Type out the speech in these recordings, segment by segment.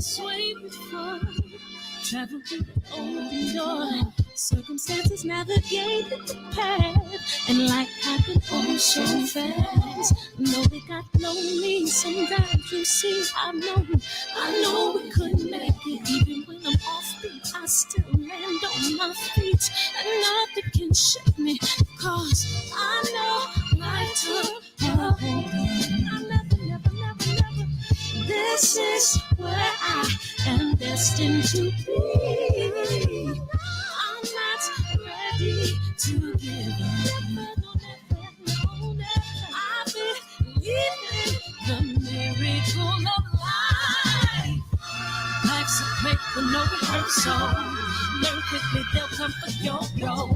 this way before. Travel through the open door. Circumstances navigated the path. And like happened all so fast. No, they got lonely. Sometimes you see, I know we couldn't make it. Even when I'm off beat, I still land on my feet. And nothing can shake me. Cause I know my time. I never. This is where I am destined to be. I'm not ready to give up. I believe in the miracle of life. Life's a play with no rehearsal. Learn quickly, they'll come for your role.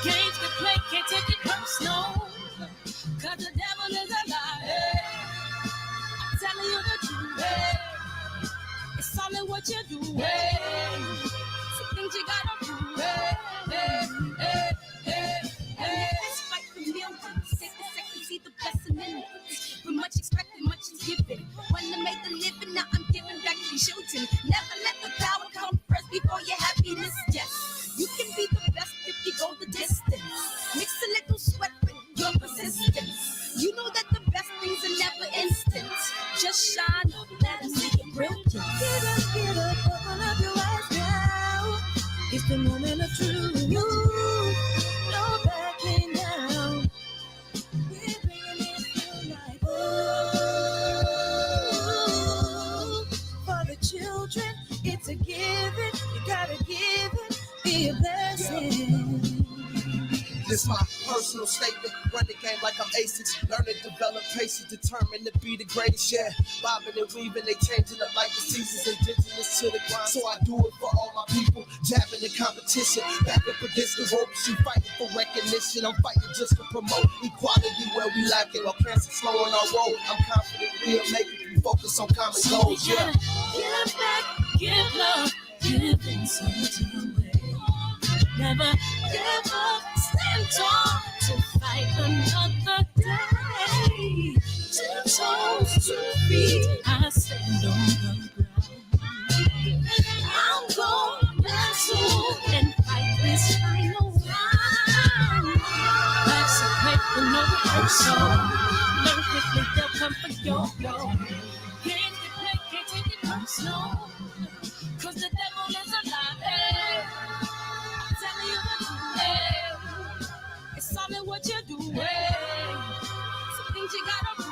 Games we play, can't take it personal. Cause the devil is a liar. I'm telling you the truth. It's all in what you do. Some things you gotta do. Fight for millions. Take a second, see the blessing in it. With much expected, much is given. When I made the living, now I'm giving back to children. Never let the power come first before your happiness. Yes, you can be the best if you go the distance. Mix a little sweat with your persistence. You know that the best things are never instant. Just shine up, let us make it brilliant. Get up, open up your eyes now. It's the moment of truth. No backing down. We're bringing it to life. Ooh, for the children, it's a given. You gotta give it, be a blessing. This my personal statement. Run the game like I'm aces. Learn to develop patience, determined to be the greatest. Yeah, bobbing and weaving, they changing up like the seasons. Indigenous to the grind, so I do it for all my people. Jabbing the competition, back up against the ropes. You fighting for recognition. I'm fighting just to promote equality where we lack it. While cancer slowing our road, I'm confident we'll make it. We focus on common goals. Yeah. Give back, give love, give something away. Never give up, stand tall to fight another day. 2 toes, 2 feet, I stand on the ground. I'm going back soon and fight this final round. Life's a play for no rehearsal. Learn quickly, they'll come for your role. Games we play, can't take it personal. Cause the devil is a liar. Tell you the truth. It's all in what you do. Some things you gotta do.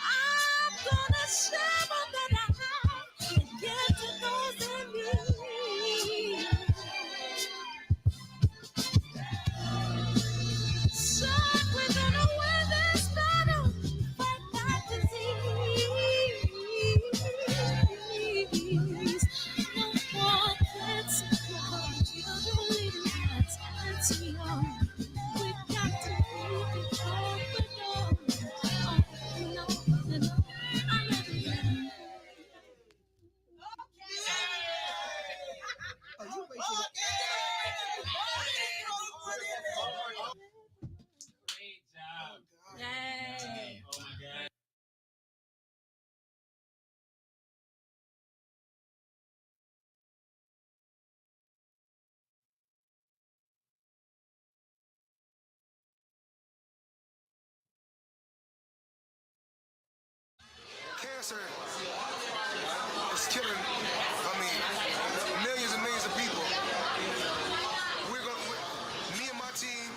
I'm gonna share all that I have and give to those in need. So we're gonna win this battle, fight that disease. No more kids, no more children leaving hearts empty. We've got to keep it open. Great job. Yay. Oh my God. Cancer is killing, millions and millions of people. Me and my team,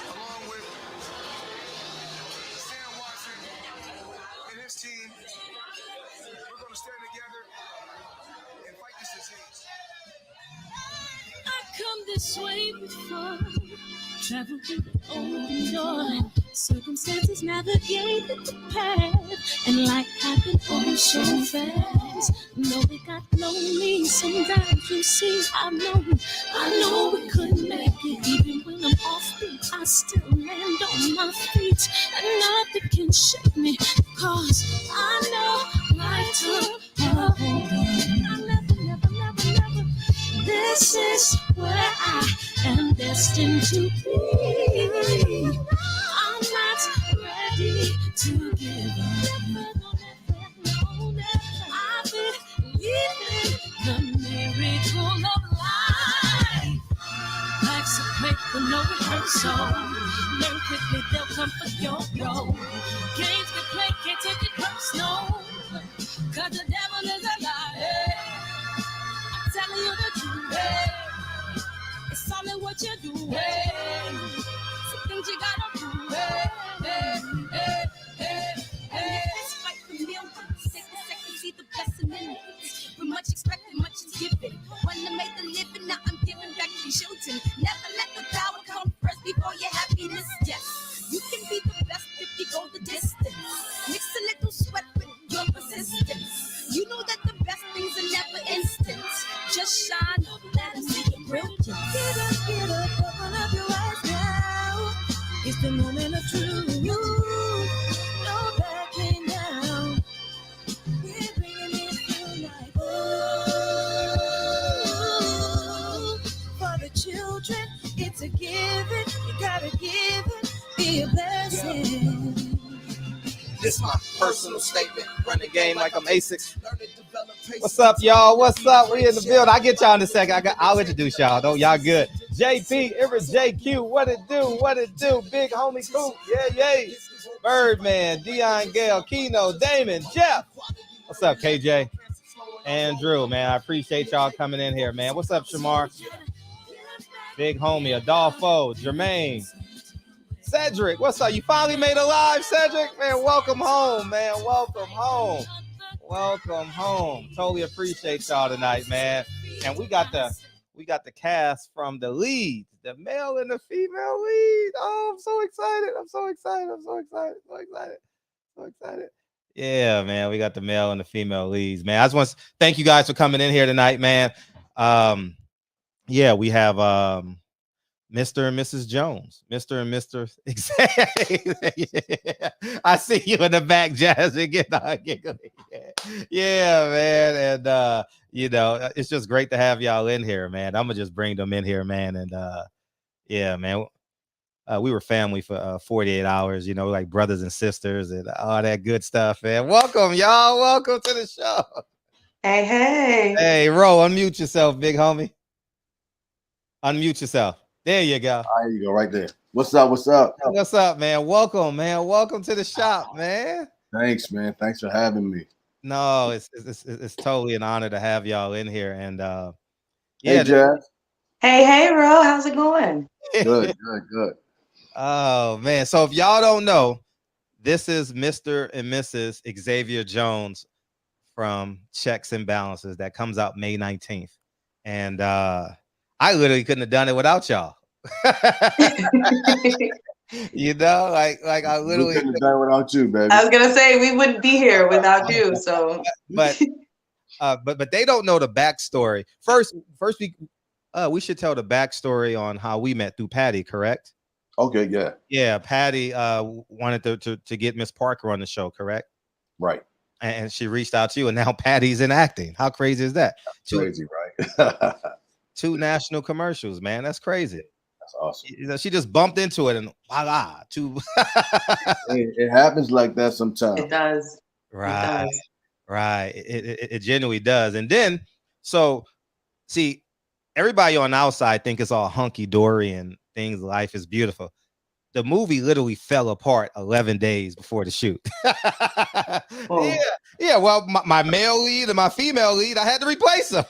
along with Sam Watson and his team, we're going to stand together and fight this disease. I come this way before. Travel through the open door. Circumstances navigated the path. And life happened all so fast. No, we got lonely. Sometimes you see, I know we couldn't make it. Even when I'm off beat, I still land on my feet. And nothing can shake me. Cause I know my time. This is where I am destined to be. I'm not ready to give up. I believe in the miracle of life. Life's a play with no rehearsal. Learn quickly, they'll come for your role. Games we play, can't take it personal. Cause the devil is a liar. I'm telling you the truth. It's all in what you do. Some things you gotta do. Let's fight for millions. Take a second, see the blessing in it. With much expected, much is given. When I made the living, now I'm giving back to children. Never let the power come first before your happiness. Yes, you can be the best if you go the distance. Mix a little sweat with your persistence. You know that the best things are never instant. Just shine, let them see your brilliance. Get up, open up your eyes now. It's the moment of truth. No backing down. We're bringing it to life. Oh, for the children, it's a given. You gotta give it, be a blessing. This my personal statement. Run the game like I'm A6. What's up, y'all? What's up? We in the building. I'll get y'all in a second. I'll introduce y'all. Though y'all good. JP, Everett, JQ, what it do? What it do? Big homie Coop. Yeah. Birdman, Dion Gale, Keno, Damon, Jeff. What's up, KJ? Andrew, man. I appreciate y'all coming in here, man. What's up, Shamar? Big homie, Adolfo, Jermaine. Cedric, what's up? You finally made it live, Cedric? Man, welcome home, man. Welcome home. Welcome home. Totally appreciate y'all tonight, man. And we got the cast from the lead, the male and the female lead. Oh, I'm so excited. Yeah, man. We got the male and the female leads, man. I just want to thank you guys for coming in here tonight, man. Yeah, we have Mr. and Mrs. Jones, Mr. and Mr. Yeah. I see you in the back, Jazz. Yeah, man. And you know, it's just great to have y'all in here, man. I'm gonna just bring them in here, man. And yeah, man. We were family for 48 hours, you know, like brothers and sisters and all that good stuff, man. Welcome, y'all. Welcome to the show. Hey. Hey, Ro, unmute yourself, big homie. Unmute yourself. There you go. There you go, right there. What's up? What's up? What's up, man? Welcome, man. Welcome to the shop, man. Thanks, man. Thanks for having me. No, it's totally an honor to have y'all in here. And yeah, hey, Jazz. Hey, Ro. How's it going? Good. Oh man. So if y'all don't know, this is Mr. and Mrs. Xavier Jones from Checks and Balances that comes out May 19th. And I literally couldn't have done it without y'all. You know, like I literally couldn't have done it without you, baby. I was gonna say we wouldn't be here without you. So, but they don't know the backstory. First, we should tell the backstory on how we met through Patty, correct? Okay, yeah. Yeah, Patty wanted to get Miss Parker on the show, correct? Right. And she reached out to you, and now Patty's in acting. How crazy is that? Crazy, right? 2 national commercials, man. That's crazy. That's awesome. You know, she just bumped into it and voila, 2. It happens like that sometimes. It does. Right. It does. Right. It genuinely does. And then, so see, everybody on the outside think it's all hunky dory and things. Life is beautiful. The movie literally fell apart 11 days before the shoot. Oh. Yeah. Well, my male lead and my female lead, I had to replace them.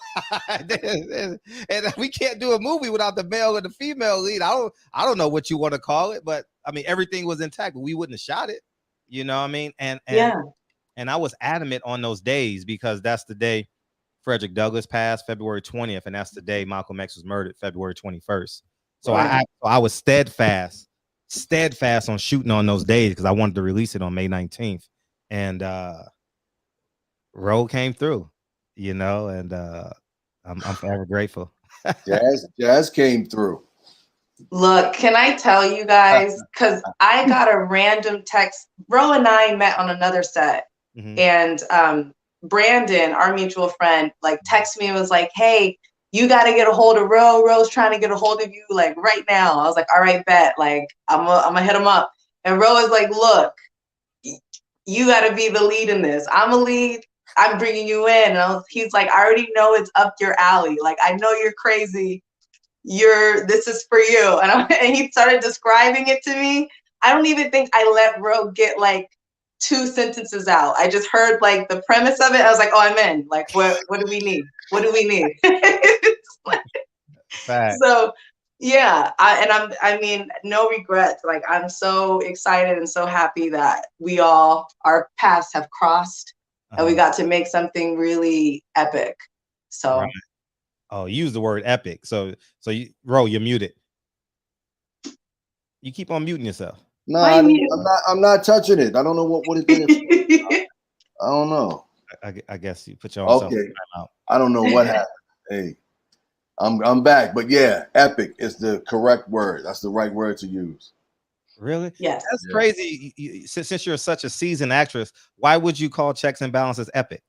And we can't do a movie without the male and the female lead. I don't know what you want to call it, but I mean, everything was intact, but we wouldn't have shot it. You know what I mean? And I was adamant on those days because that's the day Frederick Douglass passed, February 20th, and that's the day Malcolm X was murdered, February 21st. So I was steadfast on shooting on those days because I wanted to release it on May 19th. And Ro came through, you know, and I'm forever grateful. Jazz came through. Look, can I tell you guys, because I got a random text. Ro and I met on another set. Mm-hmm. And Brandon, our mutual friend, like texted me and was like, hey, you got to get a hold of Ro. Ro's trying to get a hold of you like right now. I was like, all right, bet. Like, I'm gonna hit him up. And Ro is like, look, you got to be the lead in this. I'm a lead. I'm bringing you in. And he's like, I already know it's up your alley. Like, I know you're crazy. This is for you. And he started describing it to me. I don't even think I let Ro get like 2 sentences out. I just heard like the premise of it. I was like, oh, I'm in. Like, what do we need? What do we need? So yeah, I mean, no regrets. Like, I'm so excited and so happy that our paths have crossed and we got to make something really epic. So. Right. Oh, use the word epic. So Ro, you're muted. You keep on muting yourself. No, I'm not touching it. I don't know what it is. I don't know. I guess you put your own self out. I don't know what happened. Hey, I'm back, but yeah, epic is the correct word. That's the right word to use. Really? Yes. That's crazy. Since you're such a seasoned actress, why would you call Checks and Balances epic?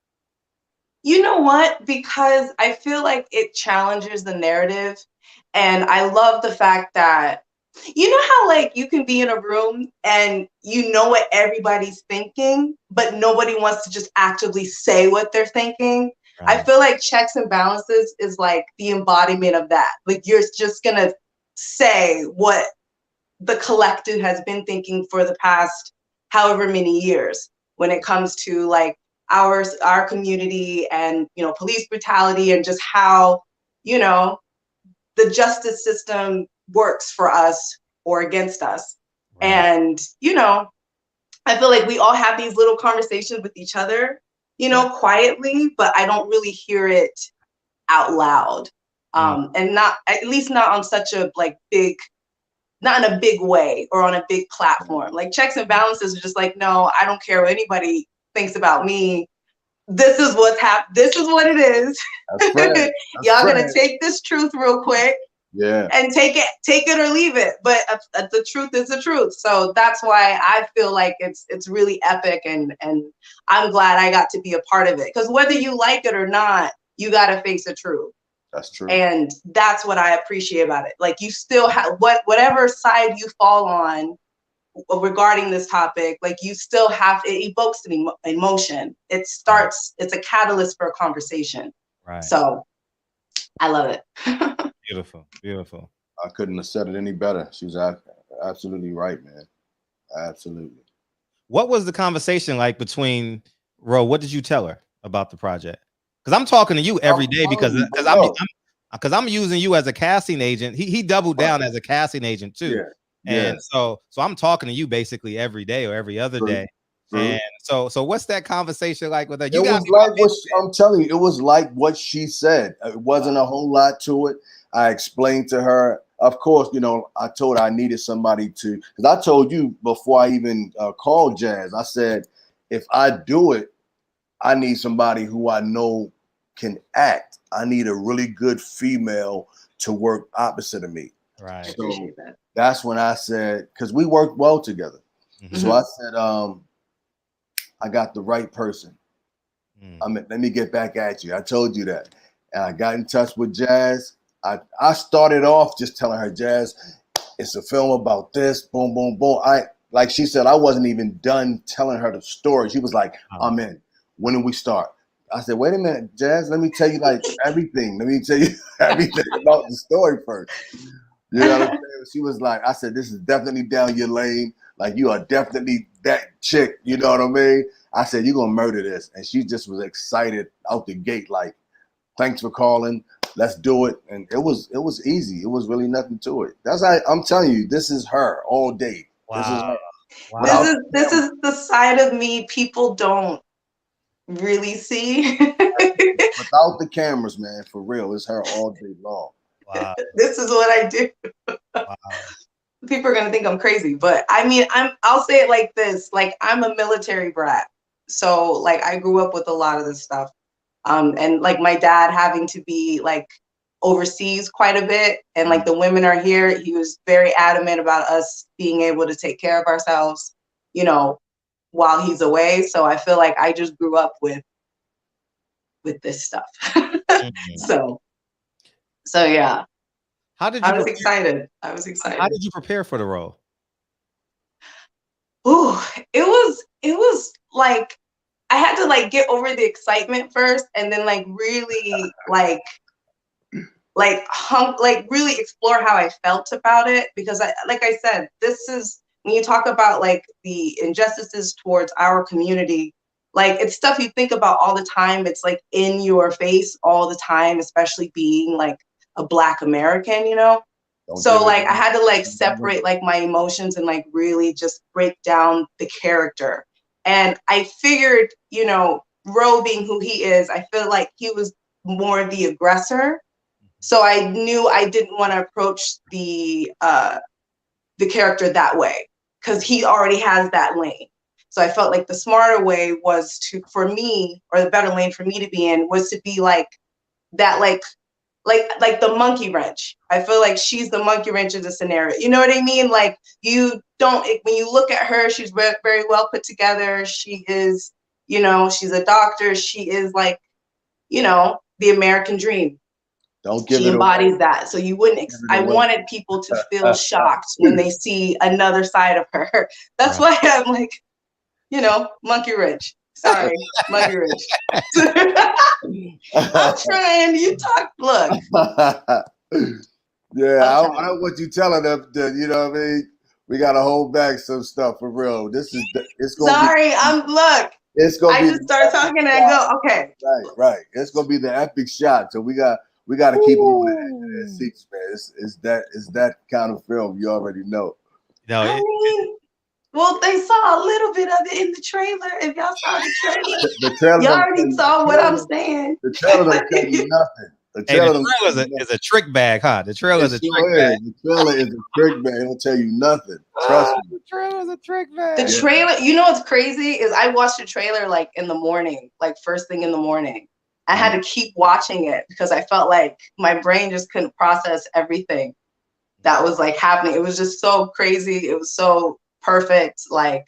You know what? Because I feel like it challenges the narrative. And I love the fact that, you know how like you can be in a room and you know what everybody's thinking, but nobody wants to just actively say what they're thinking. Right. I feel like Checks and Balances is like the embodiment of that. Like, you're just going to say what the collective has been thinking for the past however many years when it comes to like our community and, you know, police brutality and just how, you know, the justice system works for us or against us. Right. And, you know, I feel like we all have these little conversations with each other, you know, quietly, but I don't really hear it out loud. And at least not on such a like big, not in a big way or on a big platform. Like Checks and Balances are just like, no, I don't care what anybody thinks about me. This is what's happened. This is what it is. Y'all gonna take this truth real quick, and take it or leave it. But the truth is the truth. So that's why I feel like it's really epic, and I'm glad I got to be a part of it. Because whether you like it or not, you gotta face the truth. That's true. And that's what I appreciate about it. Like, you still have whatever side you fall on regarding this topic, like, you still have, it evokes an emotion. It's a catalyst for a conversation. Right. So I love it. Beautiful. I couldn't have said it any better. She was absolutely right, man. Absolutely. What was the conversation like between Ro? What did you tell her about the project? Because I'm talking to you every day because I'm using you as a casting agent. He doubled down as a casting agent too. Yeah. And so I'm talking to you basically every day or every other day. And so what's that conversation like with her? I'm telling you, it was like what she said. It wasn't a whole lot to it. I explained to her, of course, you know, I told her I needed somebody to, because I told you before I even called Jazz, I said, if I do it, I need somebody who I know can act. I need a really good female to work opposite of me. Right. So that's when I said, because we worked well together. Mm-hmm. So I said, I got the right person. Let me get back at you. I told you that. And I got in touch with Jazz. I started off just telling her, Jazz, it's a film about this, boom, boom, boom. Like she said, I wasn't even done telling her the story. She was like, I'm in. When do we start? I said, wait a minute, Jazz, let me tell you like everything. Let me tell you everything about the story first. You know what I'm saying? She was like, I said, this is definitely down your lane. Like, you are definitely that chick. You know what I mean? I said, you're going to murder this. And she just was excited out the gate. Like, thanks for calling. Let's do it. And it was easy. It was really nothing to it. That's how I'm telling you, this is her all day. Wow. This is her. Wow. This is the side of me people don't really see. Without the cameras, man, for real, it's her all day long. Wow. This is what I do. Wow. People are gonna think I'm crazy, but I mean, I'll say it like this: like, I'm a military brat, so like I grew up with a lot of this stuff, and like my dad having to be like overseas quite a bit, and like the women are here. He was very adamant about us being able to take care of ourselves, you know, while he's away. So I feel like I just grew up with this stuff. So So yeah, How did I you? was excited. I was excited. How did you prepare for the role? Ooh, it was like I had to like get over the excitement first, and then like really like really explore how I felt about it, because like I said, this is when you talk about like the injustices towards our community, like it's stuff you think about all the time. It's like in your face all the time, especially being like a Black American, you know? So like I had to like separate like my emotions and like really just break down the character. And I figured, you know, Ro being who he is, I feel like he was more the aggressor. So I knew I didn't want to approach the character that way, because he already has that lane. So I felt like the smarter way was for me, or the better lane for me to be in, was to be like that, like the monkey wrench. I feel like she's the monkey wrench of the scenario. You know what I mean? Like when you look at her, she's very, very well put together. She is, you know, she's a doctor. She is like, you know, the American dream. Don't give she it embodies away. that. So you wouldn't, I wanted people to feel shocked when they see another side of her. That's why I'm like, you know, monkey wrench. Sorry, monkey wrench. I'm trying. You talk, look. Yeah, I don't want you telling them that, you know what I mean? We got to hold back some stuff for real. It's going Sorry, it's going to be. I just start talking and I go, okay. Right. It's going to be the epic shot. So we got to keep on that seats, man. It's that kind of film. You already know. No, I mean, well, they saw a little bit of it in the trailer. If y'all saw the trailer, y'all already saw what I'm saying. The trailer don't tell you nothing. The trailer is a trick bag, huh? The trailer is a trick bag. The trailer is a trick bag. It don't tell you nothing. Trust me. The trailer is a trick bag. The trailer, you know what's crazy is I watched the trailer like in the morning, like first thing in the morning. I had to keep watching it because I felt like my brain just couldn't process everything that was like happening. It was just so crazy. It was so perfect. Like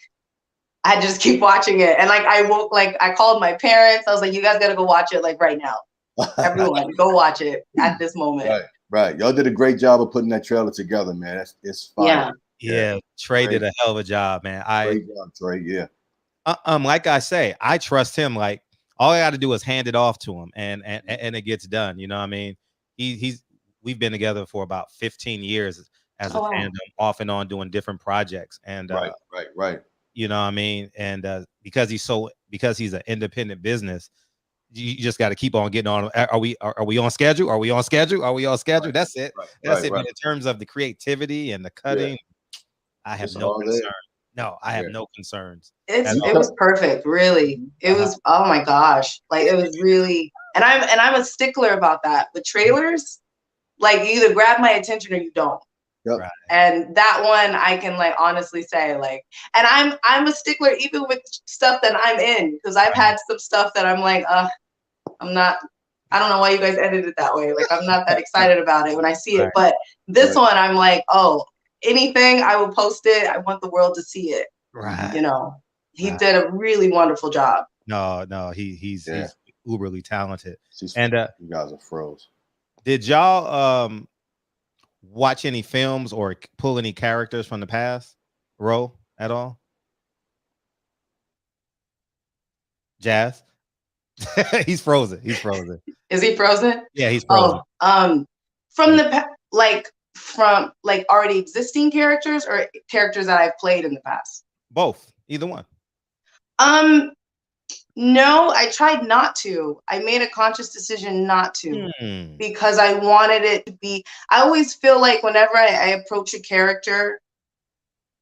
I had to just keep watching it. And like I called my parents. I was like, you guys gotta go watch it like right now. Everyone, go watch it at this moment. Right. Y'all did a great job of putting that trailer together, man. It's fine. Yeah. Trey did a hell of a job, man. Great job, Trey. Yeah. Like I say, I trust him. Like all I got to do is hand it off to him, and it gets done. You know what I mean? We've been together for about 15 years as a tandem, off and on, doing different projects. And right. You know what I mean? And because he's an independent business, you just got to keep on getting on. Are we on schedule? Are we on schedule? Are we on schedule? That's it. That's it. But in terms of the creativity and the cutting, I have no concern. No, I have no concerns. It was perfect, really. It was, oh my gosh. Like it was really, and I'm a stickler about that. With trailers, like you either grab my attention or you don't. Yep. Right. And that one I can like honestly say, like, and I'm a stickler even with stuff that I'm in, because I've had some stuff that I'm like, I don't know why you guys edited it that way. Like I'm not that excited about it when I see it. But this one I'm like, oh, anything, I will post it. I want the world to see it. Right. You know, he did a really wonderful job. No, he's uberly talented. And you guys are froze. Did y'all watch any films or pull any characters from the past, Ro, at all? Jazz? He's frozen. Is he frozen? Yeah, he's frozen. From already existing characters or characters that I've played in the past? Both. Either one. No, I tried not to. I made a conscious decision not to because I wanted it to be, I always feel like whenever I approach a character,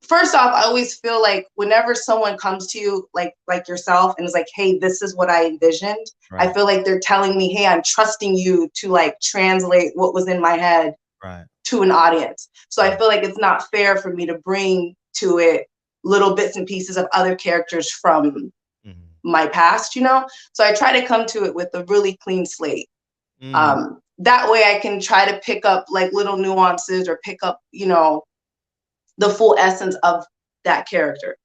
first off, I always feel like whenever someone comes to you like yourself and is like, hey, this is what I envisioned. Right. I feel like they're telling me, hey, I'm trusting you to like translate what was in my head to an audience. So I feel like it's not fair for me to bring to it little bits and pieces of other characters from my past, you know? So I try to come to it with a really clean slate. That way I can try to pick up like little nuances or pick up, you know, the full essence of that character.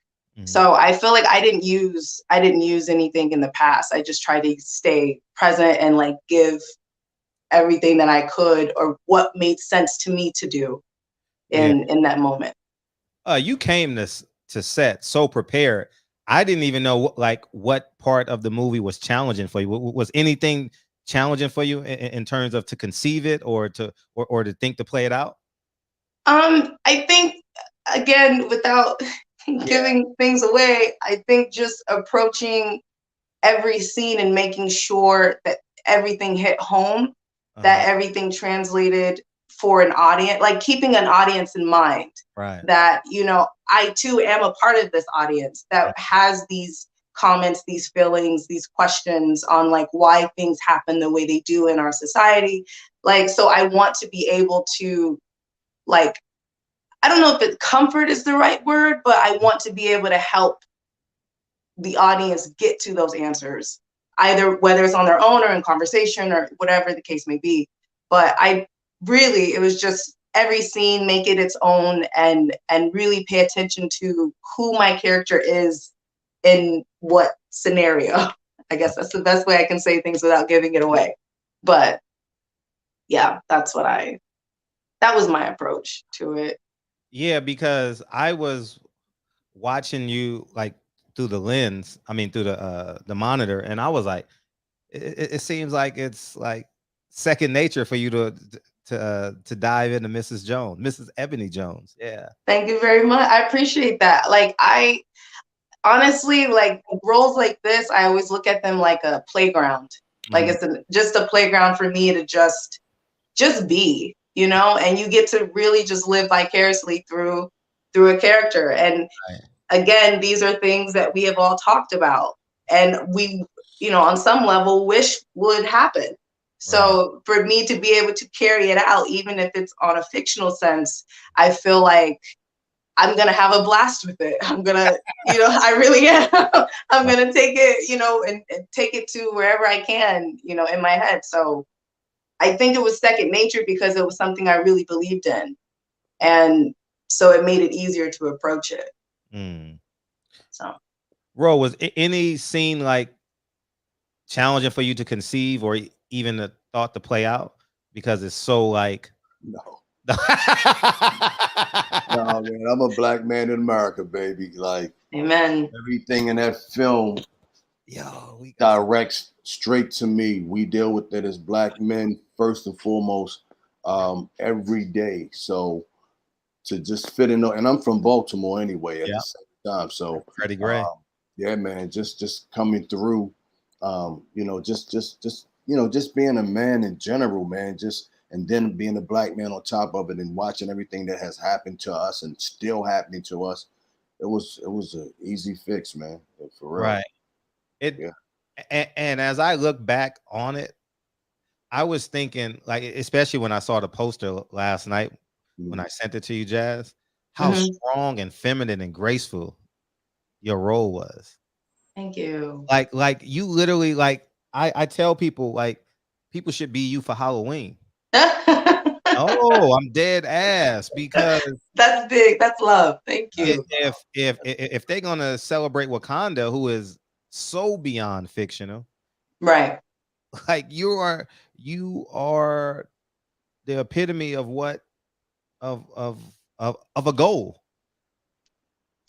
So I feel like I didn't use anything in the past. I just try to stay present and like give everything that I could, or what made sense to me to do in that moment. You came to set so prepared. I didn't even know like what part of the movie was challenging for you. Was anything challenging for you in terms of to conceive it or to think to play it out? I think, again, without giving things away, I think just approaching every scene and making sure that everything hit home, that everything translated for an audience, like keeping an audience in mind. Right. That, you know, I too am a part of this audience that has these comments, these feelings, these questions on like why things happen the way they do in our society. Like, so I want to be able to, like, I don't know if it comfort is the right word, but I want to be able to help the audience get to those answers, either whether it's on their own or in conversation or whatever the case may be. But it was just every scene, make it its own, and really pay attention to who my character is in what scenario. I guess that's the best way I can say things without giving it away. But yeah, that was my approach to it. Yeah, because I was watching you like through the lens, through the monitor, and I was like, it seems like it's like second nature for you to dive into Mrs. Ebony Jones. Yeah. Thank you very much. I appreciate that. Like, I honestly, like, roles like this, I always look at them like a playground. Like, it's just a playground for me to just be, you know, and you get to really just live vicariously through a character. And again, these are things that we have all talked about and we, you know, on some level wish would happen. So for me to be able to carry it out, even if it's on a fictional sense, I feel like I'm going to have a blast with it. I'm going to, you know, I really am. I'm going to take it, you know, and take it to wherever I can, you know, in my head. So I think it was second nature because it was something I really believed in. And so it made it easier to approach it. So, Ro, was any scene like challenging for you to conceive or even the thought to play out because it's so like no man, I'm a black man in America, baby. Like, amen. Everything in that film directs straight to me. We deal with it as black men first and foremost, every day. So to just fit in, and I'm from Baltimore anyway at the same time. So Freddie Gray. Yeah, man, just coming through, you know, just being a man in general, man, and then being a black man on top of it and watching everything that has happened to us and still happening to us. It was an easy fix, man, for real. Right. And as I look back on it, I was thinking, like, especially when I saw the poster last night, when I sent it to you, Jazz, how strong and feminine and graceful your role was. Thank you. Like you literally, like, I tell people, like, people should be you for Halloween. Oh, I'm dead ass, because that's big. That's love. Thank you. If they're gonna celebrate Wakanda, who is so beyond fictional, right? Like, you are the epitome of what of a goal.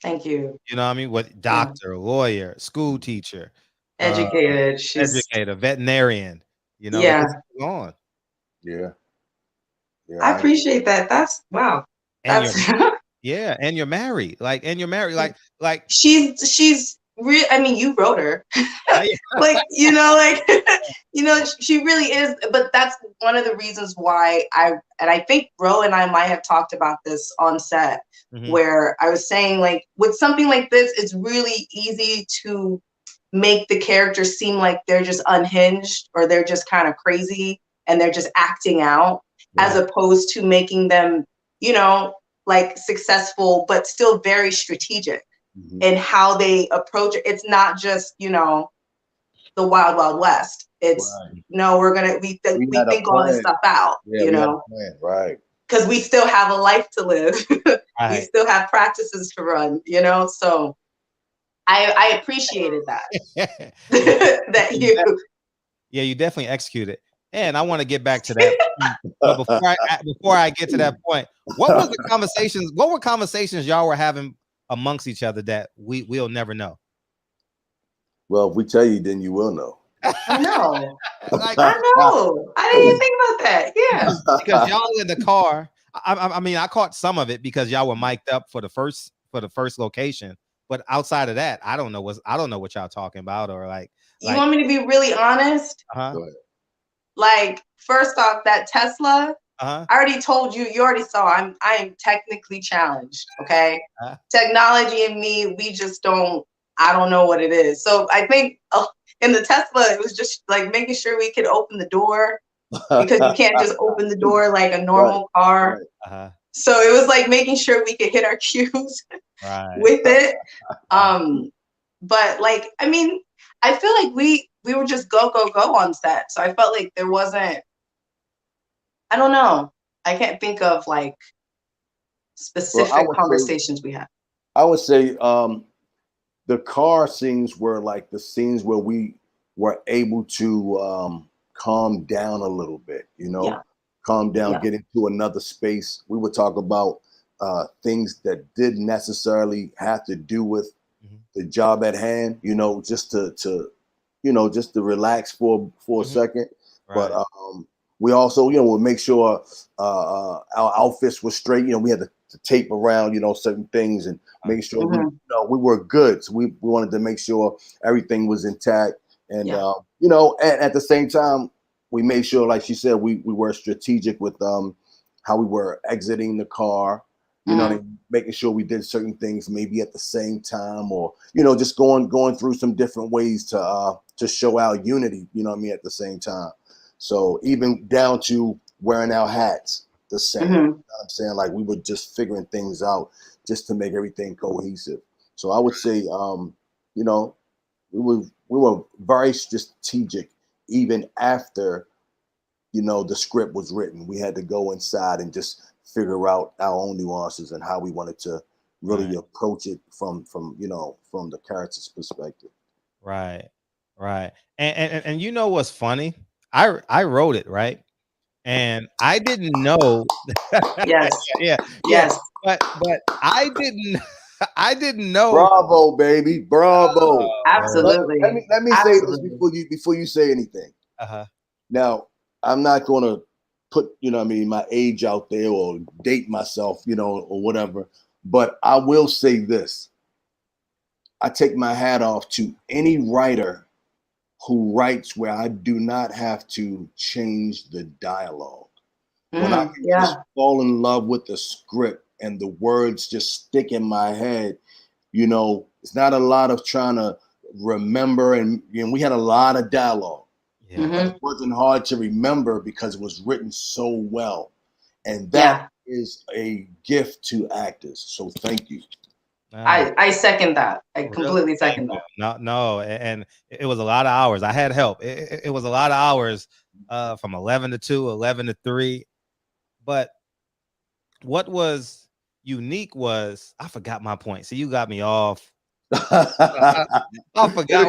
Thank you. You know what I mean? What doctor, lawyer, school teacher, educator, veterinarian. You know, on. Yeah. I appreciate that. That's wow. And and you're married. Like she's real. I mean, you wrote her. Like, you know, like, you know, she really is. But that's one of the reasons why I think Ro and I might have talked about this on set, where I was saying, like, with something like this, it's really easy to make the character seem like they're just unhinged or they're just kind of crazy and they're just acting out, as opposed to making them, you know, like, successful, but still very strategic in how they approach it. It's not just, you know, the wild, wild west. It's no, we think all this stuff out, you know, right? Because we still have a life to live. We still have practices to run, you know. So I appreciated that. You definitely executed. And I want to get back to that. But before I get to that point, what was the conversations? What were conversations y'all were having amongst each other that we'll never know? Well, if we tell you, then you will know. I know. Like, I know. I didn't even think about that. Yeah. because y'all in the car. I mean, I caught some of it because y'all were mic'd up for the first location. But outside of that, I don't know what y'all talking about or like. You want me to be really honest? Uh-huh. Like, first off, that Tesla, Uh-huh. I already told you, you already saw I am technically challenged. Okay. Technology and me, I don't know what it is. So I think in the Tesla, it was just like making sure we could open the door because you can't just open the door like a normal car. Right. Uh-huh. So it was like making sure we could hit our cues with it. But like, I mean, I feel like we were just go on set. So I felt like there wasn't, I don't know. I can't think of like specific conversations we had. I would say the car scenes were like the scenes where we were able to calm down a little bit, calm down, get into another space. We would talk about things that didn't necessarily have to do with the job at hand, just to relax for a second. Right. But we also, would make sure our outfits were straight. We had to tape around, certain things and make sure we were good. So we wanted to make sure everything was intact. And, at the same time, we made sure, like she said, we were strategic with how we were exiting the car, making sure we did certain things maybe at the same time or, just going through some different ways to show our unity, at the same time. So even down to wearing our hats the same, you know what I'm saying? Like we were just figuring things out just to make everything cohesive. So I would say, we were very strategic even after, the script was written. We had to go inside and just figure out our own nuances and how we wanted to really approach it from the character's perspective. Right. And what's funny? I wrote it, right? And I didn't know. Yes. But I didn't know. Bravo, baby. Bravo. Absolutely. Let me say this before you say anything. Now, I'm not gonna put, my age out there or date myself, or whatever. But I will say this. I take my hat off to any writer who writes where I do not have to change the dialogue. When I can just fall in love with the script and the words just stick in my head, it's not a lot of trying to remember. And we had a lot of dialogue. But it wasn't hard to remember because it was written so well. And that is a gift to actors. So thank you. I second that. I completely second that. No, and it was a lot of hours. I had help. It was a lot of hours from 11 to 2, 11 to 3. But what was unique was I forgot my point. So you got me off. I forgot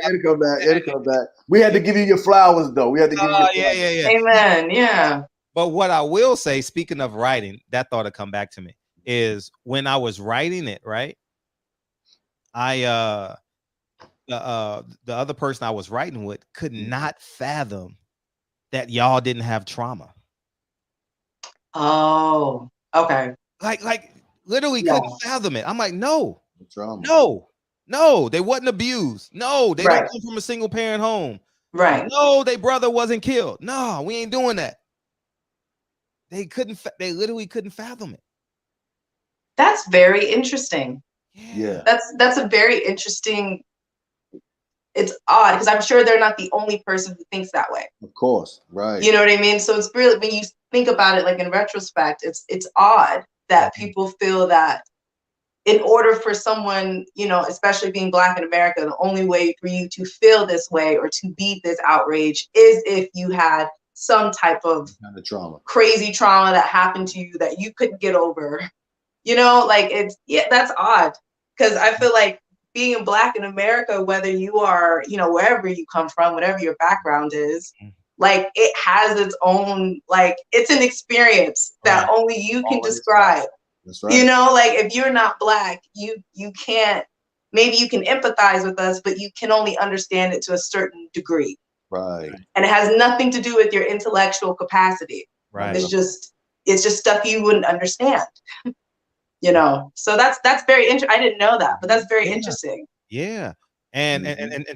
It'll come back. We had to give you your flowers, though. We had to give you your flowers. Yeah. Amen. Yeah. But what I will say, speaking of writing, that thought to come back to me is when I was writing it, right? I the other person I was writing with could not fathom that y'all didn't have trauma. Oh, okay. Like literally couldn't fathom it. I'm like, no, they wasn't abused. No, they don't come from a single parent home. Right. No, their brother wasn't killed. No, we ain't doing that. They literally couldn't fathom it. That's very interesting. Yeah. That's a very interesting. It's odd because I'm sure they're not the only person who thinks that way. Of course, right. You know what I mean? So it's really, when you think about it, like in retrospect, it's odd that people feel that in order for someone, especially being Black in America, the only way for you to feel this way or to be this outrage is if you had some type of trauma, crazy trauma that happened to you that you couldn't get over. That's odd because I feel like being a Black in America, whether you are, wherever you come from, whatever your background is, Like it has its own, like it's an experience that only you can describe. That's right. You know, like if you're not Black, you can't, maybe you can empathize with us, but you can only understand it to a certain degree. Right. And it has nothing to do with your intellectual capacity. Right. It's just stuff you wouldn't understand. You know, so that's very interesting. I didn't know that, but that's very interesting. Yeah. And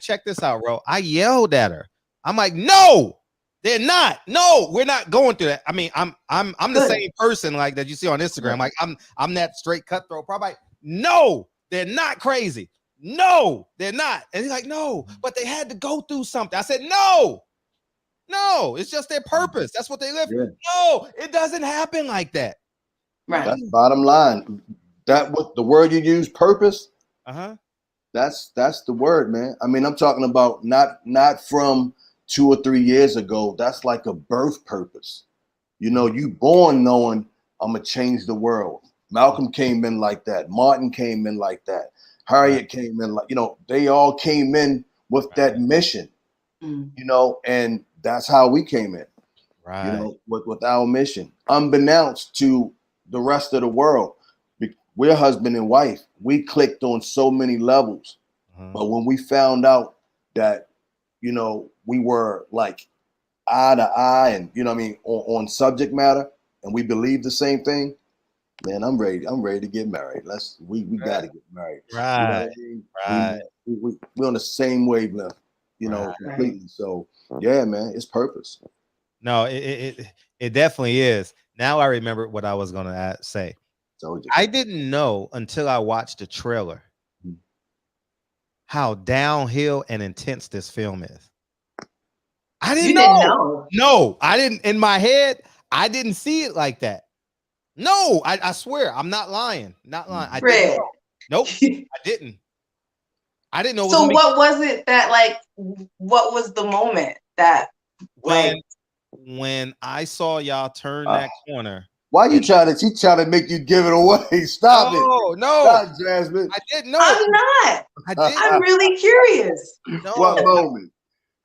check this out, bro. I yelled at her. I'm like, no, they're not. No, we're not going through that. I mean, I'm the same person like that you see on Instagram. Like I'm that straight cutthroat. Probably like, no, they're not crazy. No, they're not. And he's like, no, but they had to go through something. I said, no, it's just their purpose. That's what they live for. No, it doesn't happen like that. Right. That's bottom line. That what the word you use, purpose. That's the word, man. I mean, I'm talking about not from 2 or 3 years ago. That's like a birth purpose. You know, you born knowing I'm gonna change the world. Malcolm came in like that. Martin came in like that. Harriet came in like, you know, they all came in with that mission. You know, and that's how we came in. Right. You know, with our mission, unbeknownst to the rest of the world. We're husband and wife. We clicked on so many levels. But when we found out that, you know, we were like eye to eye and, you know what I mean, on subject matter, and we believe the same thing, man, I'm ready to get married. We got to get married. Right. You know what I mean? We're on the same wavelength, you know, completely. So yeah, man, it's purpose. No, it definitely is. Now I remember what I was gonna say. I didn't know until I watched the trailer how downhill and intense this film is. I didn't know. No, I didn't. In my head, I didn't see it like that. No, I swear, I'm not lying. Not lying. I didn't know. Nope, I didn't. I didn't know. So what was it that, like, what was the moment that when I saw y'all turn that corner? Why you trying to make you give it away? Stop it. No. Stop, Jasmine. I didn't know. I'm not. I'm really curious. No. What moment?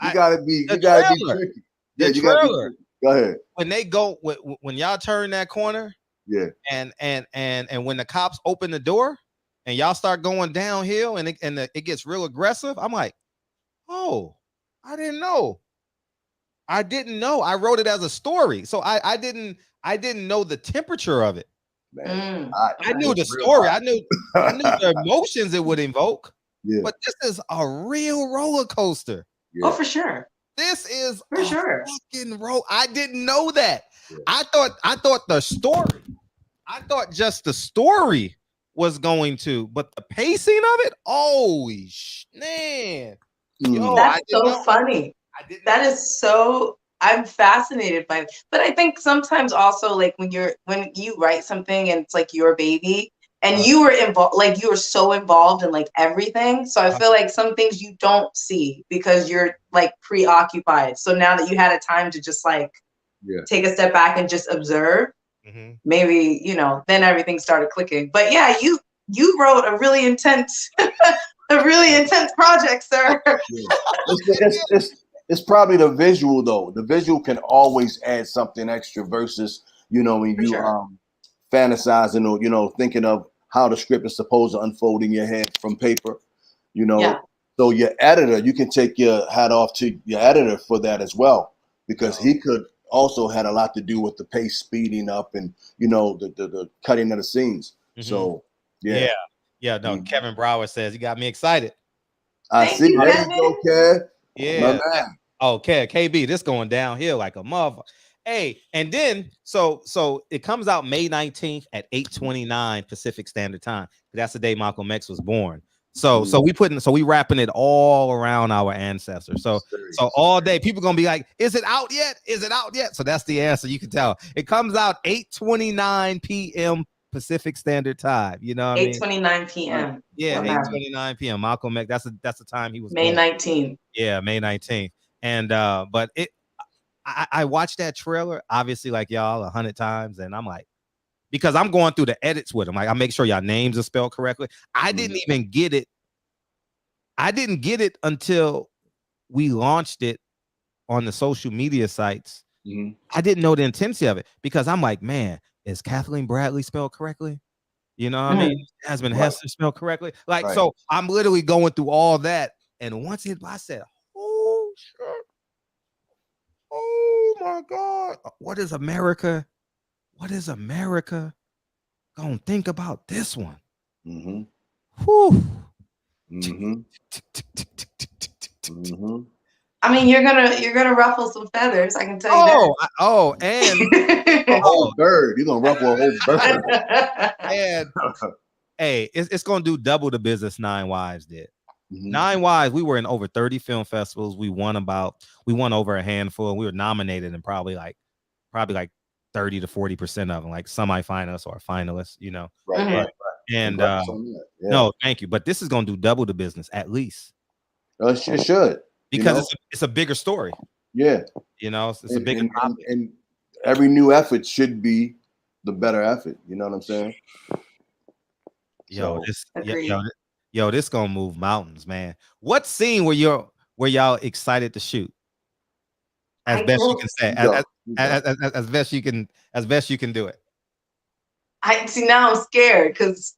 You gotta be tricky. Yeah, you gotta be tricky. Go ahead. When y'all turn that corner, and when the cops open the door and y'all start going downhill and it gets real aggressive, I'm like, oh, I didn't know. I wrote it as a story, so I didn't know the temperature of it. Man, I knew the story. I knew the emotions it would invoke. Yeah. But this is a real roller coaster. Yeah. Oh, for sure. This is for sure fucking roll. I didn't know that. Yeah. I thought the story. I thought just the story was going to, but the pacing of it. Holy man! Yo, that's so funny. That is so. I'm fascinated by it. But I think sometimes also, like when you write something and it's like your baby and you were involved, like you were so involved in like everything. So I feel like some things you don't see because you're like preoccupied. So now that you had a time to just like take a step back and just observe, maybe, you know, then everything started clicking. But yeah, you wrote a really intense, project, sir. Yeah. It's probably the visual though. The visual can always add something extra versus, you know, when you fantasizing or, you know, thinking of how the script is supposed to unfold in your head from paper, you know. Yeah. So your editor, you can take your hat off to your editor for that as well, because he could also had a lot to do with the pace speeding up and, you know, the cutting of the scenes. So no. Kevin Brower says you got me excited. I see. There you go, Kev. Yeah. Okay, KB, this going downhill like a motherfucker. Hey, and then so it comes out May 19th at 8:29 Pacific Standard Time. That's the day Malcolm X was born. So we wrapping it all around our ancestors. So all day people gonna be like, is it out yet? Is it out yet? So that's the answer. You can tell it comes out 8:29 p.m. Pacific Standard Time. You know what I mean? 8:29 p.m. Yeah, 8:29 p.m. Malcolm X. That's the time he was May born. 19th. Yeah, May 19th. And but I watched that trailer obviously like y'all 100 times, and I'm like, because I'm going through the edits with them. Like I make sure y'all names are spelled correctly. I didn't even get it. I didn't get it until we launched it on the social media sites, I didn't know the intensity of it because I'm like, man, is Kathleen Bradley spelled correctly? You know what I mean? Jasmine Hester spelled correctly. Like, so I'm literally going through all that. And once I said, oh, shit. Oh, my God. What is America? What is America gonna think about this one? Whew. I mean, you're gonna ruffle some feathers. I can tell you that. And a whole bird. You're gonna ruffle a whole bird. And hey, it's gonna do double the business Nine Wives did. Nine Wives, we were in over 30 film festivals. We won over a handful, and we were nominated in probably like 30 to 40% of them, like semi-finalists or finalists, you know. Right. And no, thank you. But this is gonna do double the business at least. It should. Because it's a bigger story. Yeah. You know, it's a bigger topic. And every new effort should be the better effort. You know what I'm saying? Yo, this gonna move mountains, man. What scene were y'all excited to shoot? As best you can say, as best you can do it. I see now I'm scared because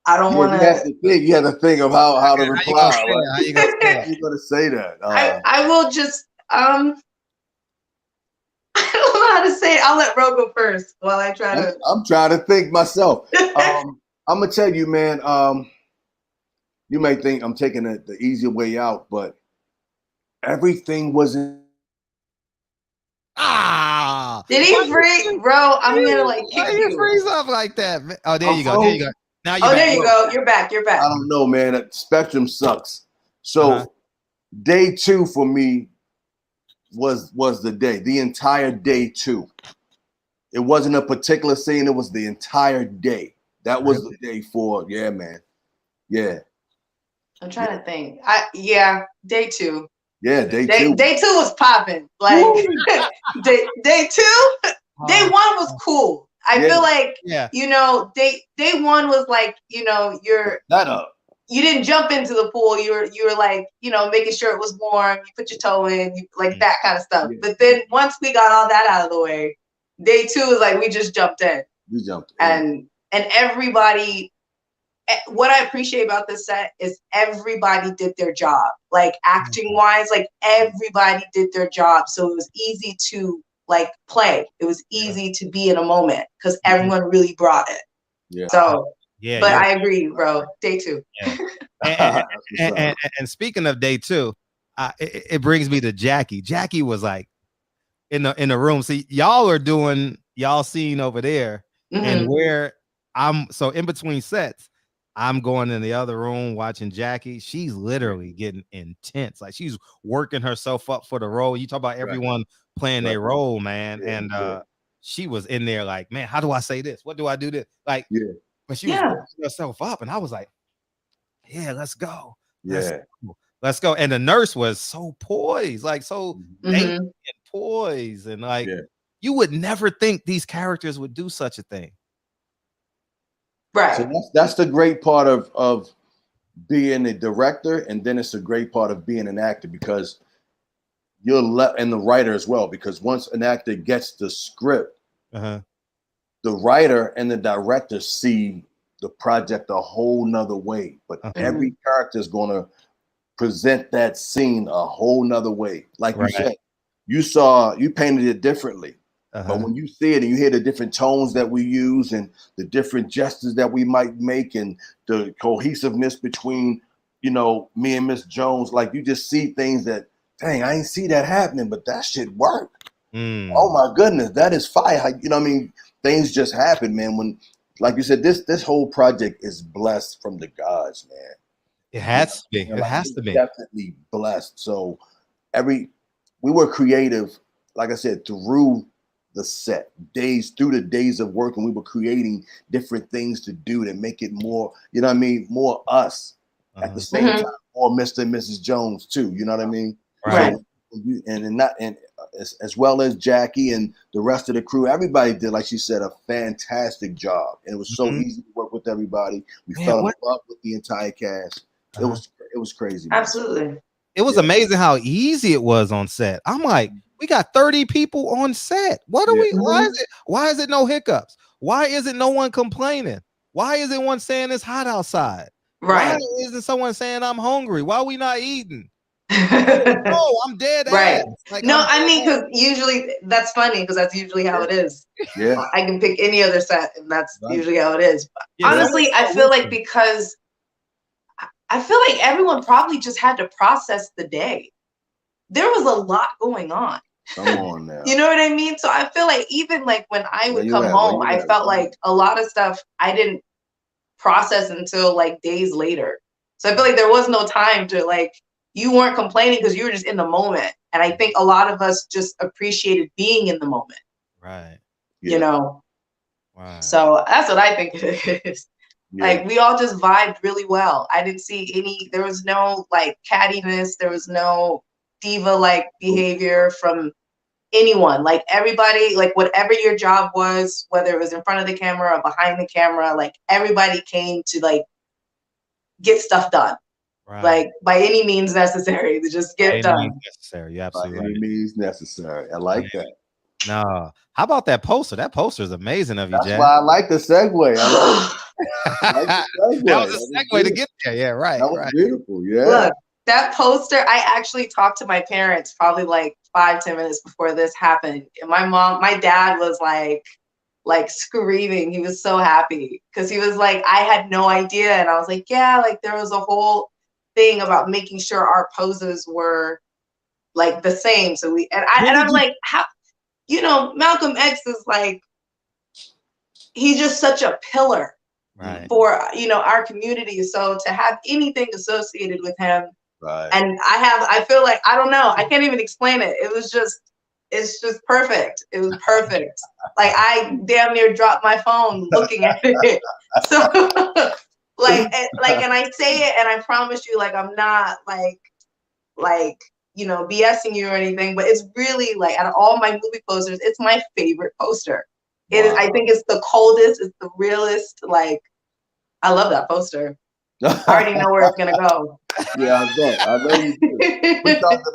I don't want to. You have to think of how to reply. How you gonna say that? I will just I don't know how to say it. I'll let Ro go first while I try to. I'm trying to think myself. I'm gonna tell you, man. You may think I'm taking the easier way out, but everything wasn't. Did he freeze, bro? I'm gonna like kick you. Freeze up like that. Oh, there you go. There you go. Now you're back. There you go. You're back. You're back. I don't know, man. Spectrum sucks. So day 2 for me was the day. The entire day 2. It wasn't a particular scene. It was the entire day. That was the day 4. Yeah, man. Yeah. I'm trying to think. Day 2. Yeah, day 2. Day 2 was popping. Like day 2. Day 1 was cool. I feel like you know, day 1 was like, you know, you didn't jump into the pool. You were like, you know, making sure it was warm. You put your toe in, like that kind of stuff. Yeah. But then once we got all that out of the way, day 2 is like we just jumped in. We jumped in. And everybody. What I appreciate about this set is everybody did their job, like acting wise, like everybody did their job. So it was easy to like play. It was easy to be in a moment because everyone really brought it. Yeah. So, but I agree, bro. Day 2. Yeah. and speaking of day 2, it brings me to Jackie. Jackie was like in the room. See, y'all are doing y'all scene over there, and where so in between sets. I'm going in the other room watching Jackie. She's literally getting intense. Like she's working herself up for the role. You talk about everyone playing their role, man. And she was in there like, man, how do I say this? What do I do this? Like, but she was working herself up. And I was like, yeah, let's go. Let's go. And the nurse was so poised, like so dainty and poised. And like, you would never think these characters would do such a thing. Right. So that's the great part of being a director, and then it's a great part of being an actor because and the writer as well. Because once an actor gets the script, the writer and the director see the project a whole nother way. But every character is going to present that scene a whole nother way. Like you said, you painted it differently. But when you see it and you hear the different tones that we use and the different gestures that we might make and the cohesiveness between, you know, me and Miss Jones, like you just see things that, dang, I ain't see that happening, but that shit worked. Oh my goodness, that is fire. You know what I mean? Things just happen, man. When, like you said, this whole project is blessed from the gods, man. It has to be. It has to be. Definitely blessed. So we were creative, like I said, through the set through the days of work, and we were creating different things to do to make it more, you know what I mean, more us at the same time, or Mr. and Mrs. Jones too, you know what I mean? Right. So, as well as Jackie and the rest of the crew, everybody did, like she said, a fantastic job, and it was so easy to work with everybody. We fell in love with the entire cast. It was crazy. Absolutely. it was amazing how easy it was on set. I'm like, we got 30 people on set. What are we? Why is it no hiccups? Why isn't no one complaining? Why isn't one saying it's hot outside? Right. Why isn't someone saying I'm hungry? Why are we not eating? No, I'm dead Right. ass. Like, no, I mean, because usually that's funny because that's usually how it is. Yeah. I can pick any other set and that's usually how it is. But Yeah, honestly, I feel like because I feel like everyone probably just had to process the day. There was a lot going on. Come on now. You know what I mean? So I feel like even like when I would come home, I felt like a lot of stuff I didn't process until like days later. So I feel like there was no time to like, you weren't complaining because you were just in the moment. And I think a lot of us just appreciated being in the moment. Right. You know? Right. So that's what I think it is. Yeah. Like we all just vibed really well. I didn't see there was no like cattiness. There was no diva like behavior from anyone. Like everybody, like whatever your job was, whether it was in front of the camera or behind the camera, like everybody came to like get stuff done. Right. Like by any means necessary to just get it done. Necessary. You're absolutely right. By any means necessary. I like that. No. How about that poster? That poster is amazing of you, Jack. That's why I like the segue. That was a segue to get there. Yeah, right. That was beautiful. Yeah. Look, that poster, I actually talked to my parents probably like 5-10 minutes before this happened. And my dad was like screaming. He was so happy because he was like, I had no idea. And I was like, yeah, like there was a whole thing about making sure our poses were like the same. So I'm like, how, you know, Malcolm X is like, he's just such a pillar for, you know, our community. So to have anything associated with him, and I feel like, I don't know, I can't even explain it. It's just perfect. It was perfect. Like I damn near dropped my phone looking at it. So and I say it and I promise you, like, I'm not like, you know, BSing you or anything, but it's really like out of all my movie posters, it's my favorite poster. It is, I think it's the coldest, it's the realest. Like, I love that poster. I already know where it's gonna go. Yeah, I know you do.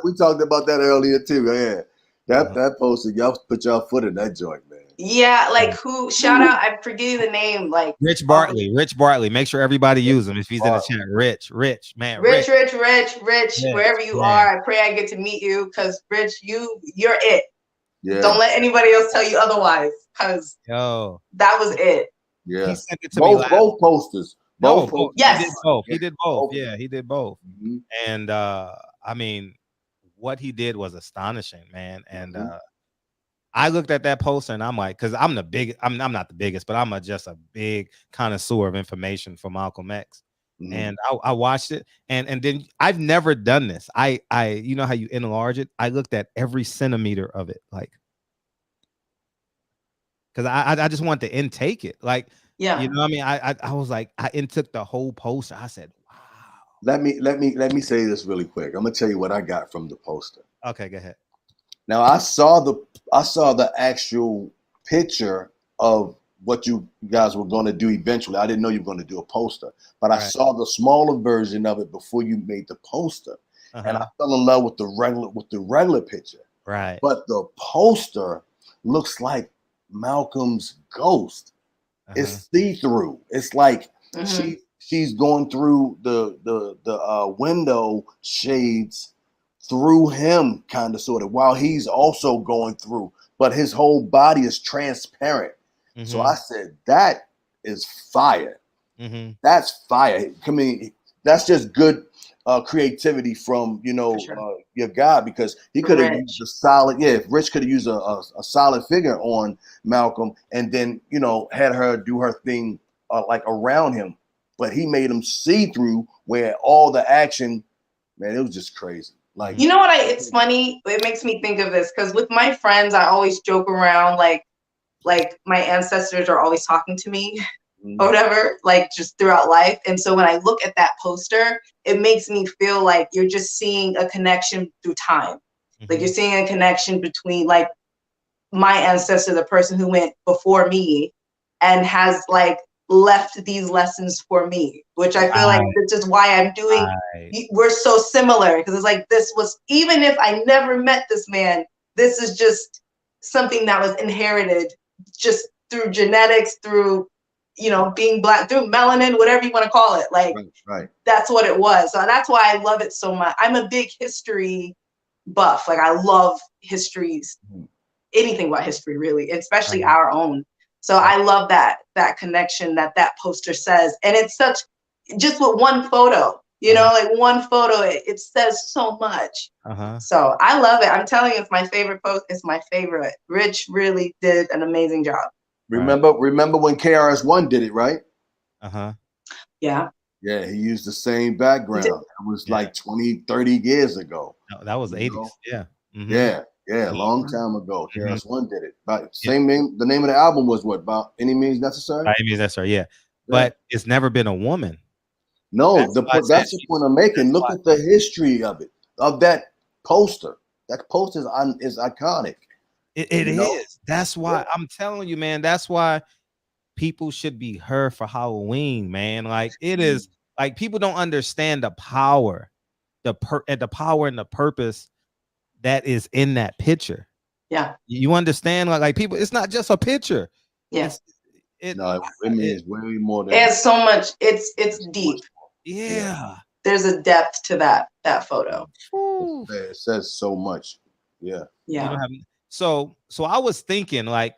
We talked about that earlier too. Yeah, that poster, y'all put y'all foot in that joint, man. Yeah, like who? Shout out! I forget the name. Like Rich Bartley. Rich Bartley. Make sure everybody use him if he's in the chat. Rich, man. Rich. Wherever you are, I pray I get to meet you because Rich, you're it. Yeah. Don't let anybody else tell you otherwise, because that was it. Yeah. He sent it to me. Both posters. Both. Yes. He did both. Yeah, he did both. Mm-hmm. And I mean, what he did was astonishing, man. And I looked at that poster and I'm like, because I'm not the biggest, but I'm just a big connoisseur of information for Malcolm X. Mm-hmm. And I watched it, and then I've never done this. I you know how you enlarge it? I looked at every centimeter of it, like, because I just want to intake it, like, yeah, you know what I mean? I was like, I intook the whole poster. I said, wow. Let me say this really quick. I'm gonna tell you what I got from the poster. Okay, go ahead. Now I saw the actual picture of what you guys were going to do eventually. I didn't know you were going to do a poster, but I saw the smaller version of it before you made the poster, and I fell in love with the regular picture. Right. But the poster looks like Malcolm's ghost. It's see-through. It's like she's going through the window shades through him, kind of, sort of, while he's also going through, but his whole body is transparent. Mm-hmm. So I said, that is fire. Mm-hmm. That's fire. I mean, that's just good creativity from, you know, your guy, because he could have used a solid, Rich could have used a solid figure on Malcolm and then, you know, had her do her thing like around him, but he made him see through, where all the action, man, it was just crazy. Like, you know what? It's funny. It makes me think of this because with my friends, I always joke around like my ancestors are always talking to me or whatever, like just throughout life. And so when I look at that poster, it makes me feel like you're just seeing a connection through time. Like you're seeing a connection between like my ancestor, the person who went before me, and has like left these lessons for me, which I feel like this is why I'm doing. We're so similar because it's like this was, even if I never met this man, this is just something that was inherited just through genetics, through, you know, being Black, through melanin, whatever you want to call it. Like, that's what it was. So that's why I love it so much. I'm a big history buff. Like, I love histories, anything about history, really, especially our own. So I love that connection that poster says. And it's such, just with one photo, you know, like one photo, it says so much. So I love it. I'm telling you, it's my favorite post. It's my favorite. Rich really did an amazing job. Remember when KRS-One did it, right? Yeah. Yeah, he used the same background. It was like 20, 30 years ago. No, that was the 80s. Yeah. Yeah, a long time ago. KRS-One did it. But same name. The name of the album was what? About Any Means Necessary? By Any Means Necessary, yeah. But it's never been a woman. No, that's the point I'm making. Look at the history of it, of that poster. That poster is iconic. It is. That's why I'm telling you, man. That's why people should be heard for Halloween, man. Like, it is, like, people don't understand the power, the power and the purpose that is in that picture. Yeah. You understand? Like people, it's not just a picture. Yes. It means way more than it's so much. It's deep. Yeah. There's a depth to that photo. It says so much. Yeah. Yeah. So I was thinking, like,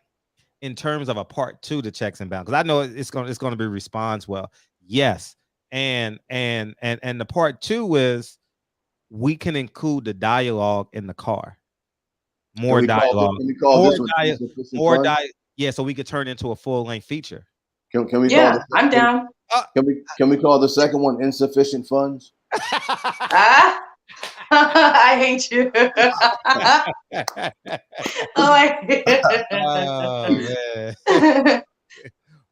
in terms of a part 2 to Checks and Balance, because I know it's gonna be response well. Yes. And the part 2 is we can include the dialogue in the car. More dialogue. More dialogue. Yeah, so we could turn into a full-length feature. Can we? Yeah, I'm down. Can we call the second one Insufficient Funds? I hate you. Yeah.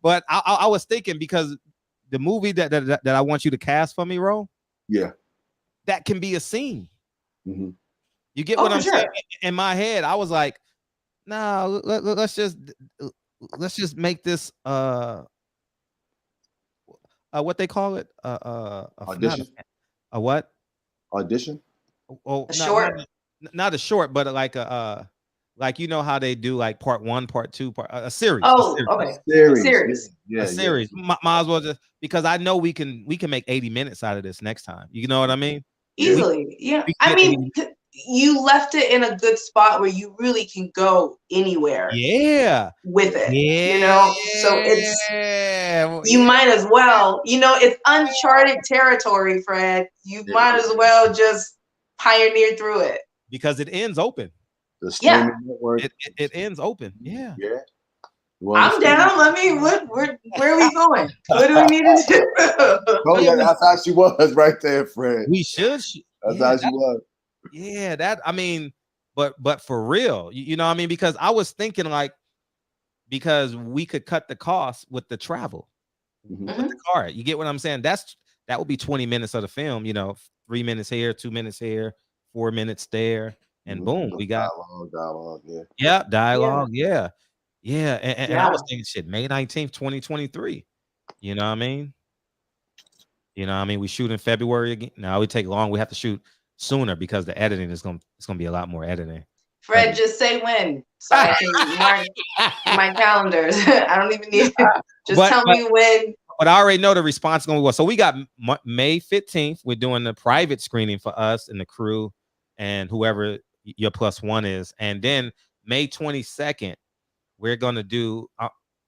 But I was thinking, because the movie that I want you to cast for me, Ro. Yeah. That can be a scene. You get what I'm saying? In my head, I was like, no, let's just make this what they call it? Audition. A what? Audition? Oh, short. Not a short, but like, you know how they do like part 1, part 2, a series. Oh, a series. Yeah, a series. Might as well just, because I know we can make 80 minutes out of this next time. You know what I mean? Easily. I mean, you left it in a good spot where you really can go anywhere. Yeah. With it. You know? So you might as well, you know, it's uncharted territory, Fred. You might as well just pioneer through it. Because it ends open. The streaming network. It ends open. Yeah. Yeah. I'm down. I mean, where are we going? What do we need to do? Oh, yeah, that's how she was right there, Fred. We should. That's how she was. Yeah, that, I mean, but for real, you know what I mean? Because I was thinking, like, because we could cut the cost with the travel, with the car. You get what I'm saying? That would be 20 minutes of the film, you know, 3 minutes here, 2 minutes here, 4 minutes there, and boom, we got dialogue. Dialogue. Yeah. And I was thinking, shit, May 19th, 2023. You know what I mean? We shoot in February again. Now we take long. We have to shoot sooner because the editing is gonna be a lot more editing. Fred, just say when, so I can mark my calendars. I don't even need just tell me when. But I already know the response is gonna be well. So we got May 15th. We're doing the private screening for us and the crew and whoever your +1 is, and then May 22nd. We're gonna do.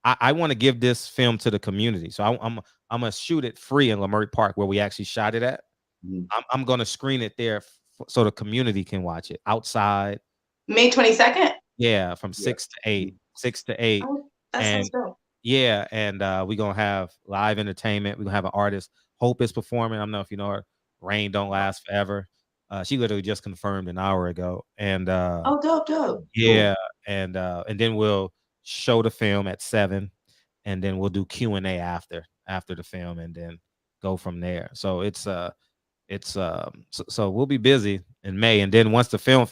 I want to give this film to the community, so I'm gonna shoot it free in Leimert Park where we actually shot it at. I'm gonna screen it there so the community can watch it outside. May 22nd. Yeah, from 6 to 8. 6 to 8. Oh, that sounds dope. Yeah, and we're gonna have live entertainment. We're gonna have an artist. Hope is performing. I don't know if you know her. Rain Don't Last Forever. She literally just confirmed an hour ago. And dope. Yeah, and then we'll show the film at 7, and then we'll do Q&A after the film, and then go from there. So so we'll be busy in May, and then once the film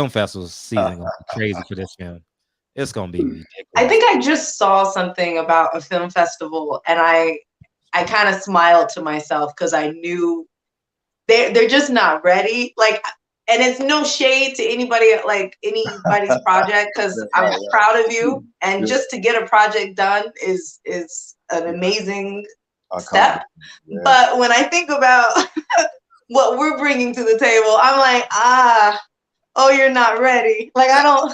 festival season will be crazy for this film. It's gonna be ridiculous. I think I just saw something about a film festival, and I kind of smiled to myself because I knew they're just not ready. Like, and it's no shade to anybody, like anybody's project, because I'm proud of you. And just to get a project done is an amazing step. Yeah. But when I think about what we're bringing to the table, I'm like, oh, you're not ready. Like, I don't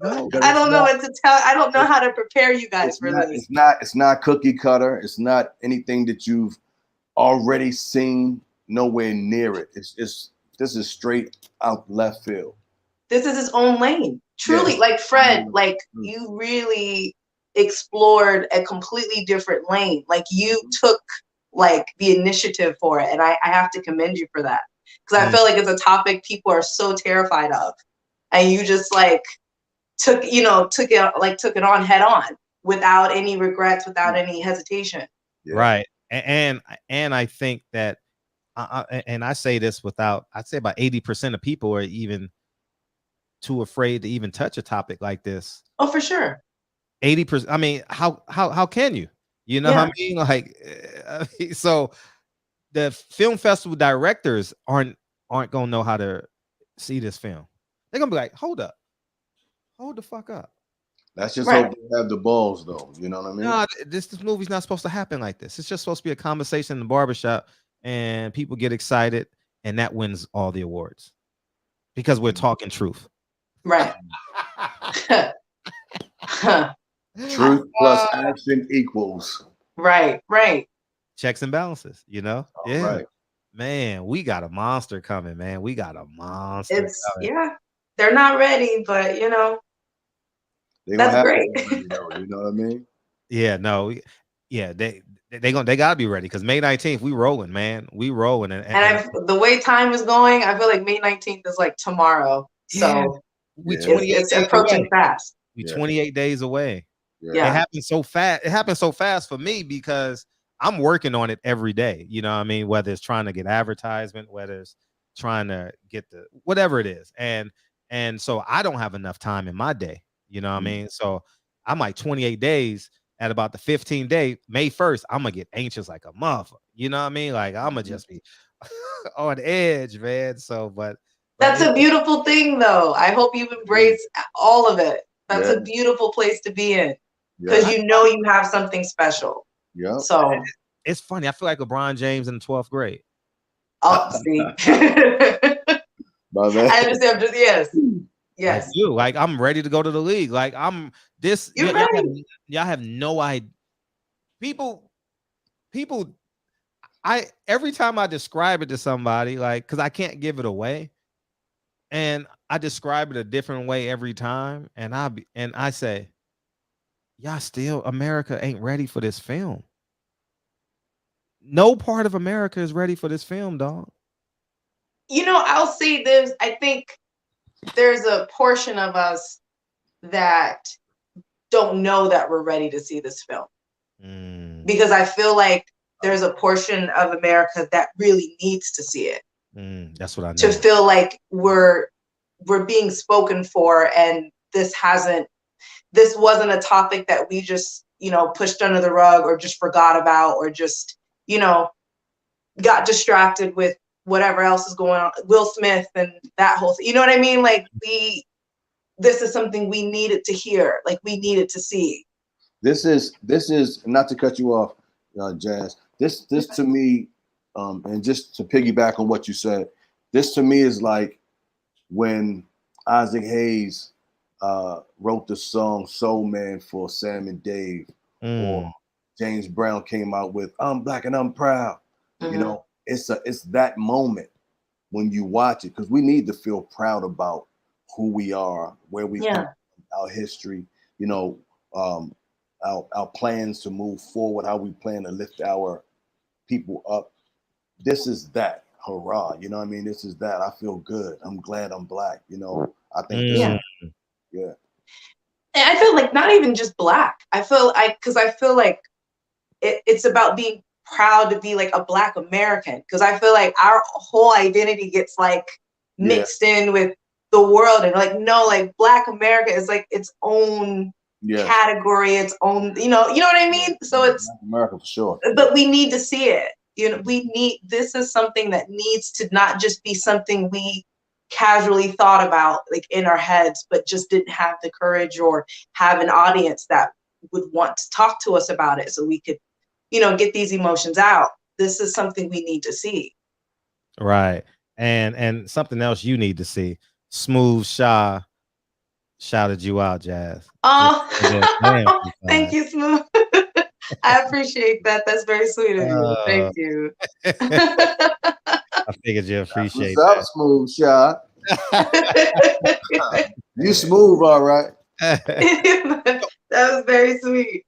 know what to tell. I don't know how to prepare you guys for this. It's not cookie cutter. It's not anything that you've already seen. Nowhere near it. This is straight out left field. This is his own lane. Truly, like Fred, like you really explored a completely different lane. Like you took like the initiative for it, and I have to commend you for that, because I feel like it's a topic people are so terrified of, and you just like took it on head on without any regrets, without any hesitation. Yeah. Right, and I think that. And I say this I'd say about 80% of people are even too afraid to even touch a topic like this. Oh, for sure. 80%. I mean, how can you? You know what I mean? Like, so the film festival directors aren't gonna know how to see this film. They're gonna be like, hold the fuck up. That's just hope they have the balls, though. You know what I mean? No, this movie's not supposed to happen like this. It's just supposed to be a conversation in the barbershop. And people get excited, and that wins all the awards because we're talking truth. Right. Truth plus action equals. Right. Checks and balances, you know? Yeah. Right. Man, we got a monster coming, man. We got a monster coming. They're not ready, but, you know, that's great. You know what I mean? Yeah, no. Yeah, they gotta be ready because May 19th, we rolling, man. We rolling. And the way time is going, I feel like May 19th is like tomorrow. So it's approaching fast. We 28 days away. Yeah. It happened so fast. It happened so fast for me because I'm working on it every day. You know what I mean? Whether it's trying to get advertisement, whether it's trying to get whatever it is. And so I don't have enough time in my day. You know what I mean? So I'm like 28 days. At about the 15th day, May 1st, I'm gonna get anxious like a motherfucker. You know what I mean? Like I'm gonna just be on edge, man. So, but that's a beautiful thing, though. I hope you embrace all of it. That's a beautiful place to be in because you know you have something special. Yeah. So it's funny. I feel like LeBron James in the 12th grade. Oh, see. My man. I understand. Yes. I do. Like I'm ready to go to the league. Like I'm this. Y'all have no idea. People. Every time I describe it to somebody, like, because I can't give it away, and I describe it a different way every time, and I say, y'all still America ain't ready for this film. No part of America is ready for this film, dog. You know, I'll say this. I think there's a portion of us that don't know that we're ready to see this film. Because I feel like there's a portion of America that really needs to see it. That's what I know. To feel like we're being spoken for, and this wasn't a topic that we just, pushed under the rug or just forgot about or just, got distracted with whatever else is going on, Will Smith and that whole thing. You know what I mean? Like this is something we needed to hear, like we needed to see. This is not to cut you off, Jazz. This to me, and just to piggyback on what you said, this to me is like when Isaac Hayes wrote the song Soul Man for Sam and Dave, or James Brown came out with I'm Black and I'm Proud. It's that moment when you watch it, because we need to feel proud about who we are, where we are, our history, our plans to move forward, how we plan to lift our people up. This is that. Hurrah. You know what I mean? This is that. I feel good. I'm glad I'm Black. I think this is, yeah. And I feel like not even just Black. I feel like it's about being proud to be like a Black American, because I feel like our whole identity gets like mixed in with the world and like, no, like Black America is like its own category, its own, you know what I mean? So it's Black America for sure. But we need to see it. This is something that needs to not just be something we casually thought about like in our heads, but just didn't have the courage or have an audience that would want to talk to us about it so we could, get these emotions out. This is something we need to see. Right. And something else you need to see. Smooth Sha shouted you out, Jazz. Oh, thank you, Smooth. I appreciate that. That's very sweet of you. Thank you. I figured you appreciate What's up, Smooth Sha? You smooth, all right. That was very sweet.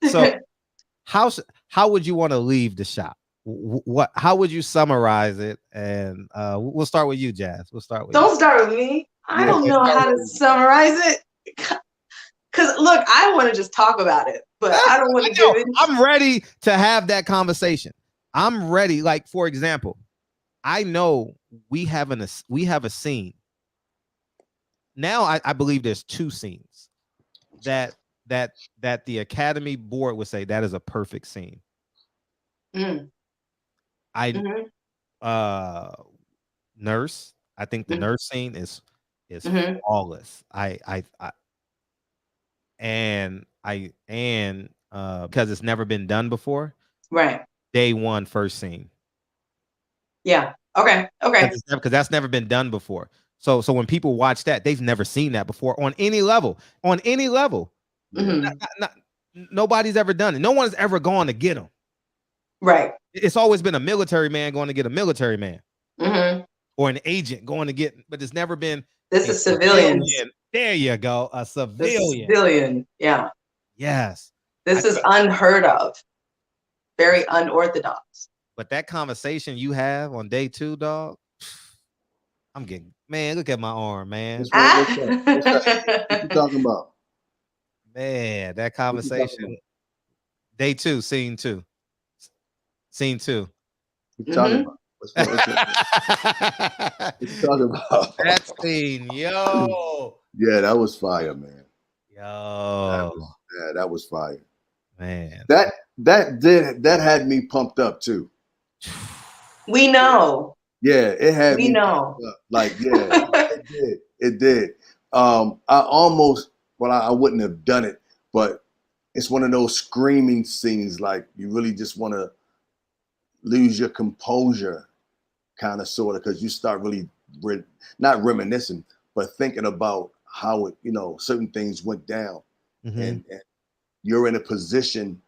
So, how would you want to leave the shop? How would you summarize it? And we'll start with you, Jazz. Don't start with me. I don't know how to summarize it. Because look, I want to just talk about it, but I don't want to do it. I'm ready to have that conversation. I'm ready. Like, for example, I know we have a scene. Now I believe there's 2 scenes that the Academy board would say that is a perfect scene. Nurse. I think the nurse scene is flawless. Because it's never been done before. Right. Day 1 first scene. Yeah. Okay. Because that's never been done before. So when people watch that, they've never seen that before on any level. Nobody's ever done it. No one's ever gone to get them. Right. It's always been a military man going to get a military man. Or an agent going to get, but it's never been. This is civilians. There you go. A civilian. Civilian. Yeah. Yes. This is unheard of. Very unorthodox. But that conversation you have on day 2, dog, I'm getting, man, look at my arm, man. What's you talking about? Man, that conversation. Day 2, scene 2. Scene 2. What you talking about? What you talking about? That scene, yo. Yeah, that was fire, man. Yo. That was fire. Man. That had me pumped up too. We know. Yeah, it had me know. Pumped up. Like, yeah, it did. I wouldn't have done it, but it's one of those screaming scenes, like you really just want to lose your composure, kind of, sort of, because you start really not reminiscing, but thinking about how it, certain things went down, and you're in a position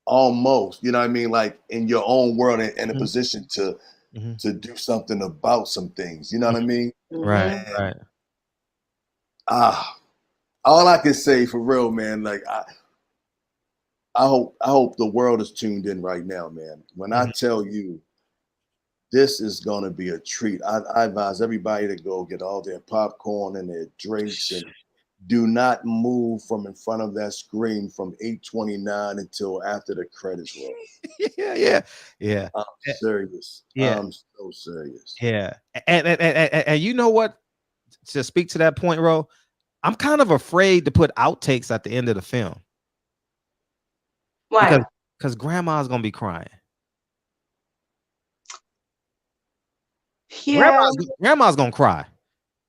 almost, you know what I mean, like in your own world, in a position to do something about some things, you know what I mean? Right, right. All I can say for real, man, like I hope the world is tuned in right now, man. When I tell you this is gonna be a treat, I advise everybody to go get all their popcorn and their drinks, and do not move from in front of that screen from 8:29 until after the credits roll. Yeah. I'm serious. Yeah. I'm so serious. Yeah. And you know what? To speak to that point, Ro, I'm kind of afraid to put outtakes at the end of the film. Why? Because grandma's gonna be crying. Yeah. Grandma's gonna cry.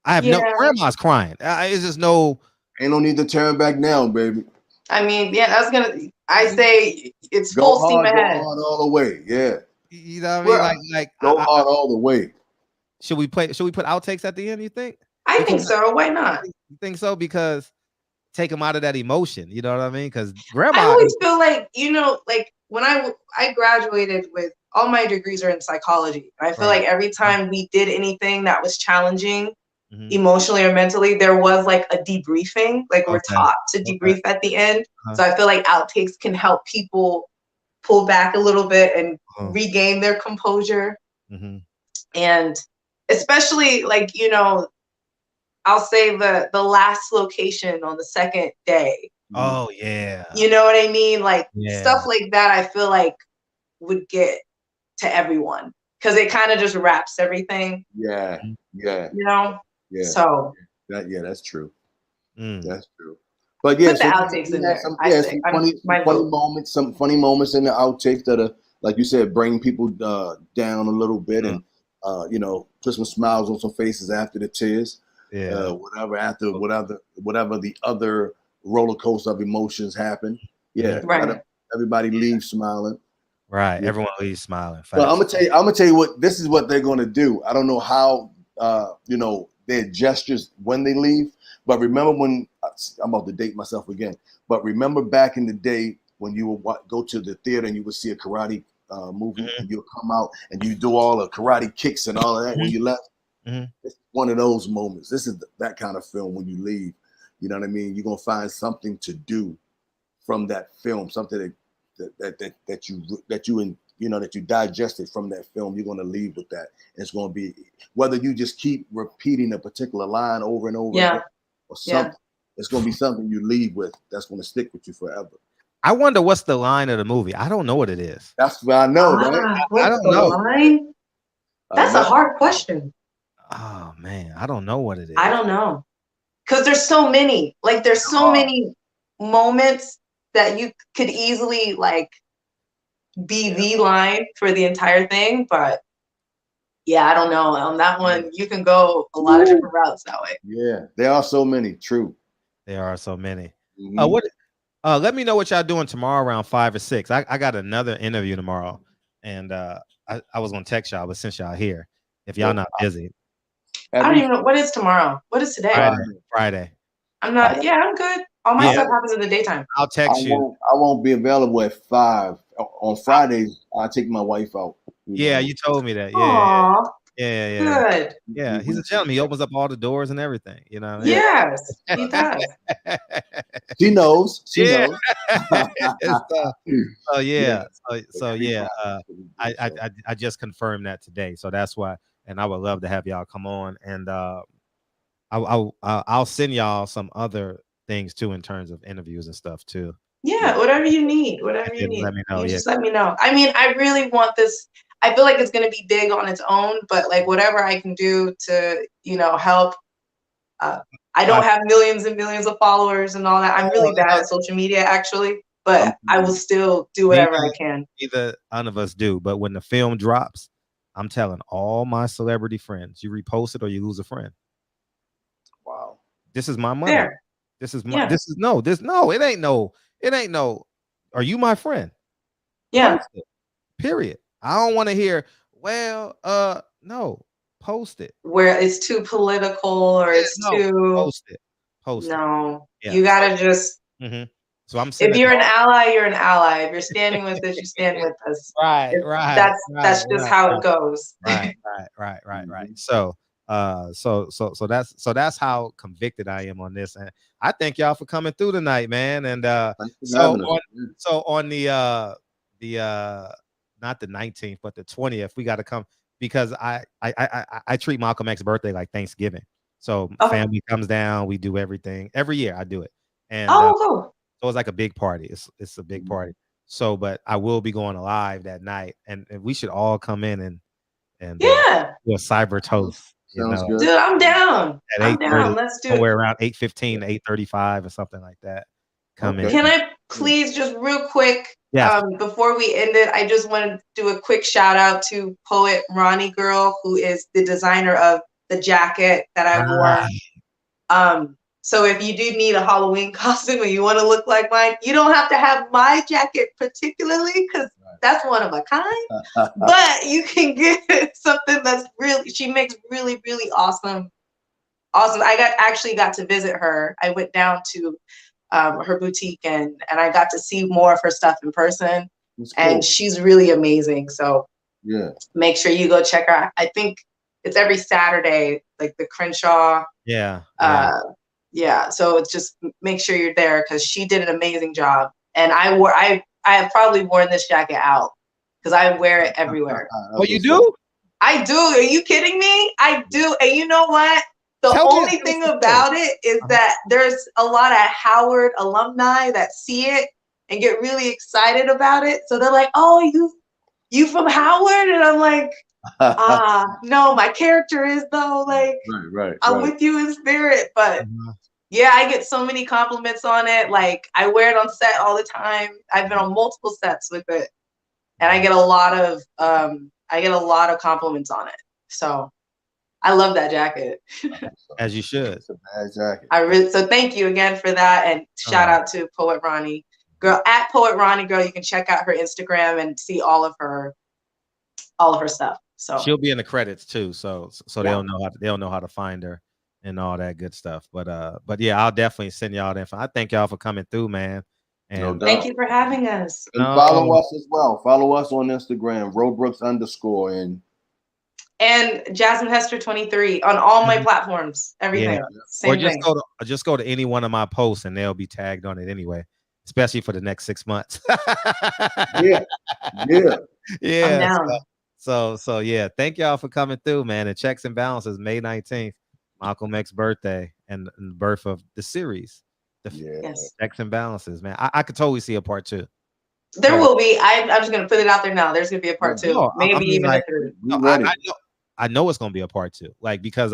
I have no grandma's crying. It's just no. Ain't no need to turn back now, baby. I mean, I say it's full steam ahead. Go hard all the way. Yeah. You know what I mean? Like go hard all the way. Should we put outtakes at the end, you think? I think so. Why not? You think so? Because take them out of that emotion. You know what I mean? Because grandma. I always feel like, like when I graduated with all my degrees are in psychology. I feel like every time we did anything that was challenging emotionally or mentally, there was like a debriefing. Like we're taught to debrief at the end. So I feel like outtakes can help people pull back a little bit and regain their composure. And especially like, I'll say the last location on the second day. Oh yeah. You know what I mean? Like stuff like that, I feel like would get to everyone. because it kind of just wraps everything. Yeah. You know. Yeah. So. That's true. That's true. But yeah, put the outtakes in there. Some funny moments in the outtakes that are, like you said, bring people down a little bit, and you know, put some smiles on some faces after the tears. Yeah. Whatever the other roller coaster of emotions happen. Yeah. Right. Everybody leaves smiling. Right. Yeah. Everyone leaves smiling. But I'm gonna tell you what. This is what they're gonna do. I don't know how. You know, their gestures when they leave. But remember when I'm about to date myself again. But remember back in the day when you would go to the theater and you would see a karate movie, and you'll come out and you do all the karate kicks and all of that when you left. It's one of those moments. This is that kind of film when you leave. You know what I mean? You're gonna find something to do from that film, something that you digested from that film. You're gonna leave with that. And it's gonna be whether you just keep repeating a particular line over and over again, or something. It's gonna be something you leave with that's gonna stick with you forever. I wonder what's the line of the movie. I don't know what it is. That's what I know, right? I don't know. Line? That's a hard question. Oh man, I don't know what it is. I don't know. Because there's so many. Like there's so many moments that you could easily like be the line for the entire thing, but yeah, I don't know. On that one, you can go a lot of different routes that way. Yeah, there are so many. True. There are so many. Let me know what y'all doing tomorrow around 5 or 6. I got another interview tomorrow, and I was gonna text y'all, but since y'all here, if y'all not busy, I don't even know what is tomorrow. What is today? Friday. I'm not. Yeah, I'm good. All my stuff happens in the daytime. I'll text you. I won't be available at 5 on Fridays. I take my wife out. Yeah, you told me that. Aww. Yeah. Good. Yeah, he's a gentleman. He opens up all the doors and everything. You know what I mean? Yes, he does. She knows. She knows. I just confirmed that today. So that's why, and I would love to have y'all come on, and I'll send y'all some other things too in terms of interviews and stuff too. Yeah, whatever you need. Whatever you need. Let me know. Just let me know. I mean, I really want this. I feel like it's going to be big on its own, but like whatever I can do to, help. I don't have millions and millions of followers and all that. I'm really bad at social media, actually, but I will still do whatever I can. Neither none of us do, but when the film drops, I'm telling all my celebrity friends, you repost it or you lose a friend. Wow. This is my money. Fair. This is my. It ain't no. Are you my friend? Yeah. Period. I don't want to hear, no, post it. Where it's too political or it's too. Post it. No, you got to just. So I'm if you're an ally, you're an ally. If you're standing with us, you stand with us. Right. That's just how it goes. Right. So that's how convicted I am on this, and I thank y'all for coming through tonight, man. And so on the not the 19th, but the 20th, we got to come because I treat Malcolm X's birthday like Thanksgiving. So family comes down, we do everything every year. I do it, and cool. So it's like a big party. It's a big party. So, but I will be going live that night, and we should all come in and do a cyber toast. Sounds good. Dude, I'm down. I'm down. Let's do it. Somewhere around 8:15 to 8:35 or something like that. Come in. Can I please just real quick, before we end it, I just want to do a quick shout out to poet Ronnie Girl, who is the designer of the jacket that I wore. So if you do need a Halloween costume and you want to look like mine, you don't have to have my jacket particularly because that's one of a kind. But you can get something that's really, she makes really, really awesome. I actually got to visit her. I went down to her boutique and I got to see more of her stuff in person. And she's really amazing. So make sure you go check her out. I think it's every Saturday, like the Crenshaw. So it's just make sure you're there because she did an amazing job. And I have probably worn this jacket out because I wear it everywhere. Oh, you do? I do. Are you kidding me? I do. And you know what? The only thing about it is that there's a lot of Howard alumni that see it and get really excited about it. So they're like, "Oh, you from Howard?" And I'm like, No, my character is though. Like, I'm with you in spirit, but yeah, I get so many compliments on it. Like, I wear it on set all the time. I've been on multiple sets with it, and I get a lot of compliments on it. So I love that jacket. As you should. It's a bad jacket. So thank you again for that, and shout out to Poet Ronnie, girl, at Poet Ronnie, girl. You can check out her Instagram and see all of her stuff. So she'll be in the credits too. So they'll know how to find her and all that good stuff. But yeah, I'll definitely send y'all the info. I thank y'all for coming through, man. And thank you for having us. And follow us as well. Follow us on Instagram, Robrooks_, and Jasmine Hester 23 on all my platforms. Everything. Yeah. Same or thing. just go to any one of my posts and they'll be tagged on it anyway, especially for the next 6 months. Yeah. I'm down. So yeah, thank y'all for coming through, man. And Checks and Balances, May 19th, Malcolm X's birthday and the birth of the series. Checks and Balances, man. I could totally see a part 2. There will be. I'm just gonna put it out there now. There's gonna be a part 2, maybe even a 3. I know it's gonna be a part 2, like, because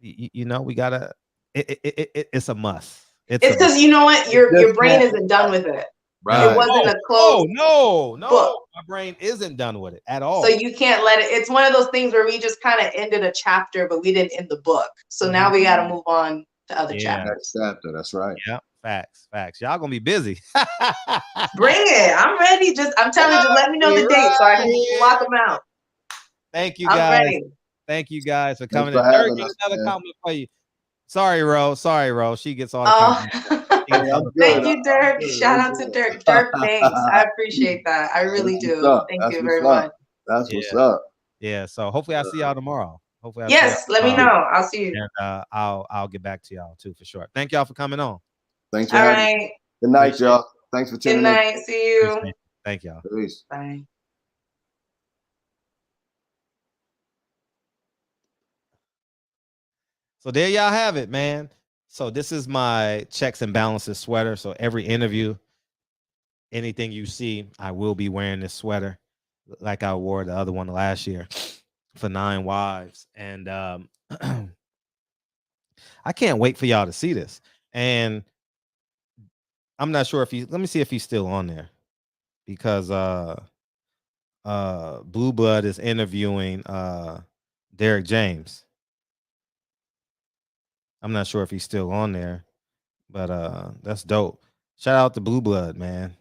we gotta. It's a must. It's because you know what, your brain isn't done with it. Right. It wasn't a closed. No, my brain isn't done with it at all. So you can't let it. It's one of those things where we just kind of ended a chapter, but we didn't end the book. So now we got to move on to other chapters. Next chapter. That's right. Yep. Facts. Y'all gonna be busy. Bring it. I'm ready. I'm telling you, let me know the date so I can block them out. Thank you guys. Ready. Thank you guys for coming. Dirk, another comment for you. Sorry, Ro. She gets all the comments. Thank you, Dirk. Shout out to Dirk. Dirk, thanks. I appreciate that. I really do. Thank you very much. That's what's up. Yeah. So hopefully I see y'all tomorrow. Let me know. I'll see you. And I'll get back to y'all too for sure. Thank y'all for coming on. Thanks for having me. Good night, y'all. Thanks for tuning in. Good night. See you. Thank y'all. Peace. Bye. So there y'all have it, man. So this is my Checks and Balances sweater. So every interview, anything you see, I will be wearing this sweater like I wore the other one last year for 9 Wives. And I can't wait for y'all to see this. And I'm not sure if let me see if he's still on there, because Blue Blood is interviewing Derek James. I'm not sure if he's still on there, but that's dope. Shout out to Blue Blood, man.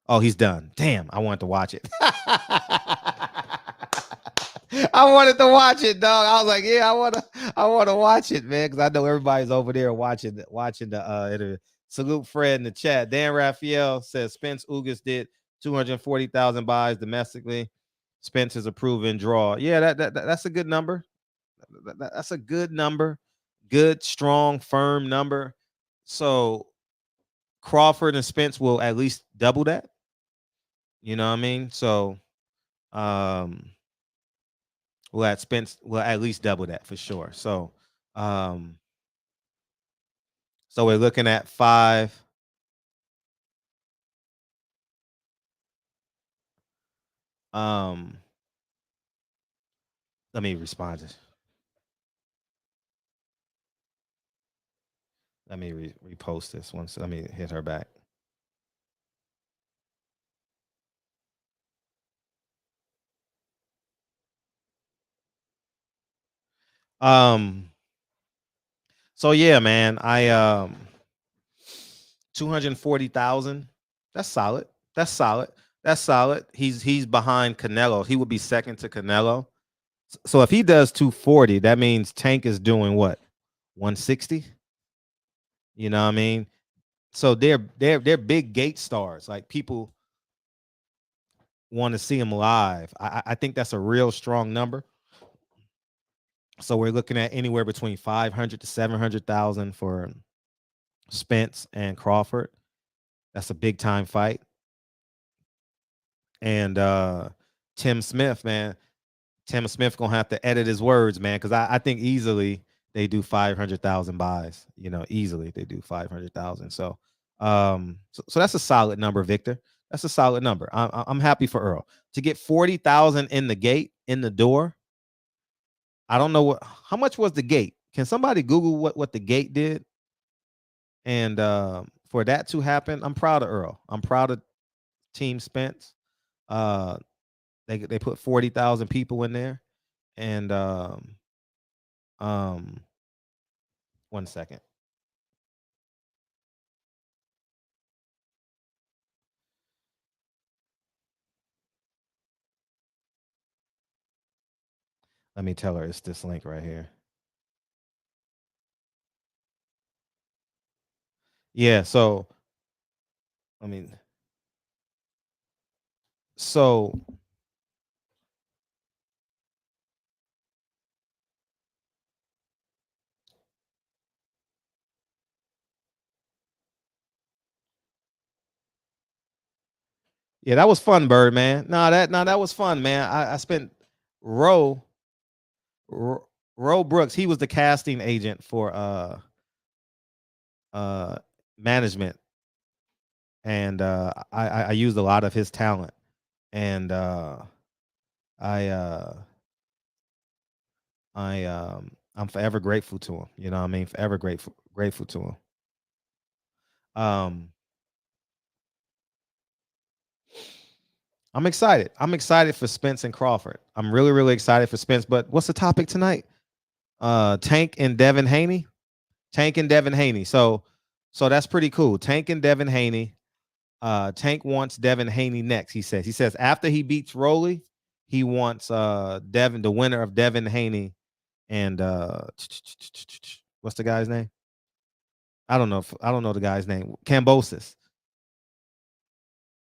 Oh, he's done. Damn, I wanted to watch it. I wanted to watch it, dog. I was like, yeah, I want to watch it, man, because I know everybody's over there watching the interview. Salute Fred in the chat. Dan Raphael says Spence Ugas did 240,000 buys domestically. Spence is a proven draw. Yeah, that's a good number. That's a good number. Good, strong, firm number. So Crawford and Spence will at least double that. You know what I mean? So we'll at least double that for sure. So so we're looking at 5. Let me respond to. Let me repost this one. So let me hit her back. So yeah, man, I 240,000. That's solid. He's behind Canelo. He would be second to Canelo. So if he does 240, that means Tank is doing what? 160? You know what I mean? So they're big gate stars. Like, people want to see him live. I think that's a real strong number. So we're looking at anywhere between 500 to 700,000 for Spence and Crawford. That's a big time fight. And Tim Smith, man. Tim Smith gonna have to edit his words, man, because I think easily they do 500,000 buys. You know, easily they do 500,000. So that's a solid number, Victor. That's a solid number. I'm happy for Earl to get 40,000 in the gate, in the door. I don't know how much was the gate. Can somebody Google what the gate did? And for that to happen, I'm proud of Earl. I'm proud of Team Spence. They put 40,000 people in there, and 1 second. Let me tell her it's this link right here. Yeah, so I mean, so yeah, that was fun, Bird, man. That was fun, man. I spent Roe Brooks. He was the casting agent for management, and I used a lot of his talent, and I'm forever grateful to him. You know what I mean? Forever grateful to him. I'm excited. I'm excited for Spence and Crawford. I'm really, really excited for Spence. But what's the topic tonight? Tank and Devin Haney. Tank and Devin Haney. So that's pretty cool. Tank and Devin Haney. Tank wants Devin Haney next. He says after he beats Rolly, he wants Devin, the winner of Devin Haney, and what's the guy's name? I don't know the guy's name. Cambosis.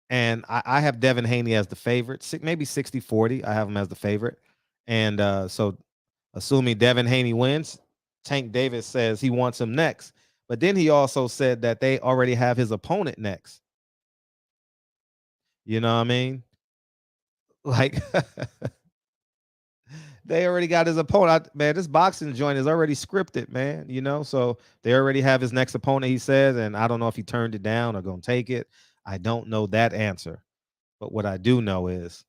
And I have Devin Haney as the favorite, maybe 60-40. I have him as the favorite. And so assuming Devin Haney wins, Tank Davis says he wants him next. But then he also said that they already have his opponent next. You know what I mean? Like they already got his opponent. Man, this boxing joint is already scripted, man. You know, so they already have his next opponent, he says, and I don't know if he turned it down or gonna take it. I don't know that answer. But what I do know is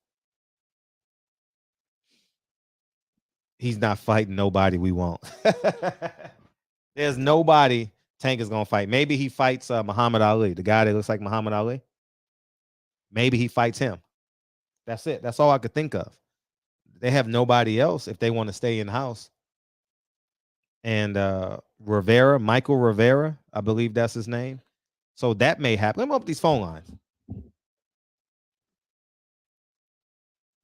he's not fighting nobody we want. There's nobody Tank is gonna fight. Maybe he fights Muhammad Ali, the guy that looks like Muhammad Ali. Maybe he fights him. That's it. That's all I could think of. They have nobody else if they want to stay in house. And Michael Rivera, I believe that's his name. So that may happen. Let me open these phone lines.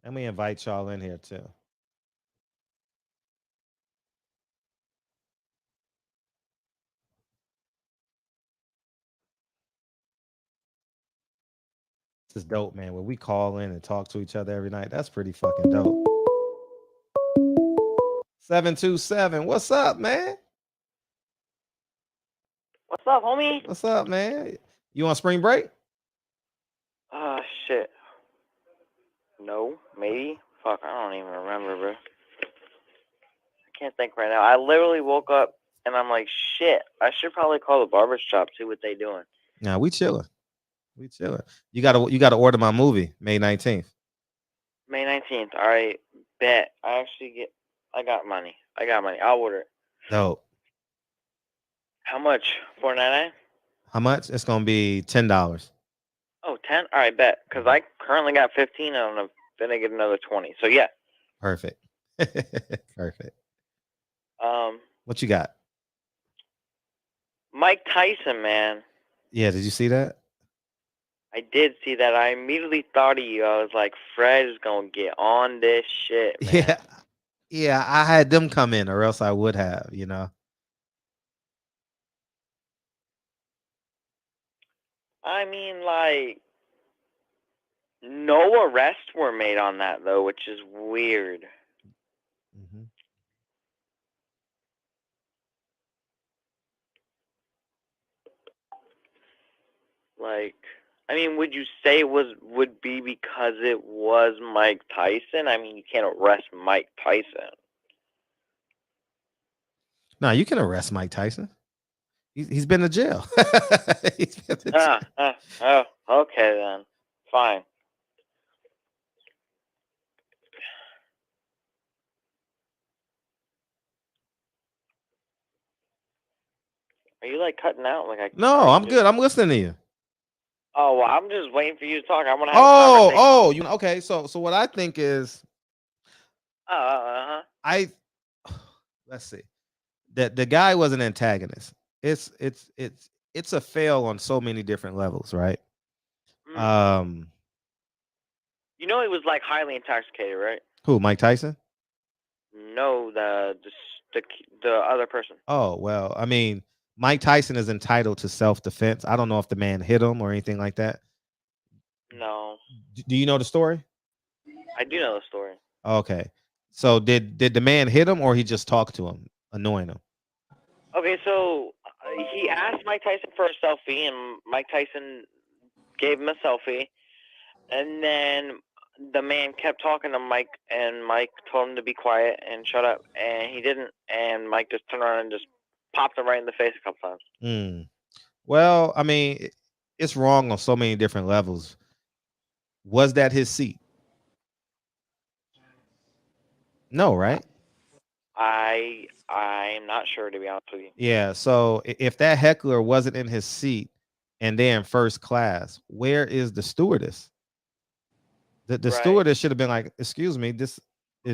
Let me invite y'all in here too. This is dope, man. Where we call in and talk to each other every night. That's pretty fucking dope. 727. What's up, man? What's up, homie? What's up, man? You on spring break? Shit. No, maybe. Fuck, I don't even remember, bro. I can't think right now. I literally woke up and I'm like, shit, I should probably call the barbershop, see what they doing. Nah, we chilling. We chilling. You gotta order my movie May 19th. May 19th. All right, bet. I got money. I'll order it. Dope. How much? $4.99? How much? It's gonna be $10. Oh, 10? All right, bet. Because I currently got 15. I don't know. Then I get another 20. So yeah. Perfect. Perfect. What you got? Mike Tyson, man. Yeah, did you see that? I did see that. I immediately thought of you. I was like, Fred is gonna get on this shit, man. Yeah, I had them come in, or else I would have, you know. I mean, like, no arrests were made on that, though, which is weird. Mm-hmm. Like, I mean, would you say it would be because it was Mike Tyson? I mean, you can't arrest Mike Tyson. No, you can arrest Mike Tyson. He's been to jail. Oh, okay then. Fine. Are you like cutting out? Like I No, I'm good. I'm listening to you. Oh well, I'm just waiting for you to talk. I want to have a conversation. Oh, you okay? So what I think is, let's see, that the guy was an antagonist. It's a fail on so many different levels, right? You know he was like highly intoxicated, right? Who, Mike Tyson? No, the other person. Oh, well, I mean, Mike Tyson is entitled to self-defense. I don't know if the man hit him or anything like that. No. Do you know the story? I do know the story. Okay. So did the man hit him, or he just talked to him, annoying him? Okay, so he asked Mike Tyson for a selfie, and Mike Tyson gave him a selfie, and then the man kept talking to Mike, and Mike told him to be quiet and shut up, and he didn't, and Mike just turned around and just popped him right in the face a couple times. Well, I mean, it's wrong on so many different levels. Was that his seat? No, right? I'm not sure, to be honest with you. Yeah, so if that heckler wasn't in his seat and they're in first class, where is the stewardess? The stewardess should have been like, excuse me, is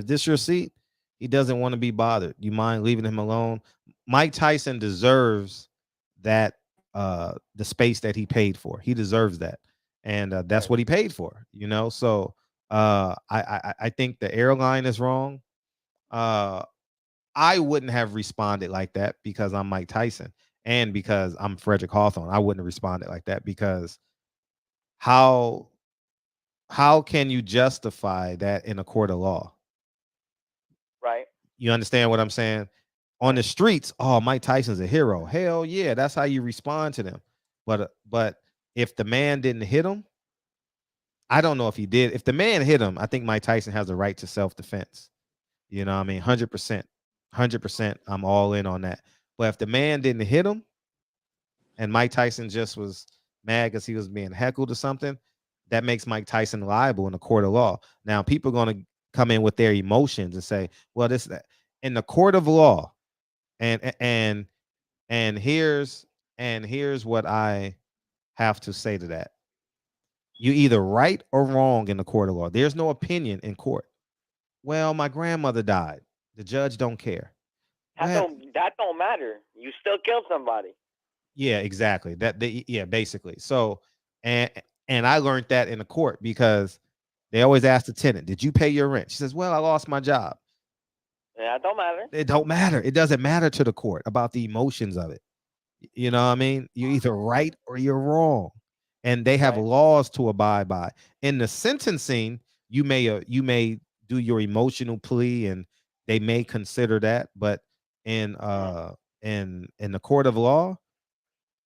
this your seat? He doesn't want to be bothered. You mind leaving him alone? Mike Tyson deserves that, the space that he paid for. He deserves that. And that's what he paid for, you know? So I think the airline is wrong. I wouldn't have responded like that because I'm Mike Tyson and because I'm Frederick Hawthorne. I wouldn't have responded like that because how can you justify that in a court of law? Right. You understand what I'm saying? On the streets, oh, Mike Tyson's a hero. Hell yeah, that's how you respond to them. But if the man didn't hit him, I don't know if he did. If the man hit him, I think Mike Tyson has the right to self-defense. You know what I mean? 100%. 100%. I'm all in on that. But if the man didn't hit him and Mike Tyson just was mad because he was being heckled or something, that makes Mike Tyson liable in the court of law. Now, people are going to come in with their emotions and say, well, this that in the court of law, and here's what I have to say to that. You either right or wrong in the court of law. There's no opinion in court. Well, my grandmother died. The judge don't care. That don't matter. You still killed somebody. Yeah, exactly. Basically. So, and I learned that in the court because they always ask the tenant, "Did you pay your rent?" She says, "Well, I lost my job." Yeah, it don't matter. It don't matter. It doesn't matter to the court about the emotions of it. You know what I mean? You're either right or you're wrong, and they have laws to abide by. In the sentencing, you may do your emotional plea, and they may consider that. But in the court of law,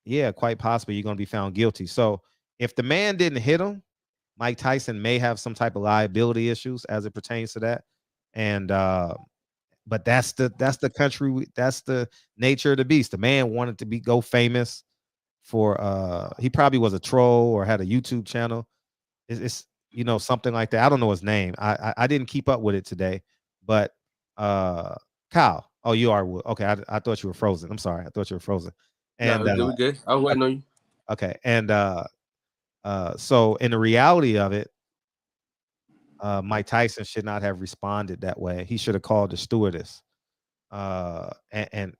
yeah, quite possibly you're going to be found guilty. So if the man didn't hit him, Mike Tyson may have some type of liability issues as it pertains to that. And but that's the country, that's the nature of the beast. The man wanted to go famous for he probably was a troll or had a YouTube channel. It's something like that. I don't know his name. I didn't keep up with it today, but Kyle. Oh, you are okay. I thought you were frozen. I'm sorry. I thought you were frozen. And no, we good. I was waiting on you. Okay. And so in the reality of it, Mike Tyson should not have responded that way. He should have called the stewardess and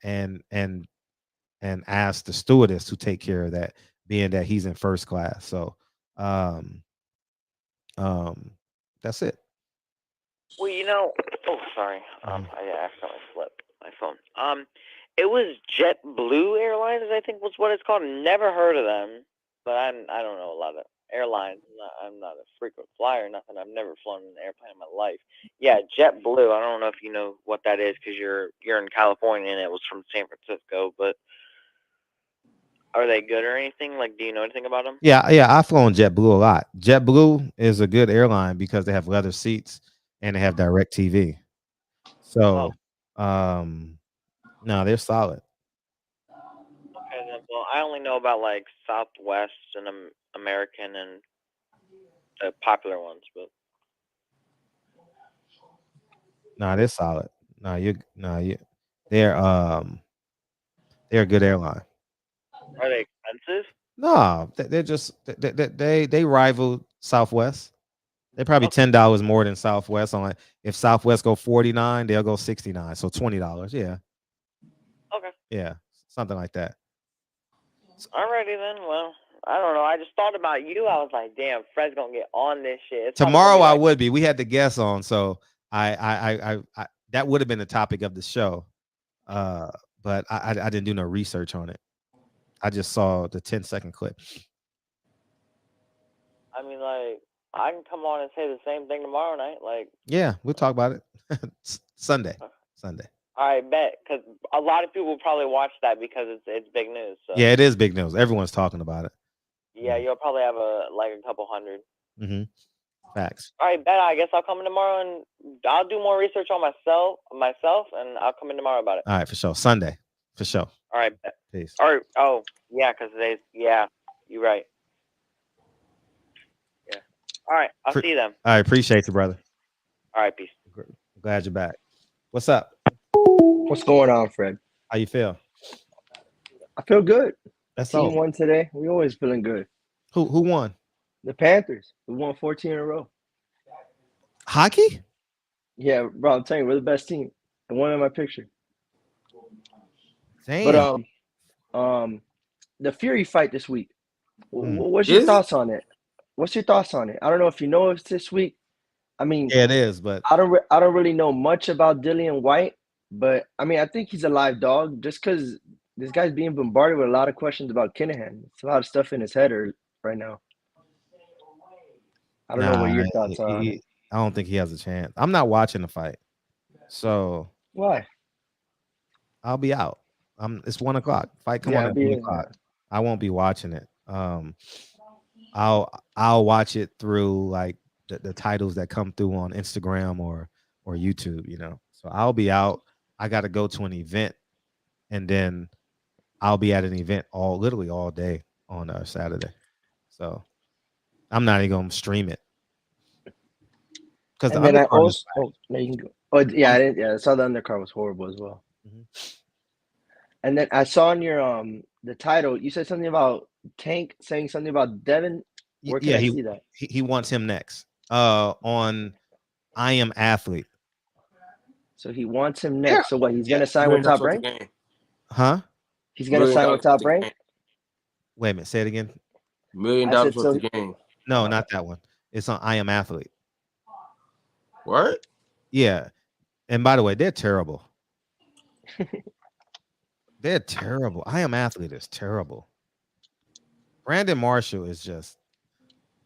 asked the stewardess to take care of that, being that he's in first class. So that's it. Well, sorry. I accidentally flipped my phone. It was JetBlue Airlines, I think was what it's called. Never heard of them, but I don't know a lot of airlines. I'm not a frequent flyer or nothing. I've never flown an airplane in my life. Yeah, JetBlue. I don't know if you know what that is because you're in California and it was from San Francisco. But are they good or anything? Like, do you know anything about them? Yeah. I've flown JetBlue a lot. JetBlue is a good airline because they have leather seats and they have direct TV. So, no, they're solid. Okay, then. Well, I only know about like Southwest and American and the popular ones, but Nah, they're solid. They're a good airline. are they expensive? No, they're just they rival Southwest. They're probably $10 more than Southwest. On if Southwest go 49, they'll go 69. So $20. Yeah. Okay. Yeah, something like that. Alrighty then. Well, I don't know. I just thought about you. I was like, damn, Fred's gonna get on this shit. It's Tomorrow probably I like, would be. We had the guests on, so I that would have been the topic of the show. But I didn't do no research on it. I just saw the 10-second clip. I mean, like, I can come on and say the same thing tomorrow night. Like, Yeah, we'll talk about it. Sunday. all right, bet, because a lot of people will probably watch that because it's big news. So Yeah, it is big news. Everyone's talking about it. yeah, you'll probably have a couple hundred. Mm-hmm. Facts. All right, bet. I guess I'll come in tomorrow and I'll do more research on myself, and I'll come in tomorrow about it. All right, for sure. Sunday, for sure. All right, bet. Peace. All right. Oh, yeah, because you're right. Yeah. All right, I'll see you then. I appreciate you, brother. All right, peace. Glad you're back. What's up? What's going on, Fred? How you feel? I feel good. That's Team all. won today. We always feeling good. Who won? The Panthers. We won 14 in a row. Hockey? Yeah, bro. I'm telling you, we're the best team. The one in my picture. Damn. But the Fury fight this week. What's your thoughts on it? What's your thoughts on it? I don't know if you know it's this week. I mean, yeah, it is, but I don't really know much about Dillian White, but I mean, I think he's a live dog just because this guy's being bombarded with a lot of questions about Kinahan. It's a lot of stuff in his head right now. I don't know what your thoughts are on it. I don't think he has a chance. I'm not watching the fight. So why? I'll be out. It's 1:00. Fight come on at 1:00. I won't be watching it. I'll watch it through like the titles that come through on Instagram or YouTube, you know. So I'll be out. I got to go to an event, and then I'll be at an event literally all day on Saturday. So I'm not even gonna stream it because the undercard I saw the undercard was horrible as well. Mm-hmm. And then I saw in your the title you said something about Tank saying something about Devin. Where can I see that? He wants him next on I Am Athlete. So he wants him next. So what? He's gonna sign with Top Rank? Huh? He's gonna sign with Top Rank? Wait a minute. Say it again. $1 million worth of game. No, not that one. It's on I Am Athlete. What? Yeah. And by the way, they're terrible. They're terrible. I Am Athlete is terrible. Brandon Marshall is just,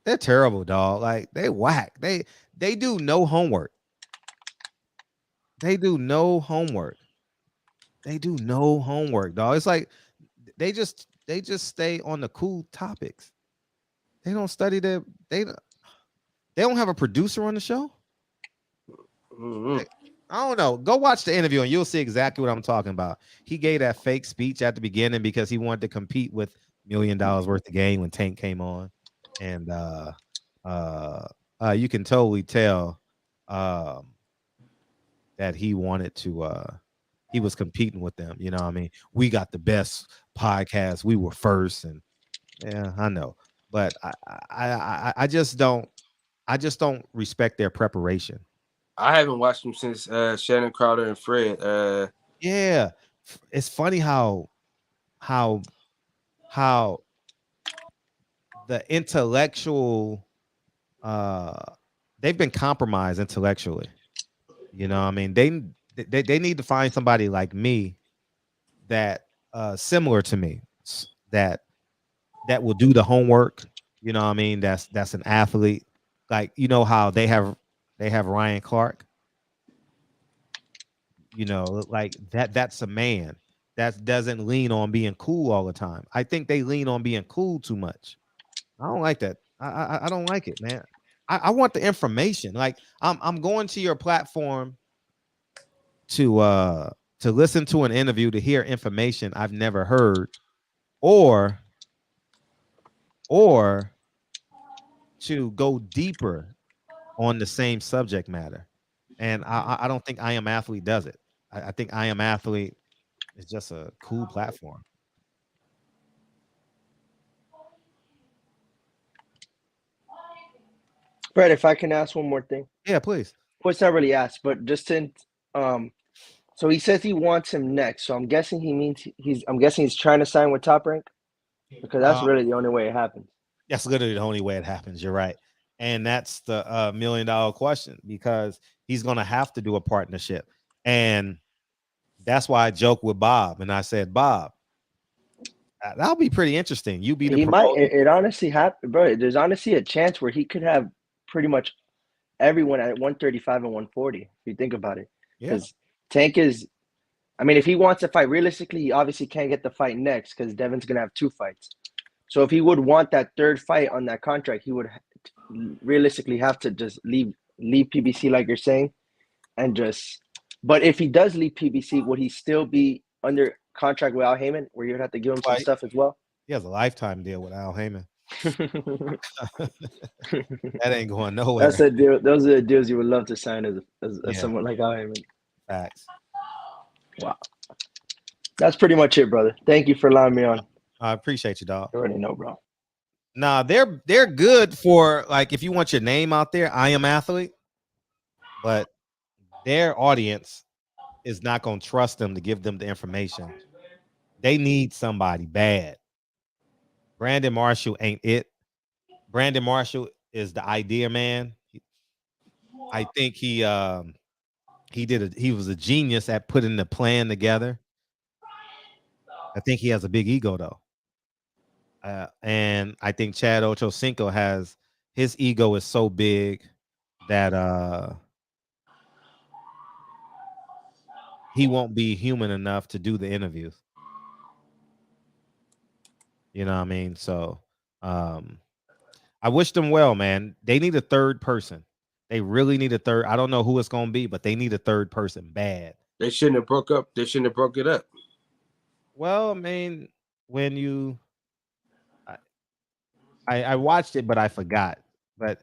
they're terrible, dog. Like, they whack. They do no homework. They do no homework, dog. It's like they just stay on the cool topics. They don't study they don't have a producer on the show. Mm-hmm. I don't know. Go watch the interview and you'll see exactly what I'm talking about. He gave that fake speech at the beginning because he wanted to compete with $1 million worth of game when Tank came on. And you can totally tell that he wanted to he was competing with them. You know what I mean? We got the best podcast. We were first. And yeah, I know. But I just don't respect their preparation. I haven't watched them since Shannon Crowder and Fred. Yeah, it's funny how the intellectual they've been compromised intellectually. You know what I mean? They need to find somebody like me that similar to me that will do the homework. You know what I mean? That's an athlete. Like, you know how they have Ryan Clark. You know, like that's a man that doesn't lean on being cool all the time. I think they lean on being cool too much. I don't like that. I don't like it, man. I want the information. Like I'm going to your platform to listen to an interview, to hear information I've never heard, or to go deeper on the same subject matter. And I don't think I Am Athlete does it. I think I Am Athlete is just a cool platform. Brett, if I can ask one more thing. Yeah, please. Well, it's not really asked, but just in so he says he wants him next. So I'm guessing he means he's trying to sign with Top Rank, because that's really the only way it happens. That's literally the only way it happens. You're right. And that's the $1 million question, because he's going to have to do a partnership. And that's why I joked with Bob. And I said, Bob, that'll be pretty interesting. You be the promoter. It honestly happened, bro. There's honestly a chance where he could have pretty much everyone at 135 and 140, if you think about it. Because Tank is, I mean, if he wants to fight, realistically, he obviously can't get the fight next because Devin's going to have 2 fights. So if he would want that 3rd fight on that contract, he would realistically have to just leave PBC, like you're saying, and just. But if he does leave PBC, would he still be under contract with Al Haymon, where you'd have to give him some stuff as well? He has a lifetime deal with Al Haymon. That ain't going nowhere. That's a deal. Those are the deals you would love to sign as someone like Al Haymon. Facts. Wow. That's pretty much it, brother. Thank you for allowing me on. I appreciate you, dog. You already know, bro. Nah, they're good for, like, if you want your name out there, I Am Athlete, but their audience is not going to trust them to give them the information. They need somebody bad. Brandon Marshall ain't it. Brandon Marshall is the idea man. I think he was a genius at putting the plan together. I think he has a big ego though. And I think Chad Ochocinco has, his ego is so big that he won't be human enough to do the interviews. You know what I mean? So I wish them well, man. They need a 3rd person. They really need a 3rd. I don't know who it's gonna be, but they need a 3rd person bad. They shouldn't have broke up. They shouldn't have broke it up. Well, I mean, when you I watched it, but I forgot. But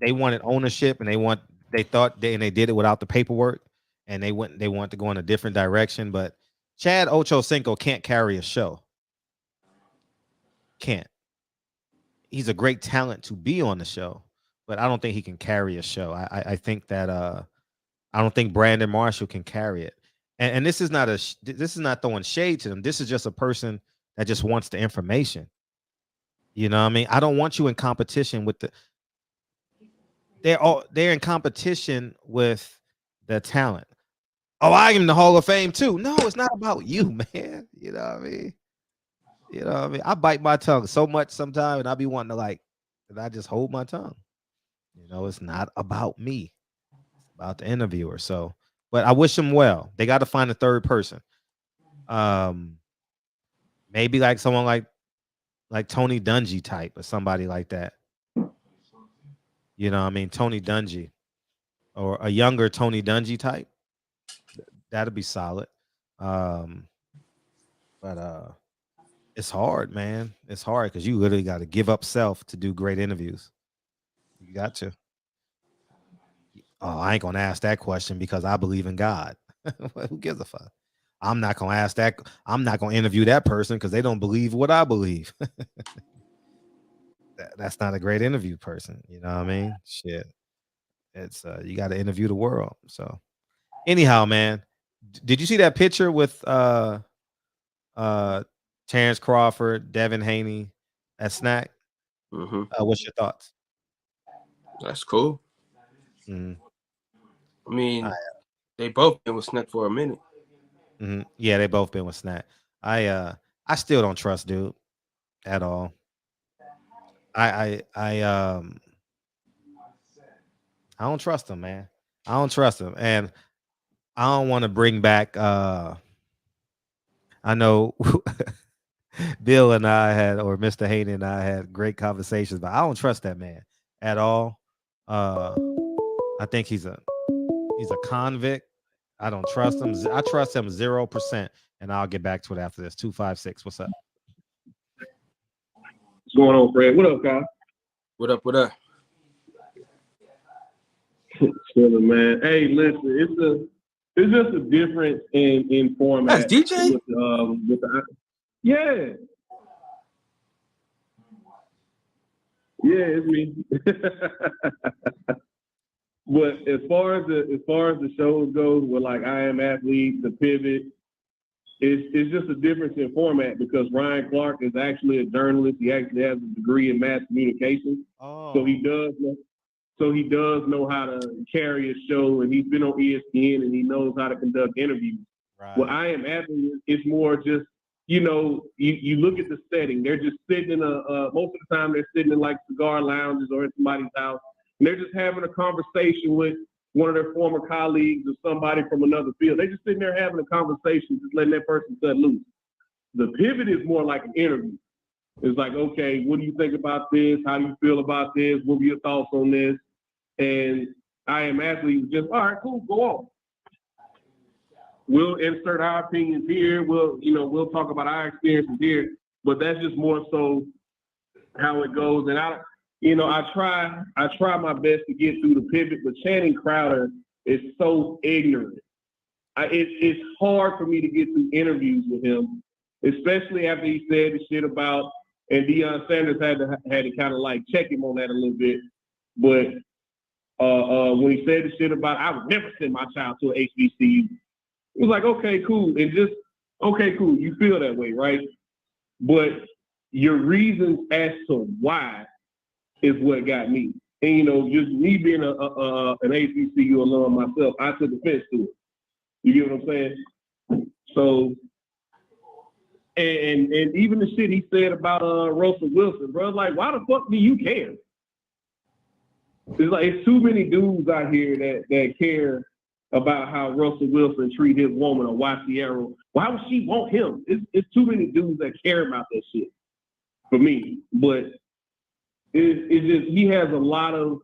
they wanted ownership, and they did it without the paperwork, and they wanted to go in a different direction. But Chad Ochocinco can't carry a show. Can't. He's a great talent to be on the show, but I don't think he can carry a show. I think that I don't think Brandon Marshall can carry it. And this is not throwing shade to them. This is just a person that just wants the information. You know what I mean? I don't want you in competition with they're in competition with the talent. Oh, I am the Hall of Fame too. No, it's not about you, man. You know what I mean? You know what I mean? I bite my tongue so much sometimes, and I be wanting to and I just hold my tongue. You know, it's not about me. It's about the interviewer. So, but I wish them well. They got to find a 3rd person. Maybe like someone like Tony Dungy type or somebody like that. You know what I mean? Tony Dungy or a younger Tony Dungy type. That'd be solid. But it's hard, man. It's hard because you literally got to give up self to do great interviews. You got to. Oh, I ain't gonna ask that question because I believe in God. Who gives a fuck? I'm not gonna ask that. I'm not gonna interview that person because they don't believe what I believe. That's not a great interview person. You know what I mean? Shit. It's you got to interview the world. So anyhow, man, did you see that picture with Terrence Crawford, Devin Haney at Snack? Mm-hmm. What's your thoughts? That's cool. Mm-hmm. I mean, they both been with Snack for a minute. Mm-hmm. Yeah, they both been with Snack. I still don't trust dude at all. I don't trust him, man. I don't trust him, and I don't want to bring back. I know Bill and I had, or Mr. Haney and I had great conversations, but I don't trust that man at all. I think he's a convict. I don't trust him. I trust him 0%, and I'll get back to it after this. 256. What's up? What's going on, Fred? What up, guy? What up? What up? Chilling, man. Hey, listen, it's just a difference in format. That's DJ? With the yeah. Yeah, it's me. But as far as the shows goes, with like I Am Athlete, The Pivot, it's just a difference in format because Ryan Clark is actually a journalist. He actually has a degree in mass communication. Oh. So he does know how to carry a show, and he's been on ESPN and he knows how to conduct interviews. Right. Well, I Am Athlete, it's more just, you look at the setting. They're just sitting in most of the time they're sitting in like cigar lounges or in somebody's house, and they're just having a conversation with one of their former colleagues or somebody from another field. They're just sitting there having a conversation, just letting that person cut loose. The Pivot is more like an interview. It's like, okay, what do you think about this? How do you feel about this? What were your thoughts on this? And I Am Athlete just, all right, cool, go on. We'll insert our opinions here. We'll talk about our experiences here, but that's just more so how it goes. And I try my best to get through The Pivot, but Channing Crowder is so ignorant. It's hard for me to get through interviews with him, especially after he said the shit about, and Deion Sanders had to kind of like check him on that a little bit. But when he said the shit about, I would never send my child to an HBCU. It was like, okay, cool. And just, okay, cool. You feel that way, right? But your reasons as to why is what got me. And, just me being an HBCU alum myself, I took offense to it. You get what I'm saying? So, and even the shit he said about Russell Wilson, bro, like, why the fuck do you care? It's too many dudes out here that care about how Russell Wilson treat his woman or why would she want him? It's too many dudes that care about that shit for me. But it's just, he has a lot of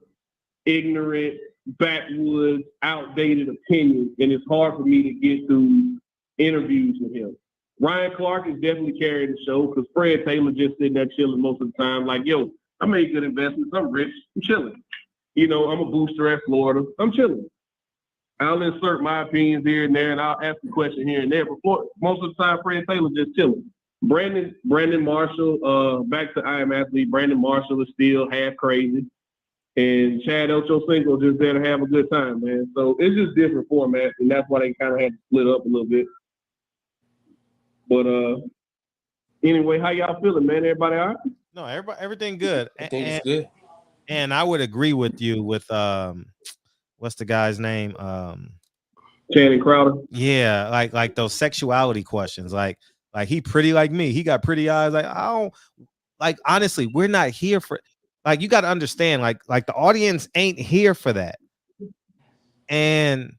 ignorant, backwoods, outdated opinions, and it's hard for me to get through interviews with him. Ryan Clark is definitely carrying the show because Fred Taylor just sitting there chilling most of the time. Like, yo, I made good investments. I'm rich. I'm chilling. I'm a booster at Florida. I'm chilling. I'll insert my opinions here and there, and I'll ask a question here and there. But most of the time, Fred Taylor just chilling. Brandon Marshall, back to I Am Athlete, Brandon Marshall is still half crazy. And Chad Ochocinco just there to have a good time, man. So it's just different formats, and that's why they kind of had to split up a little bit. But anyway, how y'all feeling, man? Everybody all right? No, everything good. Everything's good. And I would agree with you with what's the guy's name? Channing Crowder. Yeah, like those sexuality questions. Like he pretty like me. He got pretty eyes. Like, I don't, like, honestly, we're not here for, like, you got to understand, like the audience ain't here for that. And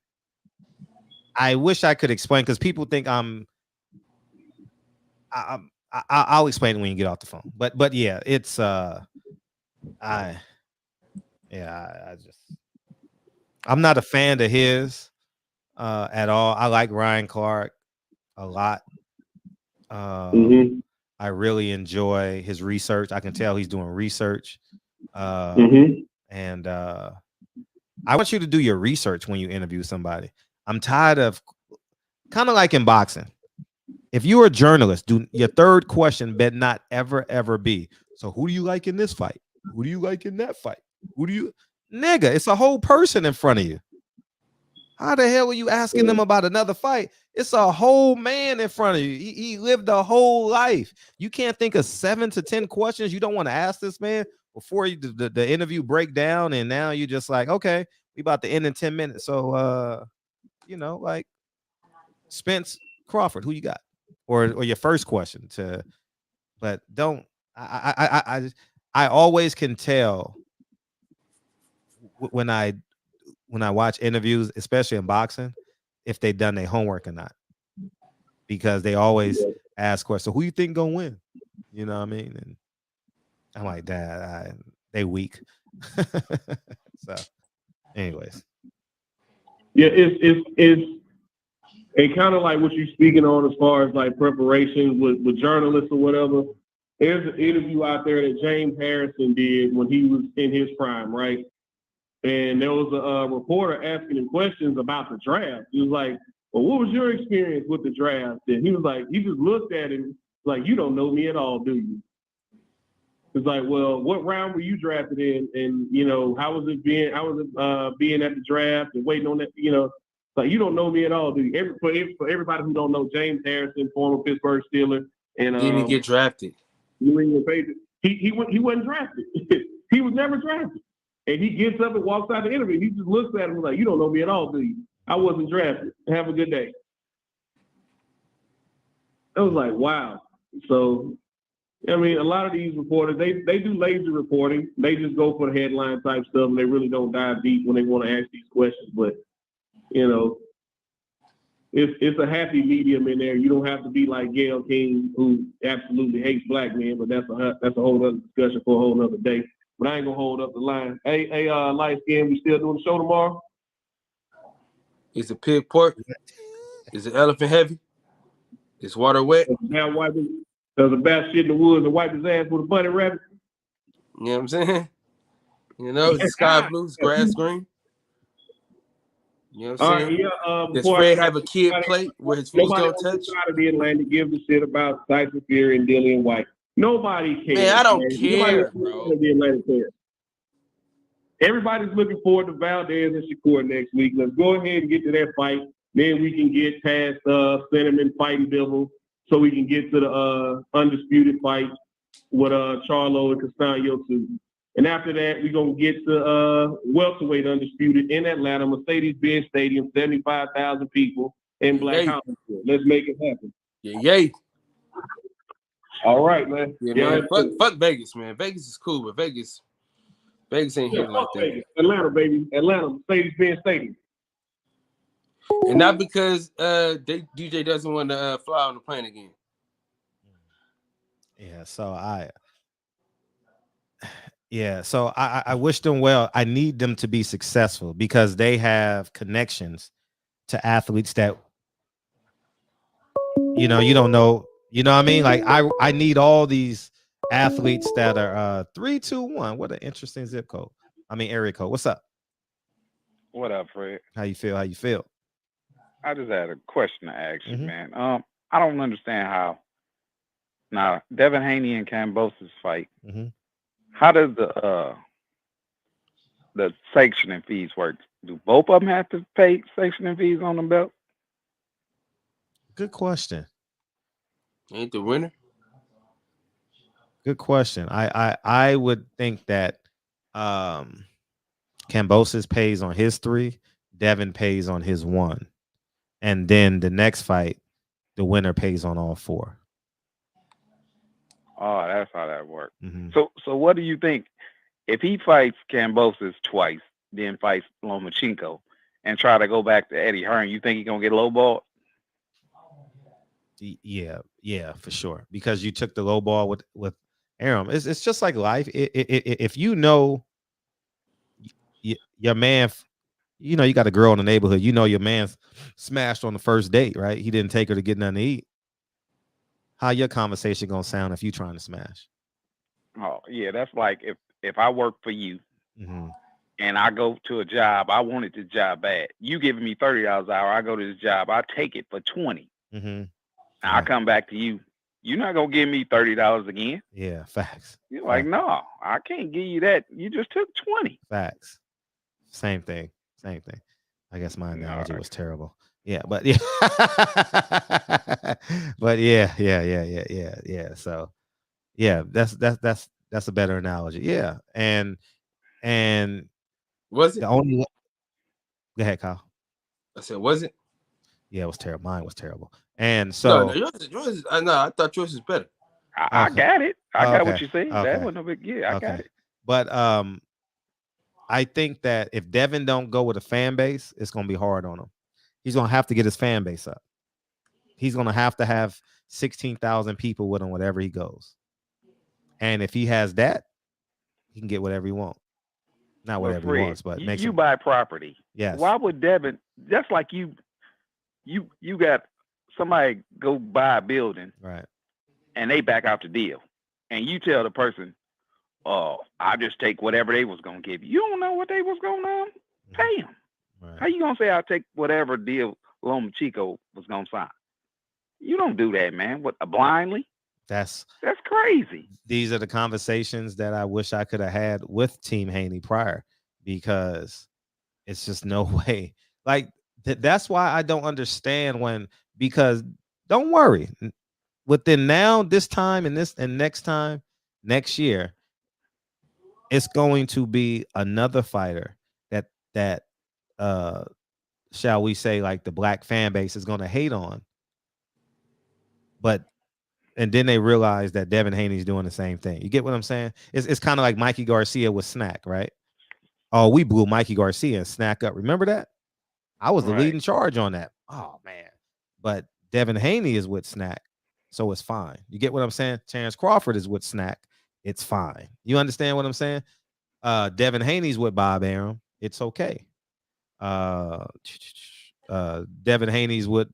I wish I could explain, because people think I'll explain it when you get off the phone. But yeah, it's I'm not a fan of his at all. I like Ryan Clark a lot. I really enjoy his research. I can tell he's doing research. And I want you to do your research when you interview somebody. I'm tired of, kind of like in boxing. If you're a journalist, your third question better not ever be, so who do you like in this fight? Who do you like in that fight? Nigga, it's a whole person in front of you. How the hell are you asking them about another fight? It's a whole man in front of you. He lived a whole life. You can't think of 7 to 10 questions you don't want to ask this man before the interview break down, and now you're just like, okay, we about to end in 10 minutes. So, like Spence, Crawford, who you got? Or your first question but don't, I always can tell when I watch interviews, especially in boxing, if they done their homework or not, because they always ask questions. So who you think gonna win? You know what I mean? And I'm like, that they weak. So, anyways, yeah, it's kind of like what you're speaking on as far as like preparation with journalists or whatever. There's an interview out there that James Harrison did when he was in his prime, right? And there was a reporter asking him questions about the draft. He was like, well, what was your experience with the draft? And he was like, he just looked at him like, you don't know me at all, do you? It's like, well, what round were you drafted in? And, you know, how was it being at the draft and waiting on that, you know, like, you don't know me at all, do you? For everybody who don't know, James Harrison, former Pittsburgh Steeler, and didn't get drafted. New England Patriots. He wasn't drafted. He was never drafted. And he gets up and walks out the interview. He just looks at him like, you don't know me at all, do you? I wasn't drafted. Have a good day. I was like, wow. So, I mean, a lot of these reporters, they do lazy reporting. They just go for the headline type stuff, and they really don't dive deep when they want to ask these questions. But, you know, it's a happy medium in there. You don't have to be like Gayle King, who absolutely hates black men, but that's a whole other discussion for a whole other day. But I ain't gonna hold up the line. Hey, light skin, we still doing the show tomorrow? Is it pig pork? Is it elephant heavy? Is water wet? Does a bat shit in the woods and wipe his ass with a bunny rabbit? You know what I'm saying? You know, it's sky blue, it's grass green. You know what I'm saying? Does Fred have a kid plate where his feet don't touch? Nobody of the Atlantic gives a shit about Tyson Fury and Dillian White. Nobody cares. Man, I don't care, bro. The Atlantic cares. Everybody's looking forward to Valdez and Shakur next week. Let's go ahead and get to that fight. Then we can get past Cinnamon fighting Bivol, so we can get to the undisputed fight with Charlo and Castaño too. And after that, we're going to get to welterweight undisputed in Atlanta, Mercedes-Benz Stadium, 75,000 people in Black Hollywood. Let's make it happen. Yeah. All right, man. Yeah, man. Fuck Vegas, man. Vegas is cool, but Vegas ain't here like that. Vegas. Atlanta, baby. Atlanta, Mercedes-Benz Stadium. And not because DJ doesn't want to fly on the plane again. Yeah, so I wish them well. I need them to be successful because they have connections to athletes that, you know, you don't know. You know what I mean? Like I need all these athletes that are 321. What an interesting zip code. I mean area code. What's up? What up, Fred? How you feel? I just had a question to ask you, man. I don't understand how now Devin Haney and Kambosos fight. How does the sanctioning fees work? Do both of them have to pay sanctioning fees on the belt? Good question. Ain't the winner? Good question. I would think that Kambosos pays on his 3, Devin pays on his 1, and then the next fight, the winner pays on all 4. Oh, that's how that works. So what do you think if he fights Kambosos twice, then fights Lomachenko, and try to go back to Eddie Hearn? You think he's gonna get lowballed? Yeah, for sure. Because you took the low ball with Aram. It's just like life. If you know your man, you know you got a girl in the neighborhood. You know your man smashed on the first date, right? He didn't take her to get nothing to eat. How your conversation gonna sound if you trying to smash? Oh yeah, that's like if I work for you and I go to a job, I wanted this job bad. You giving me $30 an hour, I go to this job, I take it for 20. I come back to you. You're not gonna give me $30 again. Yeah, facts. You're like, no, I can't give you that. You just took 20. Facts. Same thing. I guess my analogy was terrible. Yeah, but yeah, but yeah. So yeah, that's a better analogy. Yeah, and was it the only one? Go ahead, Kyle. I said, was it? Yeah, it was terrible. Mine was terrible. And so yours I thought yours is better. I got it. I got what you said. That wasn't a big I got it. But I think that if Devin don't go with a fan base, it's gonna be hard on him. He's gonna have to get his fan base up. He's gonna have to have 16,000 people with him wherever he goes. And if he has that, he can get whatever he wants. Not whatever he wants, but you buy property. Yes. Why would Devin? Just like you got somebody go buy a building, right? And they back out the deal, and you tell the person, oh, I just take whatever they was gonna give you. You don't know what they was gonna pay him. Right. How you gonna say I'll take whatever deal Loma Chico was gonna sign? You don't do that, man. What, blindly? That's crazy. These are the conversations that I wish I could have had with Team Haney prior, because it's just no way. Like that's why I don't understand because don't worry, within now, this time, and next time, next year, it's going to be another fighter that shall we say, like, the black fan base is going to hate on. And then they realize that Devin Haney's doing the same thing. You get what I'm saying? It's kind of like Mikey Garcia with Snack, right? Oh, we blew Mikey Garcia and Snack up. Remember that? I was the leading charge on that. Oh, man. But Devin Haney is with Snack, so it's fine. You get what I'm saying? Terrence Crawford is with Snack. It's fine. You understand what I'm saying? Devin Haney's with Bob Arum. It's okay. Devin Haney's with,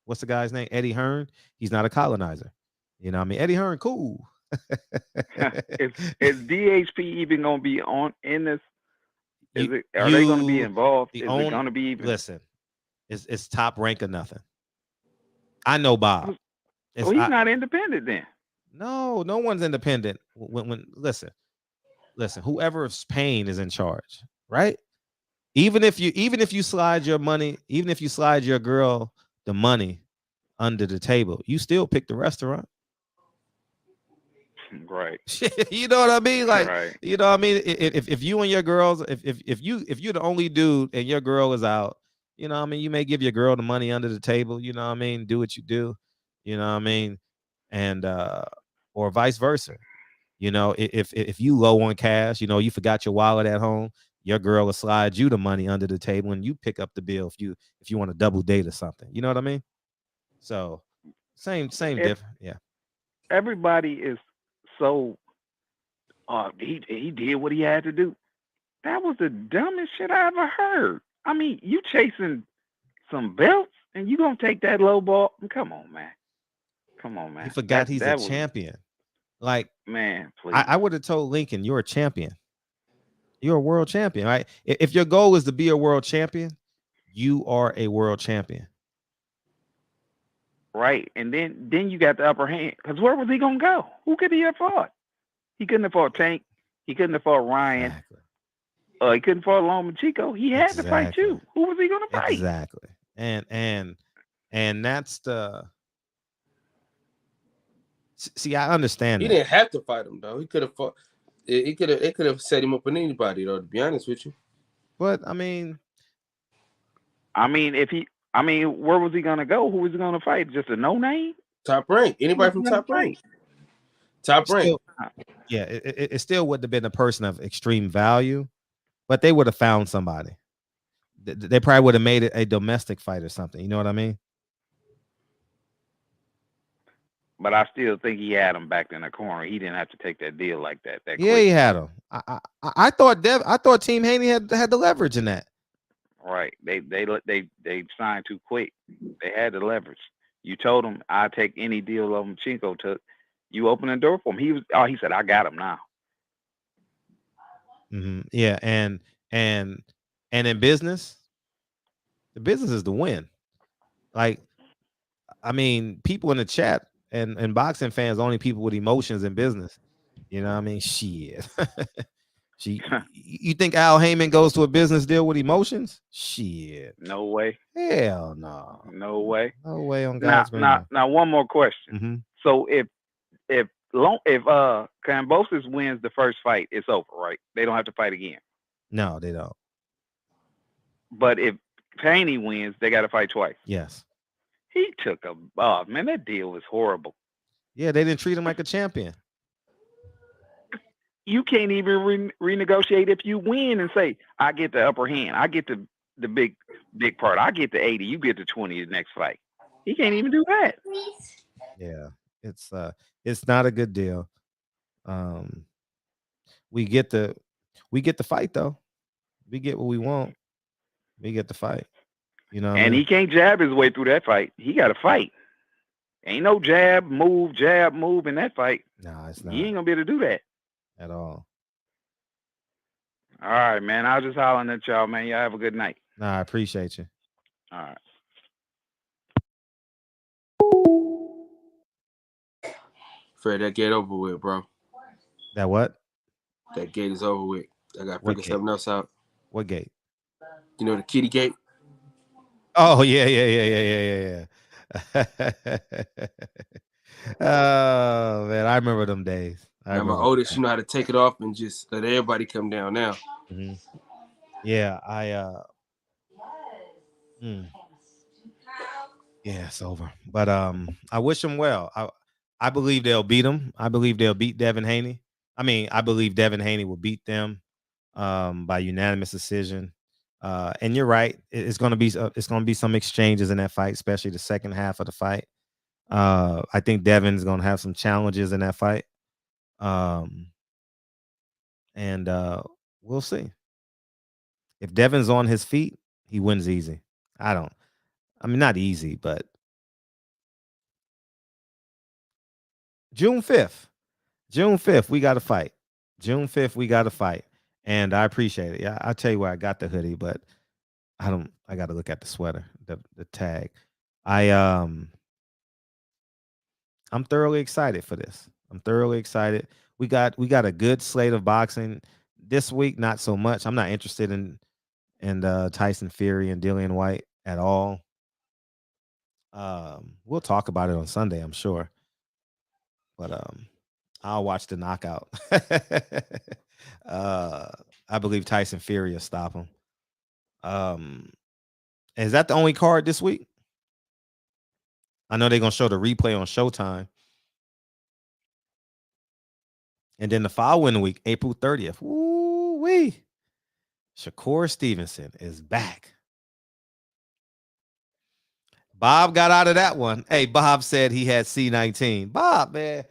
what's the guy's name? Eddie Hearn. He's not a colonizer. You know what I mean? Eddie Hearn, cool. Is DHP even going to be in this? Are they going to be involved? Is it going to be even? Listen, it's Top Rank or nothing. I know Bob. He's not independent then. No one's independent. When listen, whoever's paying is in charge, right? Even if you slide your money, even if you slide your girl the money under the table, you still pick the restaurant. Right. You know what I mean? Like, right. You know what I mean? If you and your girls, if you're the only dude and your girl is out, you know what I mean? You may give your girl the money under the table, you know what I mean? Do what you do, you know what I mean? And or vice versa. You know, if you low on cash, you know, you forgot your wallet at home, your girl will slide you the money under the table and you pick up the bill if you want to double date or something. You know what I mean? So same different. Yeah. Everybody is so he did what he had to do. That was the dumbest shit I ever heard. I mean, you chasing some belts and you gonna take that low ball? Come on, man. He forgot he's a champion. Like, man, please. I would have told Lincoln, you're a champion. You're a world champion, right? If your goal is to be a world champion, you are a world champion. Right. And then you got the upper hand. Because where was he going to go? Who could he have fought? He couldn't have fought Tank. He couldn't have fought Ryan. Exactly. He couldn't fight Loma Chico. He had to fight you. Who was he going to fight? Exactly. And that's the... See, I understand He didn't have to fight him, though. He could have fought... It could have set him up with anybody, though, to be honest with you. But, I mean, where was he gonna go? Who was he gonna fight? Just a no name? Top Rank. Anybody from Top Rank? Top Rank. Yeah, it still would have been a person of extreme value, but they would have found somebody. They probably would have made it a domestic fight or something. You know what I mean? But I still think he had him back in the corner. He didn't have to take that deal like that. Yeah, he had him. I thought Team Haney had the leverage in that. Right. They signed too quick. They had the leverage. You told him, I'll take any deal Lomachenko took. You opened the door for him. He said, I got him now. Mm-hmm. Yeah, and in business, the business is the win. Like, I mean, people in the chat and boxing fans, only people with emotions in business. You know what I mean? Shit. You think Al Haymon goes to a business deal with emotions? Shit. No way. Hell no. No way. No way on God's green. Now, one more question. Mm-hmm. So if Kambosos wins the first fight, it's over, right? They don't have to fight again. No, they don't. But if Haney wins, they got to fight twice. Yes. He took man, that deal was horrible. Yeah, they didn't treat him like a champion. You can't even renegotiate if you win and say, I get the upper hand. I get the big part. I get the 80. You get the 20 the next fight. He can't even do that. Yeah, it's not a good deal. We get the fight though. We get what we want. We get the fight. You know, and he can't jab his way through that fight. He got to fight. Ain't no jab, move in that fight. No, it's not. He ain't gonna be able to do that at all. All right, man. I was just hollering at y'all, man. Y'all have a good night. Nah, I appreciate you. All right. Fred, that gate over with, bro. That what? That gate is over with. I got to What figure gate? something else out. What gate? You know, the kitty gate? Oh, yeah. Oh, man. I remember them days. Now, my oldest, you know how to take it off and just let everybody come down now. Mm-hmm. Yeah, yeah, it's over. But I wish them well. I believe they'll beat them. I believe they'll beat Devin Haney. I mean, I believe Devin Haney will beat them by unanimous decision. And you're right. It's gonna be some exchanges in that fight, especially the second half of the fight. I think Devin's gonna have some challenges in that fight. And we'll see. If Devin's on his feet, he wins easy. I mean, not easy, but June 5th, we got to fight. June 5th, we got to fight. And I appreciate it. Yeah, I'll tell you where I got the hoodie, but I got to look at the sweater, the tag. I'm thoroughly excited for this. I'm thoroughly excited. We got a good slate of boxing this week. Not so much. I'm not interested in Tyson Fury and Dillian White at all. We'll talk about it on Sunday, I'm sure. But I'll watch the knockout. I believe Tyson Fury will stop him. Is that the only card this week? I know they're gonna show the replay on Showtime. And then the following week, April 30th. Woo-wee. Shakur Stevenson is back. Bob got out of that one. Hey, Bob said he had C19. Bob, man,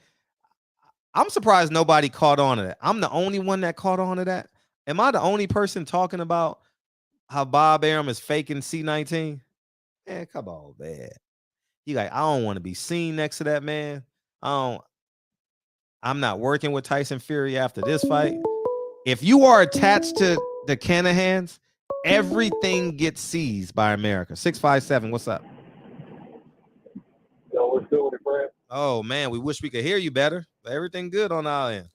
I'm surprised nobody caught on to that. I'm the only one that caught on to that. Am I the only person talking about how Bob Arum is faking C19? Man, come on, man. He like, I don't want to be seen next to that man. I'm not working with Tyson Fury after this fight. If you are attached to the Canahans, everything gets seized by America. 657, what's up? Yo, what's good with it, Brad? Oh, man, we wish we could hear you better. But everything good on our end.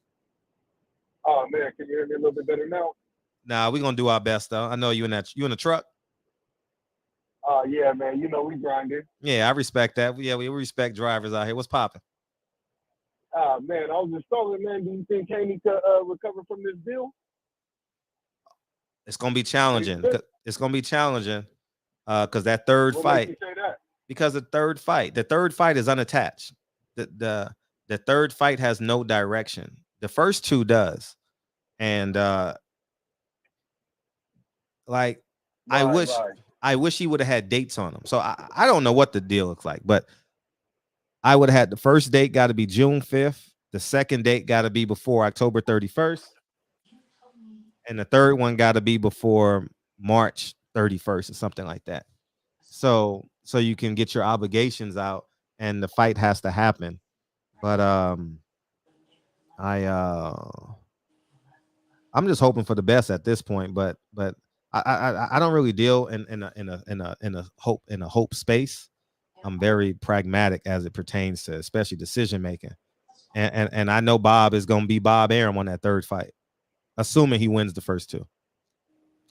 Oh, man, can you hear me a little bit better now? Nah, we're going to do our best, though. I know you in the truck? Yeah, man, you know we grinding. Yeah, I respect that. Yeah, we respect drivers out here. What's popping? Man, I was just talking, man, do you think Haney could recover from this deal? It's going to be challenging. It's going to be challenging because that third fight. Makes you say that? Because the third fight is unattached. The third fight has no direction. The first two does. And I wish he would have had dates on them. So I don't know what the deal looks like, but I would have had the first date got to be June 5th. The second date got to be before October 31st. And the third one got to be before March 31st or something like that. So you can get your obligations out and the fight has to happen. But I'm just hoping for the best at this point, but I don't really deal in a hope space. I'm very pragmatic as it pertains to especially decision making. And I know Bob is going to be Bob Arum on that third fight, assuming he wins the first two.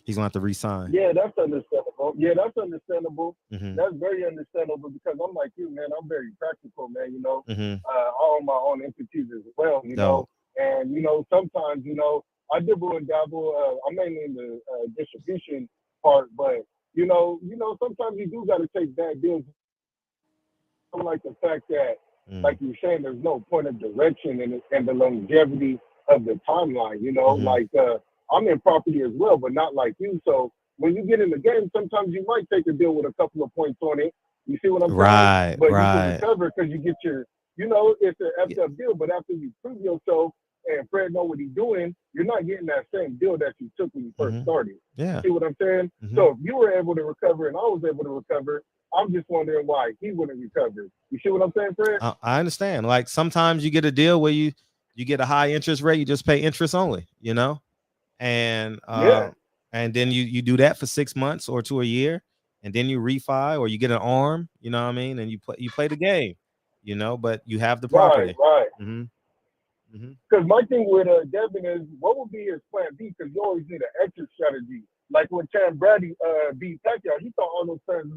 He's going to have to re-sign. Yeah, that's understandable. Mm-hmm. That's very understandable because I'm like you, man. I'm very practical, man. You know, Mm-hmm. I own my own entities as well. You know, and you know, sometimes I dibble and dabble. I'm mainly in the distribution part, but you know, sometimes you do got to take bad deals. I like the fact that, like you're saying, there's no point of direction and the longevity of the timeline. You know, like I'm in property as well, but not like you. So when you get in the game, sometimes you might take a deal with a couple of points on it. You see what I'm saying? But you can recover because you get your, it's an effed up deal. But after you prove yourself and Fred know what he's doing, you're not getting that same deal that you took when you first started. Yeah. See what I'm saying? So if you were able to recover and I was able to recover, I'm just wondering why he wouldn't recover. You see what I'm saying, Fred? I understand. Like sometimes you get a deal where you get a high interest rate, you just pay interest only, and then you do that for 6 months or to a year, and then you refi or you get an arm, you know what I mean, and you play the game, you know, but you have the property. Right. Mm-hmm. Because my thing with Devin is, what would be his plan B? Because you always need an exit strategy. Like when Cam Brady beat Pacquiao, he thought all those fans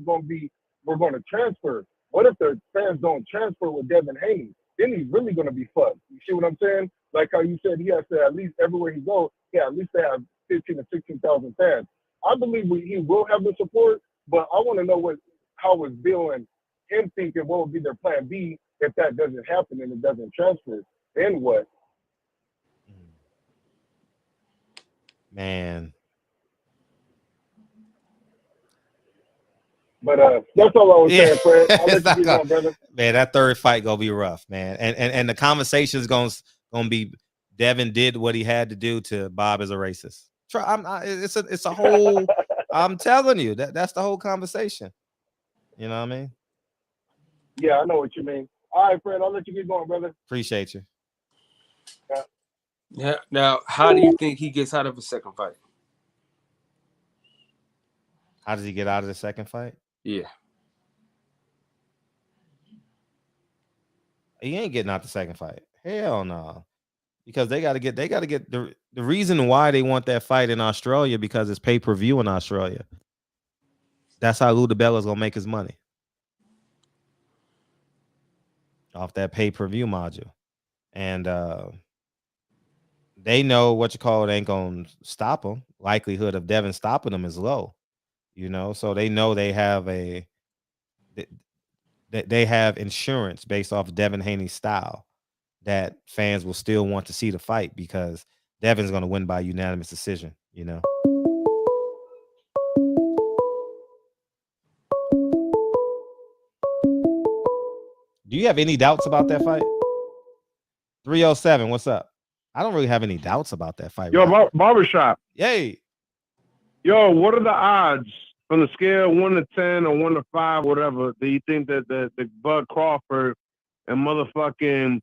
were going to transfer. What if the fans don't transfer with Devin Haney? Then he's really going to be fucked. You see what I'm saying? Like how you said he has to, at least everywhere he goes, at least they have 15 to 16,000 fans. I believe he will have the support, but I want to know how is Bill and him thinking what would be their plan B if that doesn't happen and it doesn't transfer. Then what? Man. But that's all I was saying, Fred. I'll let you keep going, brother. Man, that third fight gonna be rough, man. And the conversation is gonna be Devin did what he had to do to Bob as a racist. It's a whole. I'm telling you that's the whole conversation. You know what I mean? Yeah, I know what you mean. All right, Fred. I'll let you keep going, brother. Appreciate you. Yeah. Now, how do you think he gets out of a second fight? How does he get out of the second fight? Yeah. He ain't getting out the second fight. Hell no. Because they gotta get the reason why they want that fight in Australia, because it's pay-per-view in Australia. That's how Lou DiBella's gonna make his money. Off that pay-per-view module. And they know it ain't gonna stop him. Likelihood of Devin stopping him is low. You know, so they know they have insurance based off of Devin Haney's style that fans will still want to see the fight because Devin's going to win by unanimous decision, you know. Do you have any doubts about that fight? 307, what's up? I don't really have any doubts about that fight. Yo, Barbershop. Yay. Yo, what are the odds from the scale 1 to 10 or 1 to 5, whatever? Do you think that the Bud Crawford and motherfucking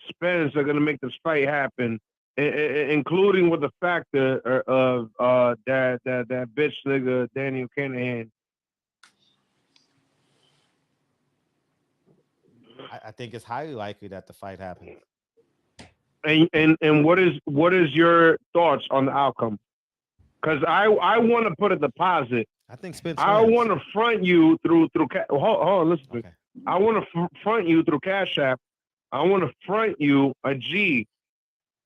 Spence are gonna make this fight happen, including with the factor of that bitch nigga Daniel Kanahan? I think it's highly likely that the fight happens. And what is your thoughts on the outcome? Because I want to put a deposit. I think Spence. I want to front you through. Hold on, listen. Okay. I want to front you through Cash App. I want to front you a G,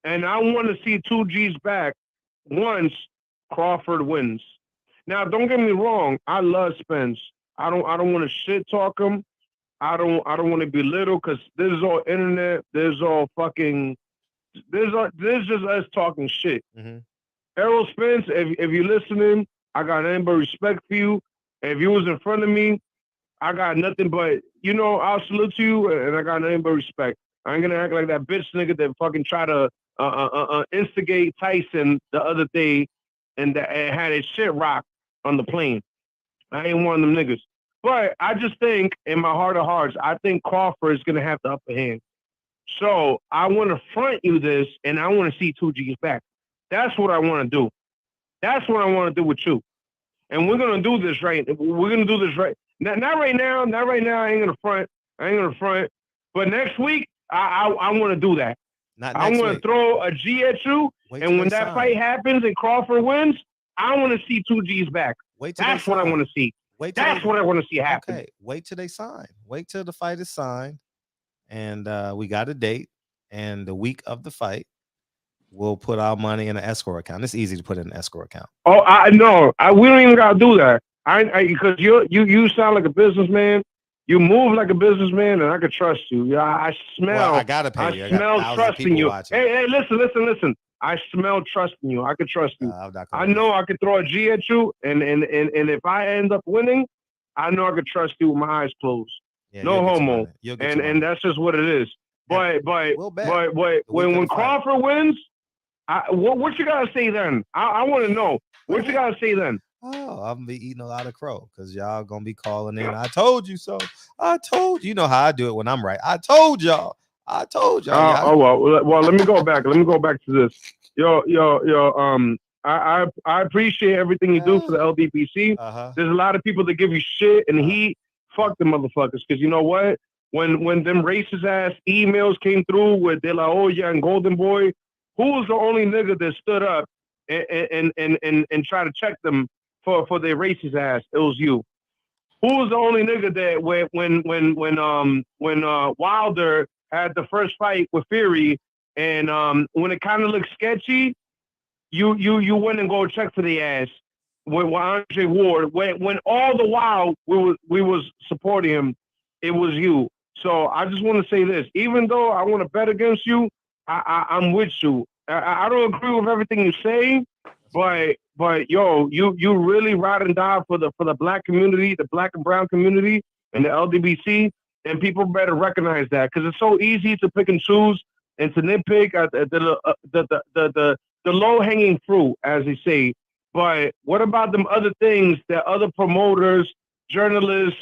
and I want to see 2 G's back once Crawford wins. Now, don't get me wrong. I love Spence. I don't want to shit talk him. I don't want to belittle, because this is all internet. This is all fucking. This is just us talking shit. Mm-hmm. Errol Spence, if you're listening, I got nothing but respect for you. If you was in front of me, I got nothing but, I'll salute you, and I got nothing but respect. I ain't gonna act like that bitch nigga that fucking try to instigate Tyson the other day and had his shit rocked on the plane. I ain't one of them niggas. But I just think, in my heart of hearts, I think Crawford is gonna have the upper hand. So I want to front you this, and I want to see 2 G's back. That's what I want to do. That's what I want to do with you. And we're going to do this right. We're going to do this right. Not right now. Not right now. I ain't going to front. But next week, I want to do that. I want to throw a G at you. And when that fight happens and Crawford wins, I want to see 2 G's back. That's what I want to see. That's what I want to see happen. Okay. Wait till they sign. Wait till the fight is signed. And we got a date. And the week of the fight, we'll put our money in an escrow account. It's easy to put in an escrow account. Oh, I know. We don't even gotta do that. Because you sound like a businessman. You move like a businessman, and I could trust you. Yeah, I smell. Well, I gotta pay you. I smell trust in you. Hey, listen. I smell trust in you. I could trust you. I know I could throw a G at you, and if I end up winning, I know I could trust you with my eyes closed. Yeah, no homo. And that's just what it is. But when Crawford wins, what you gotta say then? I want to know what you gotta say then. Oh, I'm gonna be eating a lot of crow because y'all gonna be calling in. I told you so. I told you. You know how I do it when I'm right. I told y'all. Well, let me go back. Let me go back to this. Yo. I appreciate everything you do for the LDPC. There's a lot of people that give you shit and heat. Fuck the motherfuckers, because you know what? When them racist ass emails came through with De La Hoya and Golden Boy, who was the only nigga that stood up and try to check them for their racist ass? It was you. Who was the only nigga that when Wilder had the first fight with Fury, and when it kind of looked sketchy, you went and go check for the ass with Andre Ward. When all the while we was supporting him, it was you. So I just want to say this: even though I want to bet against you, I'm with you. I don't agree with everything you say, but yo, you really ride and die for the black community, the black and brown community, and the LGBTQ, and people better recognize that, because it's so easy to pick and choose and to nitpick at the low hanging fruit, as they say. But what about them other things that other promoters, journalists,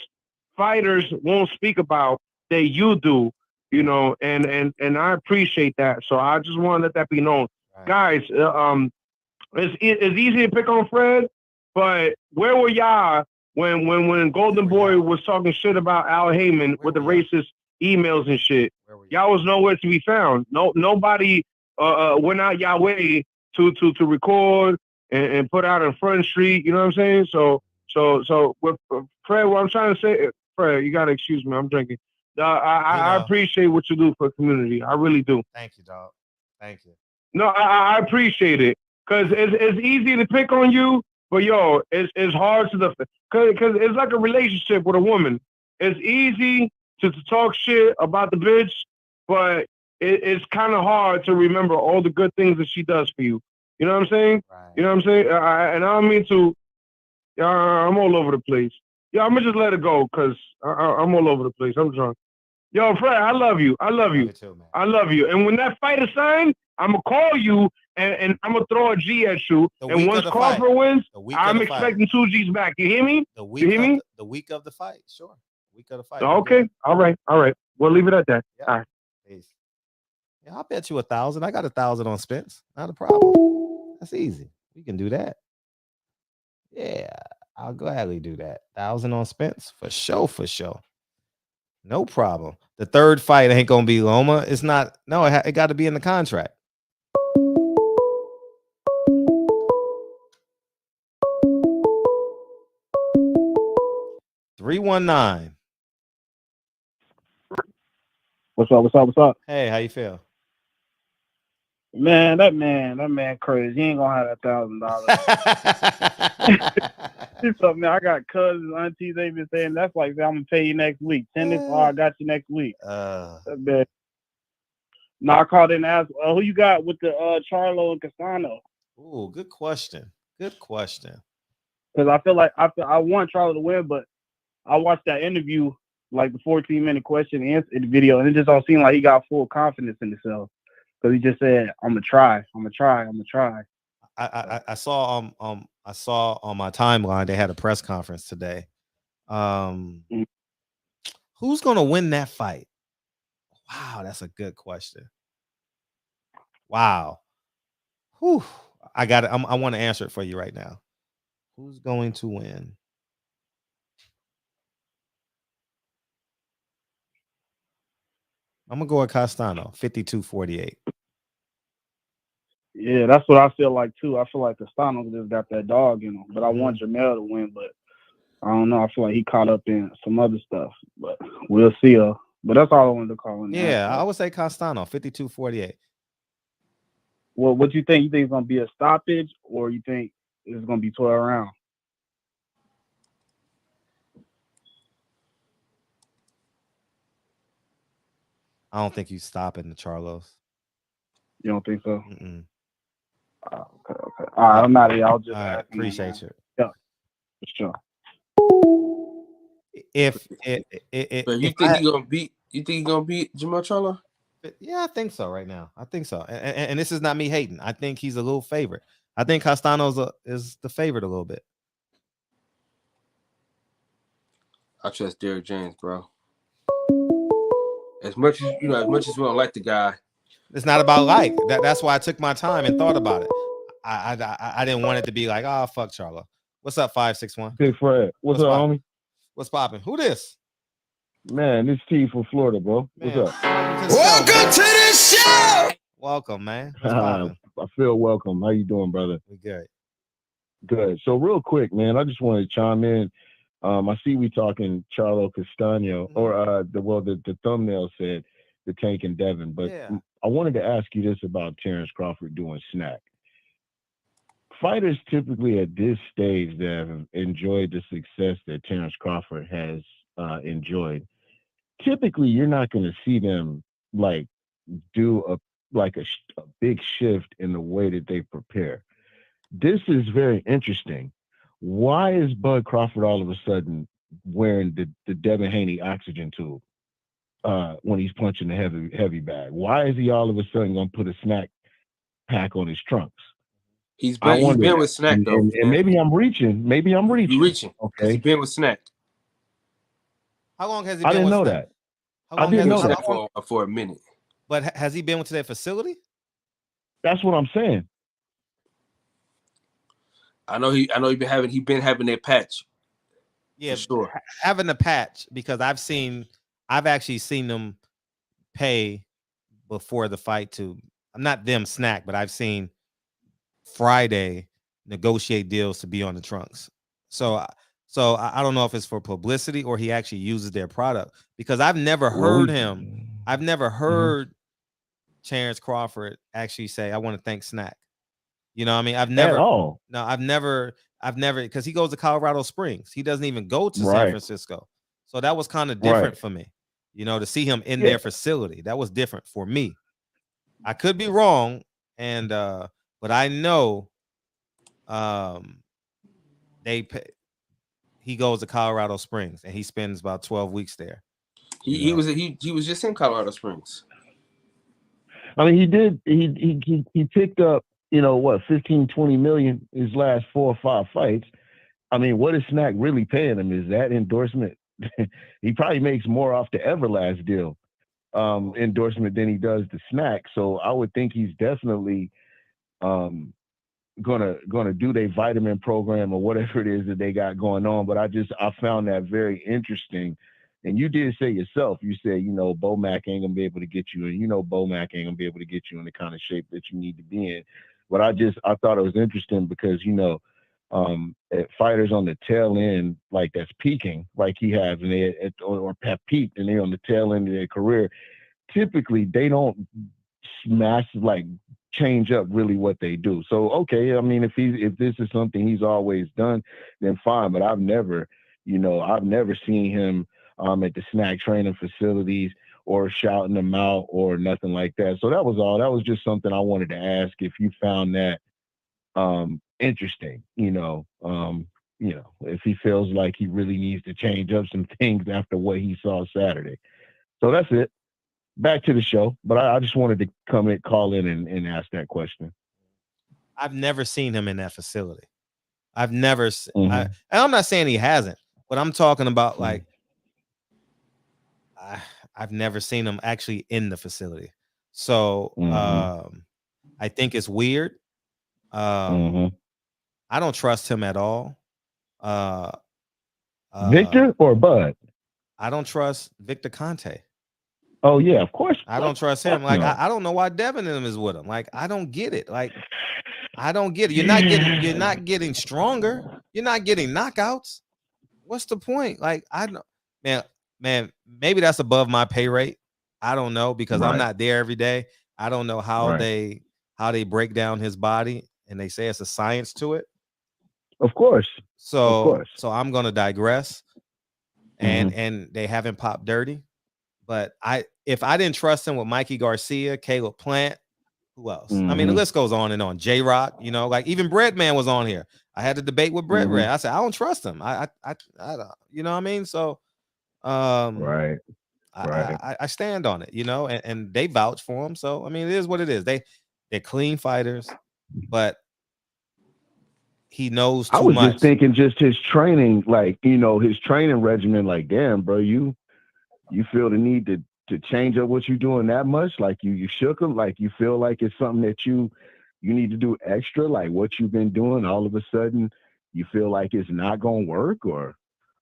fighters won't speak about that you do? You know, and I appreciate that. So I just want to let that be known, guys. It's easy to pick on Fred, but where were y'all when Golden Boy was talking shit about Al Haymon with the racist emails and shit? Y'all was nowhere to be found. Nobody went out y'all way to record and put out on Front Street. You know what I'm saying? So with Fred, what I'm trying to say, Fred, you gotta excuse me, I'm drinking. I appreciate what you do for the community. I really do. Thank you, dog. Thank you. No, I appreciate it, because it's easy to pick on you, but yo, it's hard to because it's like a relationship with a woman. It's easy to talk shit about the bitch, but it's kind of hard to remember all the good things that she does for you. You know what I'm saying? Right. You know what I'm saying? And I don't mean to. I'm all over the place. Yeah, I'm gonna just let it go, because I'm all over the place. I'm drunk. Yo, Fred, I love you. I love you. Too, man. I love you. And when that fight is signed, I'm gonna call you and I'm gonna throw a G at you. And once Crawford wins, I'm expecting 2 G's back. You hear me? You hear me? The week of the fight, sure. Week of the fight. Okay. All right. We'll leave it at that. Yeah. All right. Peace. Yeah, I'll bet you 1,000. I got 1,000 on Spence. Not a problem. That's easy. We can do that. Yeah, I'll gladly do that. 1,000 on Spence for sure. No problem. The third fight ain't gonna be Loma. It's not. No, it got to be in the contract. $319. What's up? Hey, how you feel? Man, that man crazy. He ain't gonna have $1,000. He told me, I got cousins, aunties, they been saying that's like, I'm gonna pay you next week. Send this, I got you next week. That bad. No, I called in and asked, who you got with the Charlo and Castano? Ooh, good question. Because I feel like I want Charlo to win, but I watched that interview, like the 14-minute question and answer video, and it just don't seem like he got full confidence in himself. Because he just said, I'm gonna try. I saw on my timeline they had a press conference today. Who's gonna win that fight? Wow, that's a good question. Wow. Whew. I got it. I want to answer it for you right now. Who's going to win? I'm gonna go with Castano, 52-48. Yeah, that's what I feel like too. I feel like Castano just got that dog in him, but I want Jamel to win. But I don't know. I feel like he caught up in some other stuff. But we'll see. But that's all I wanted to call in. Yeah, I would say Castano, 52-48. Well, what you think? You think it's gonna be a stoppage, or you think it's gonna be 12 rounds? I don't think you stop in the Charlos. You don't think so? Mm-mm. Okay. All right, I'm out of here. I'll just appreciate you. Yeah, for sure. If you think he's gonna beat Jamal Charlo? Yeah, I think so right now. I think so. And this is not me hating. I think he's a little favorite. I think Castano's is the favorite a little bit. I trust Derrick James, bro. As much as we don't like the guy. It's not about like. That's why I took my time and thought about it. I didn't want it to be like, oh fuck Charlo. What's up, 561? Big Fred. What's up, homie? What's popping? Who this? Man, this T from Florida, bro. What's up? Welcome to the show. Welcome, man. What's popping? I feel welcome. How you doing, brother? We good. Good. So real quick, man, I just wanted to chime in. I see we talking Charlo Castano, or the thumbnail said the Tank and Devin, but I wanted to ask you this about Terrence Crawford doing snack. Fighters typically at this stage that have enjoyed the success that Terrence Crawford has enjoyed, typically you're not going to see them like do a big shift in the way that they prepare. This is very interesting. Why is Bud Crawford all of a sudden wearing the Devin Haney oxygen tube when he's punching the heavy bag? Why is he all of a sudden going to put a snack pack on his trunks? He's been with Snack though, and maybe I'm reaching. You're reaching. Okay, he's been with Snack. How long has he I been? didn't know Snack? that. I didn't know that for a minute. But has he been with their facility? That's what I'm saying. I know he been having that patch. Yeah, for sure. Having the patch, because I've actually seen them pay before the fight to. I'm not them Snack, but I've seen Friday negotiate deals to be on the trunks. So I don't know if it's for publicity or he actually uses their product, because I've never heard him. I've never heard Terrence Crawford actually say, I want to thank Snack. You know what I mean? I've never, because he goes to Colorado Springs. He doesn't even go to San Francisco. So that was kind of different for me, you know, to see him in their facility. That was different for me. I could be wrong. And, but I know he goes to Colorado Springs and he spends about 12 weeks there. He was just in Colorado Springs. I mean, he picked up, 15, 20 million his last 4 or 5 fights. I mean, what is Snack really paying him? Is that endorsement? He probably makes more off the Everlast deal endorsement than he does the Snack. So I would think he's definitely gonna do their vitamin program or whatever it is that they got going on. But I found that very interesting. And you did say yourself, you said, Bomac ain't gonna be able to get you, and Bomac ain't gonna be able to get you in the kind of shape that you need to be in. But I thought it was interesting because fighters on the tail end, like that's peaking, like he has, and or have peaked, and they're on the tail end of their career. Typically, they don't change up really what they do. So okay, I mean, if this is something he's always done, then fine. But I've never seen him at the Snack training facilities or shouting them out or nothing like that. So that was all. That was just something I wanted to ask if you found that interesting. If he feels like he really needs to change up some things after what he saw Saturday. So that's it. Back to the show, but I just wanted to call in and ask that question. I've never seen him in that facility. I've never. And I'm not saying he hasn't, but I'm talking about like I've never seen him actually in the facility. So I think it's weird. I don't trust him at all. Victor or Bud? I don't trust Victor Conte. Oh yeah, of course. I don't trust him. Like I don't know why Devin and him is with him. Like I don't get it. Like I don't get it. You're not getting stronger. You're not getting knockouts. What's the point? Like I don't, man. Maybe that's above my pay rate. I don't know because I'm not there every day. I don't know how they break down his body, and they say it's a science to it. Of course. So I'm gonna digress. And they haven't popped dirty. But if I didn't trust him with Mikey Garcia, Caleb Plant, who else? I mean, the list goes on and on. J-Rock, like even Breadman was on here. I had a debate with Breadman. I said, I don't trust him. I don't, you know what I mean? So, I stand on it, and they vouch for him. So, I mean, it is what it is. They're clean fighters, but he knows too much. I was just thinking just his training, his training regimen, like, damn, bro, you feel the need to change up what you're doing that much? Like you shook him? Like you feel like it's something that you you need to do extra, like what you've been doing, all of a sudden you feel like it's not going to work or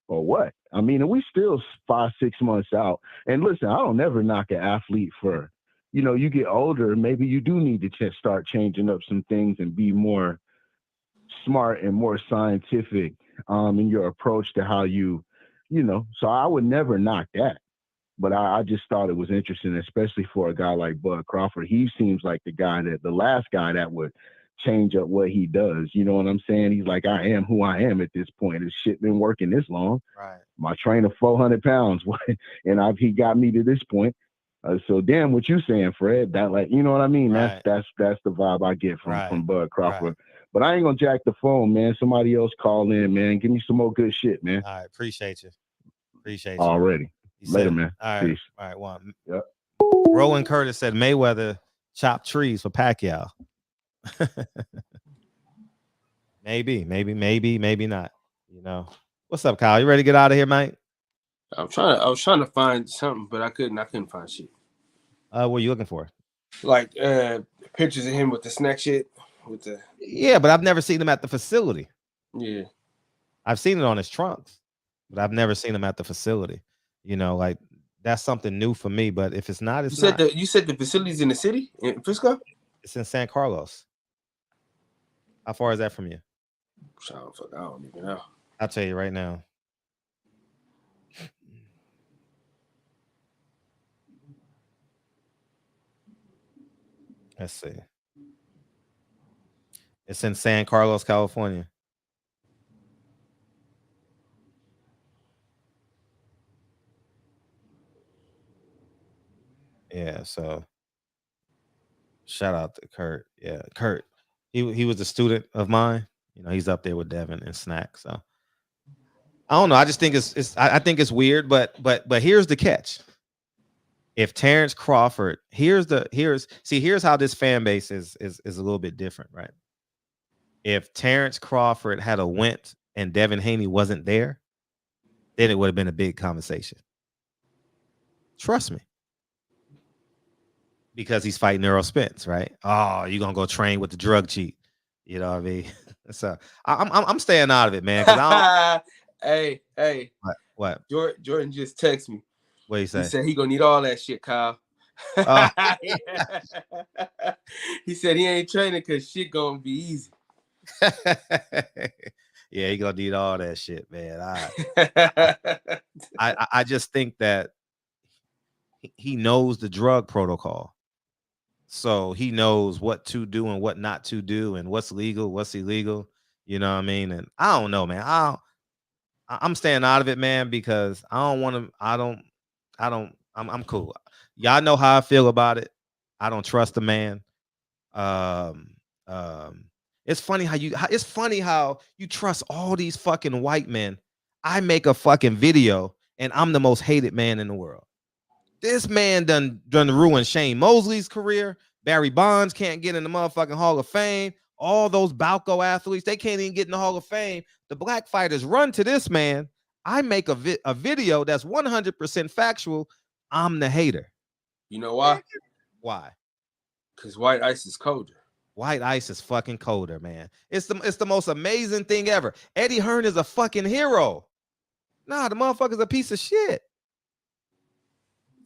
what? I mean, and we still 5-6 months out. And listen, I don't never knock an athlete for, you get older, maybe you do need to start changing up some things and be more smart and more scientific in your approach to how so I would never knock that. But I just thought it was interesting, especially for a guy like Bud Crawford. He seems like the last guy that would change up what he does. You know what I'm saying? He's like, I am who I am at this point. This shit been working this long. Right. My trainer 400 pounds, and he got me to this point. So damn, what you saying, Fred? That, like, you know what I mean? Right. That's the vibe I get from Bud Crawford. Right. But I ain't gonna jack the phone, man. Somebody else call in, man. Give me some more good shit, man. All right, appreciate you. Already. Later, man. All right. Peace. All right, one. Yep. Rowan Curtis said Mayweather chopped trees for Pacquiao. maybe not. What's up, Kyle? You ready to get out of here, mate? I was trying to find something, but I couldn't find shit. What are you looking for? Like pictures of him with the snack shit. Yeah, but I've never seen him at the facility. Yeah. I've seen it on his trunks, but I've never seen him at the facility. Like that's something new for me. But if it's not, it's not. You said the facility's in the city in Frisco? It's in San Carlos. How far is that from you? I don't even know. I'll tell you right now. Let's see. It's in San Carlos, California. Yeah, so shout out to Kurt. Yeah, Kurt. He was a student of mine. He's up there with Devin and Snack. So I don't know. I just think I think it's weird, but here's the catch. If Terrence Crawford, here's how this fan base is a little bit different, right? If Terrence Crawford had went and Devin Haney wasn't there, then it would have been a big conversation. Trust me. Because he's fighting Earl Spence, right? Oh, you're gonna go train with the drug cheat. You know what I mean? So I'm staying out of it, man. Hey. What? Jordan just texted me. What he say? He said he gonna need all that shit, Kyle. He said he ain't training because shit gonna be easy. Yeah, he gonna need all that shit, man. I just think that he knows the drug protocol. So he knows what to do and what not to do and what's legal, what's illegal. You know what I mean? And I don't know, man. I'm staying out of it, man, because I don't want to. I'm cool. Y'all know how I feel about it. I don't trust the man. It's funny how you trust all these fucking white men. I make a fucking video and I'm the most hated man in the world. This man done ruined Shane Mosley's career. Barry Bonds can't get in the motherfucking Hall of Fame. All those Balco athletes, they can't even get in the Hall of Fame. The black fighters run to this man. I make a video that's 100% factual. I'm the hater. You know why? Why? Because white ice is colder. White ice is fucking colder, man. It's the most amazing thing ever. Eddie Hearn is a fucking hero. Nah, the motherfucker's a piece of shit.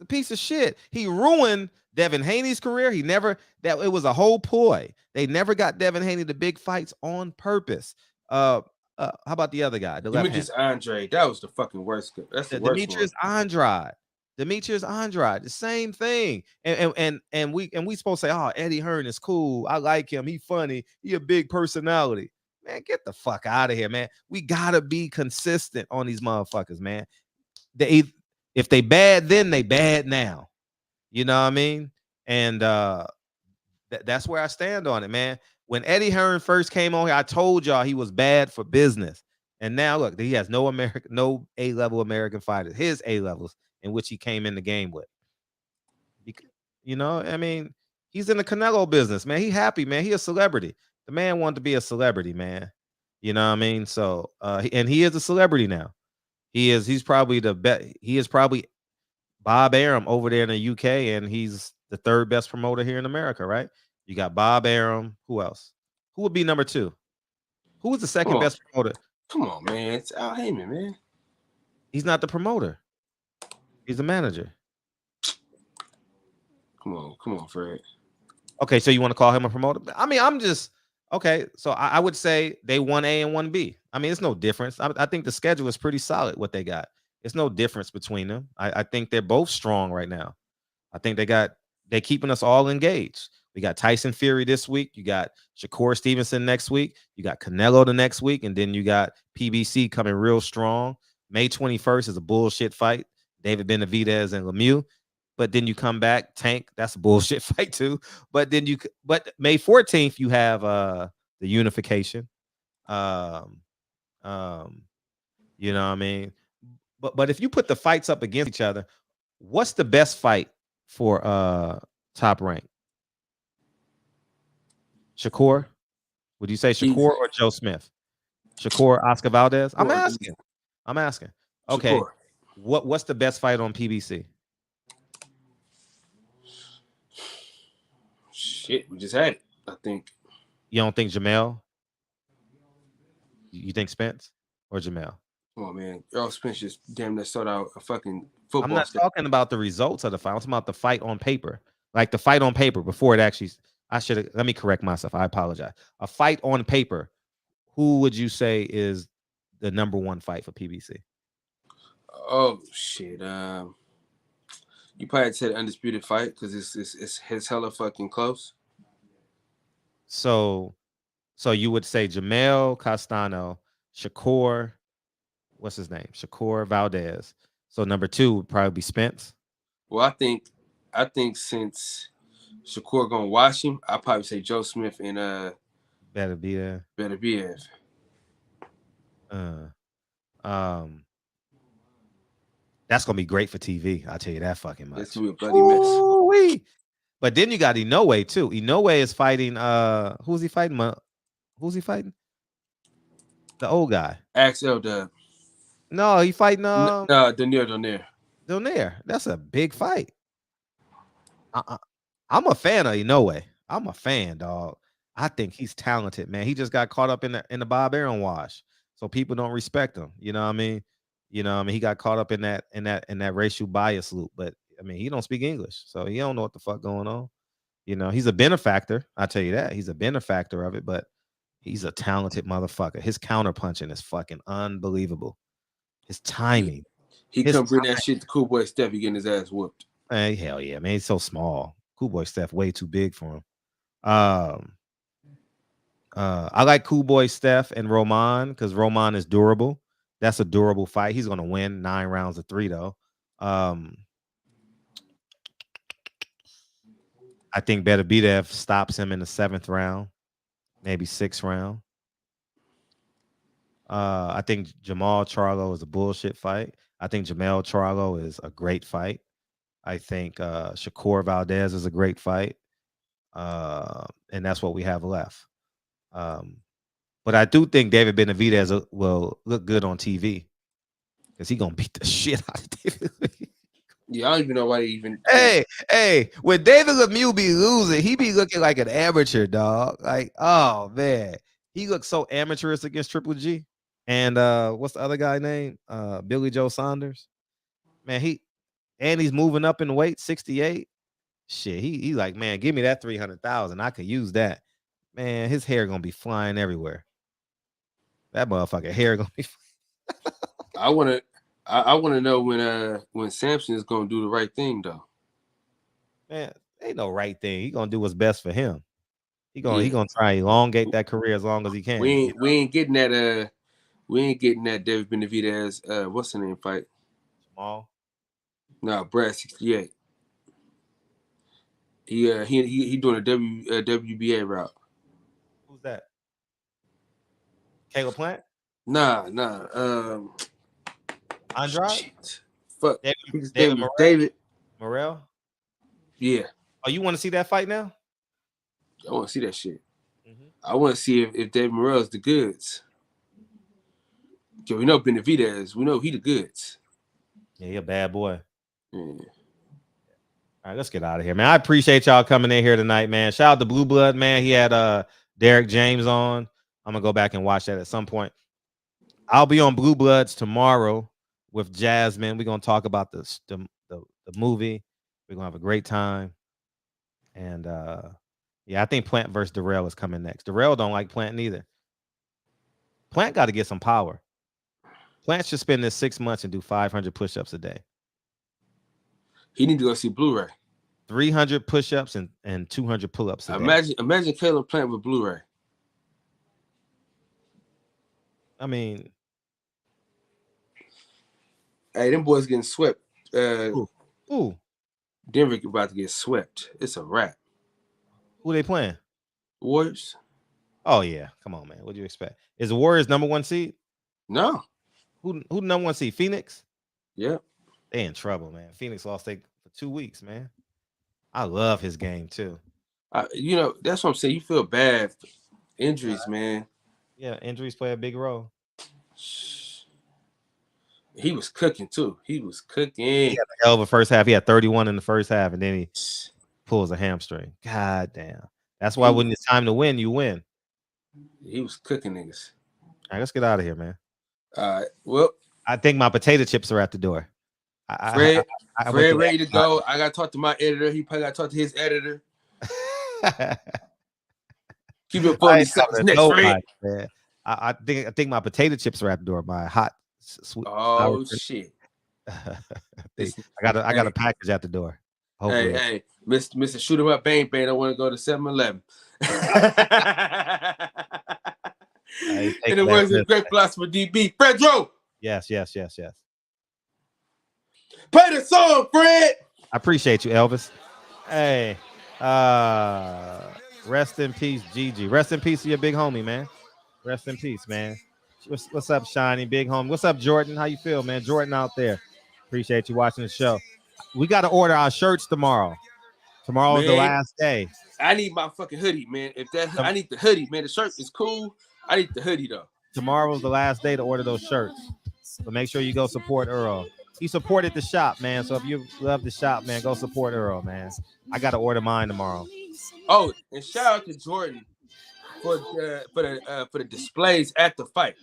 A piece of shit. He ruined Devin Haney's career. It was a whole ploy. They never got Devin Haney the big fights on purpose. How about the other guy? Demetrius Andrade. That was the fucking worst. That's the worst Demetrius Andrade. Demetrius Andrade. The same thing. And we supposed to say, oh, Eddie Hearn is cool. I like him. He funny. He a big personality. Man, get the fuck out of here, man. We gotta be consistent on these motherfuckers, man. If they bad then, they bad now. You know what I mean? And that's where I stand on it, man. When Eddie Hearn first came on here, I told y'all he was bad for business. And now look, he has no A-level American fighters. His A-levels in which he came in the game with. You know, I mean, he's in the Canelo business, man. He happy, man. He a celebrity. The man wanted to be a celebrity, man. You know what I mean? So, and he is a celebrity now. He's probably the best. He is probably Bob Arum over there in the UK, and he's the third best promoter here in America, right? You got Bob Arum. Who else? Who would be number 2? Who was the second best promoter? Come on, man. It's Al Haymon, man. He's not the promoter. He's the manager. Come on, Fred. Okay, so you want to call him a promoter? I mean, I'm just okay. So I would say they 1A and 1B. I mean, it's no difference. I think the schedule is pretty solid. What they got, it's no difference between them. I think they're both strong right now. I think they're keeping us all engaged. We got Tyson Fury this week. You got Shakur Stevenson next week. You got Canelo the next week, and then you got PBC coming real strong. May 21st is a bullshit fight. David Benavidez and Lemieux. But then you come back, Tank. That's a bullshit fight too. But May 14th you have the unification. You know what I mean? But if you put the fights up against each other, what's the best fight for Top Rank? Shakur? Would you say Shakur or Joe Smith? Shakur, Oscar Valdez? I'm asking. Okay. Shakur. What's the best fight on PBC? Shit, we just had it, I think. You don't think Jamel? You think Spence or Jamel? Come on, man. Earl Spence just damn near sold out a fucking football. I'm not talking about the results of the fight. I'm talking about the fight on paper. Like the fight on paper before it actually. Let me correct myself. I apologize. A fight on paper. Who would you say is the number 1 fight for PBC? Oh shit. You probably said undisputed fight because it's hella fucking close. So you would say Jamel Castano, Shakur, what's his name? Shakur Valdez. So number 2 would probably be Spence. Well, I think since Shakur gonna watch him, I'll probably say Joe Smith and Benavidez. That's gonna be great for TV. I'll tell you that fucking much. It's gonna be a bloody mess. Ooh-wee. But then you got Inoue too. Inoue is fighting. Who's he fighting? Who's he fighting? The old guy. Axel Dub. No, he fighting. Donaire. That's a big fight. I'm a fan of Inoue. I'm a fan, dog. I think he's talented, man. He just got caught up in the Bob Arum wash, so people don't respect him. You know what I mean? He got caught up in that racial bias loop. But I mean, he don't speak English, so he don't know what the fuck going on. He's a benefactor. I tell you that. He's a benefactor of it, but he's a talented motherfucker. His counter punching is fucking unbelievable. His timing. He come bring that shit to Cool Boy Steph. He getting his ass whooped. Hey, hell yeah, man. He's so small. Cool Boy Steph way too big for him. I like Cool Boy Steph and Roman because Roman is durable. That's a durable fight. He's gonna win 9 rounds to 3 though. I think Benavidez stops him in the 7th round, maybe 6th round. I think Jamal Charlo is a bullshit fight. I think Jamel Charlo is a great fight. I think Shakur Valdez is a great fight. And that's what we have left. But I do think David Benavidez will look good on TV because he's going to beat the shit out of David. Yeah, I don't even know why they even. Hey, when David Lemieux be losing, he be looking like an amateur, dog. Like, oh, man. He looks so amateurish against Triple G. And what's the other guy name? Billy Joe Saunders. Man, he's moving up in weight, 68. Shit, he like, man, give me that 300,000. I could use that. Man, his hair gonna be flying everywhere. That motherfucker hair gonna be. I wanna know when Samson is gonna do the right thing though. Man, ain't no right thing. He gonna do what's best for him. He gonna try to elongate that career as long as he can. We ain't getting that David Benavidez what's the name fight? Jamal. No, Brad 68. He doing a WBA route. Who's that? Caleb Plant? Nah. Andrade? Fuck. David Morrell? Yeah. Oh, you want to see that fight now? I want to see that shit. Mm-hmm. I want to see if David Morrell is the goods. Okay, we know Benavidez. We know he the goods. Yeah, he a bad boy. Yeah. All right, let's get out of here, man. I appreciate y'all coming in here tonight, man. Shout out to Blue Blood, man. He had Derek James on. I'm gonna go back and watch that at some point. I'll be on Blue Bloods tomorrow with Jasmine. We're gonna talk about the movie. We're gonna have a great time. And yeah, I think Plant versus Darrell is coming next. Darrell don't like Plant neither. Plant got to get some power. Plant should spend this 6 months and do 500 push-ups a day. He need to go see Blu-ray. 300 push-ups and 200 pull-ups a day. Imagine Caleb Plant with Blu-ray. I mean, hey, them boys getting swept. Ooh. Denver about to get swept. It's a wrap. Who they playing? Warriors. Oh yeah, come on, man. What do you expect? Is the Warriors number 1 seed? No. Who number 1 seed? Phoenix? Yeah. They in trouble, man. Phoenix lost for 2 weeks, man. I love his game too. You know, that's what I'm saying. You feel bad. Injuries, man. Yeah, injuries play a big role. He was cooking too. He was cooking. He had a hell of a first half. He had 31 in the first half, and then he pulls a hamstring. God damn. That's why when it's time to win, you win. He was cooking niggas. All right, let's get out of here, man. Well, I think my potato chips are at the door. Fred ready to go. I got to talk to my editor. He probably got to talk to his editor. Keep it funny. Next, Fred. Man. I think my potato chips are at the door. My hot, sweet. Oh shit! I got a package at the door. Hopefully. Hey, Mr. Shoot 'em up, bang bang. I want to go to 7-Eleven. In the words of great philosopher DB, Pedro. Yes. Play the song, Fred. I appreciate you, Elvis. Hey, rest in peace, Gigi. Rest in peace to your big homie, man. Rest in peace, man. What's up, Shiny, big homie? What's up, Jordan? How you feel, man? Jordan out there. Appreciate you watching the show. We got to order our shirts tomorrow. Tomorrow is the last day. I need my fucking hoodie, man. I need the hoodie, man. The shirt is cool. I need the hoodie though. Tomorrow is the last day to order those shirts. So make sure you go support Earl. He supported the shop, man. So if you love the shop, man, go support Earl, man. I got to order mine tomorrow. Oh, and shout out to Jordan for the displays at the fight.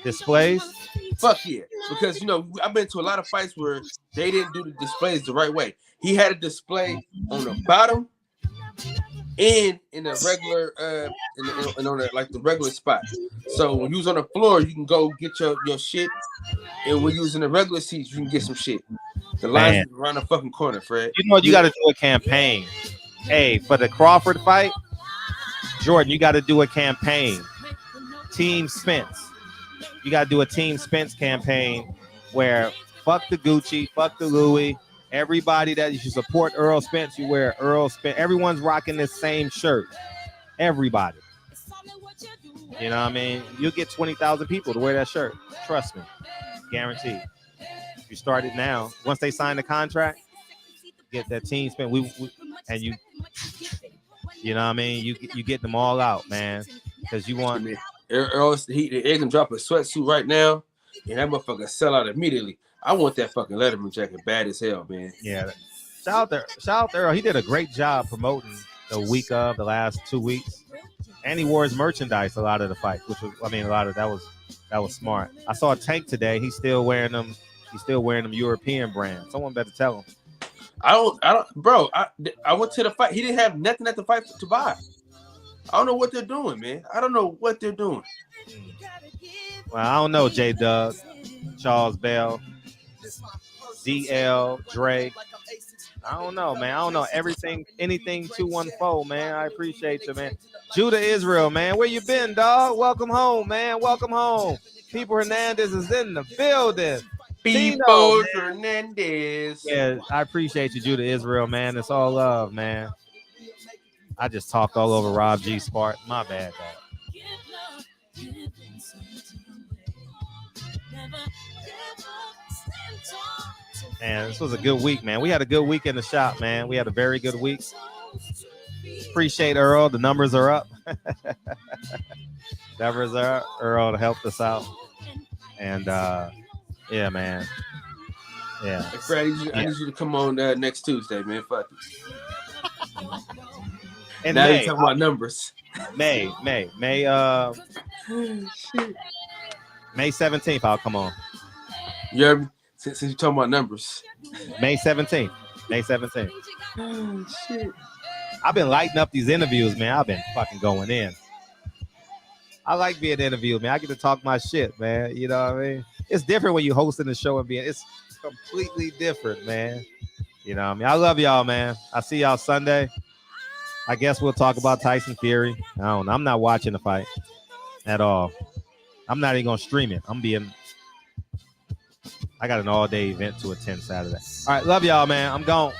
Displays? Fuck yeah. Because, you know, I've been to a lot of fights where they didn't do the displays the right way. He had a display on the bottom and in the regular and on the regular spot. So when you was on the floor, you can go get your shit, and when you was in the regular seats, you can get some shit. The lines around the fucking corner, Fred. You know what? You got to do a campaign. Hey, for the Crawford fight, Jordan, you got to do a campaign. Team Spence. You got to do a Team Spence campaign where fuck the Gucci, fuck the Louis. Everybody that you should support Earl Spence, you wear Earl Spence. Everyone's rocking this same shirt. Everybody. You know what I mean? You'll get 20,000 people to wear that shirt. Trust me. Guaranteed. If you start it now, once they sign the contract, get that Team Spence. And you know what I mean? You get them all out, man. Because you want Earl, they can drop a sweatsuit right now, and that motherfucker sell out immediately. I want that fucking Letterman jacket bad as hell, man. Yeah. Shout out to Earl. He did a great job promoting the last 2 weeks. And he wore his merchandise a lot of the fights, which was, I mean, that was smart. I saw Tank today. He's still wearing them. He's still wearing them European brands. Someone better tell him. I don't, bro. I went to the fight. He didn't have nothing at the fight to buy. I don't know what they're doing, man. I don't know what they're doing. Well, I don't know, J Doug, Charles Bell, DL, Dre. I don't know, man. I don't know anything 214, man. I appreciate you, man. Judah Israel, man. Where you been, dog? Welcome home, man. Welcome home. People Hernandez is in the building. People Hernandez. Yeah, I appreciate you, Judah Israel, man. It's all love, man. I just talked all over Rob G. Smart. My bad, dog. Man, this was a good week, man. We had a good week in the shop, man. We had a very good week. Appreciate Earl. The numbers are up. Numbers are up. Earl helped us out. And yeah, man. Yeah. Hey, Fred, I need you to come on next Tuesday, man. Fuck it. And now May, you're talking about numbers. May 17th, I'll come on. You heard me? Since you're talking about numbers. May 17th. Oh, shit. I've been lighting up these interviews, man. I've been fucking going in. I like being interviewed, man. I get to talk my shit, man. You know what I mean? It's different when you hosting the show and it's completely different, man. You know what I mean? I love y'all, man. I see y'all Sunday. I guess we'll talk about Tyson Fury. I don't know. I'm not watching the fight at all. I'm not even going to stream it. I got an all-day event to attend Saturday. All right, love y'all, man. I'm gone.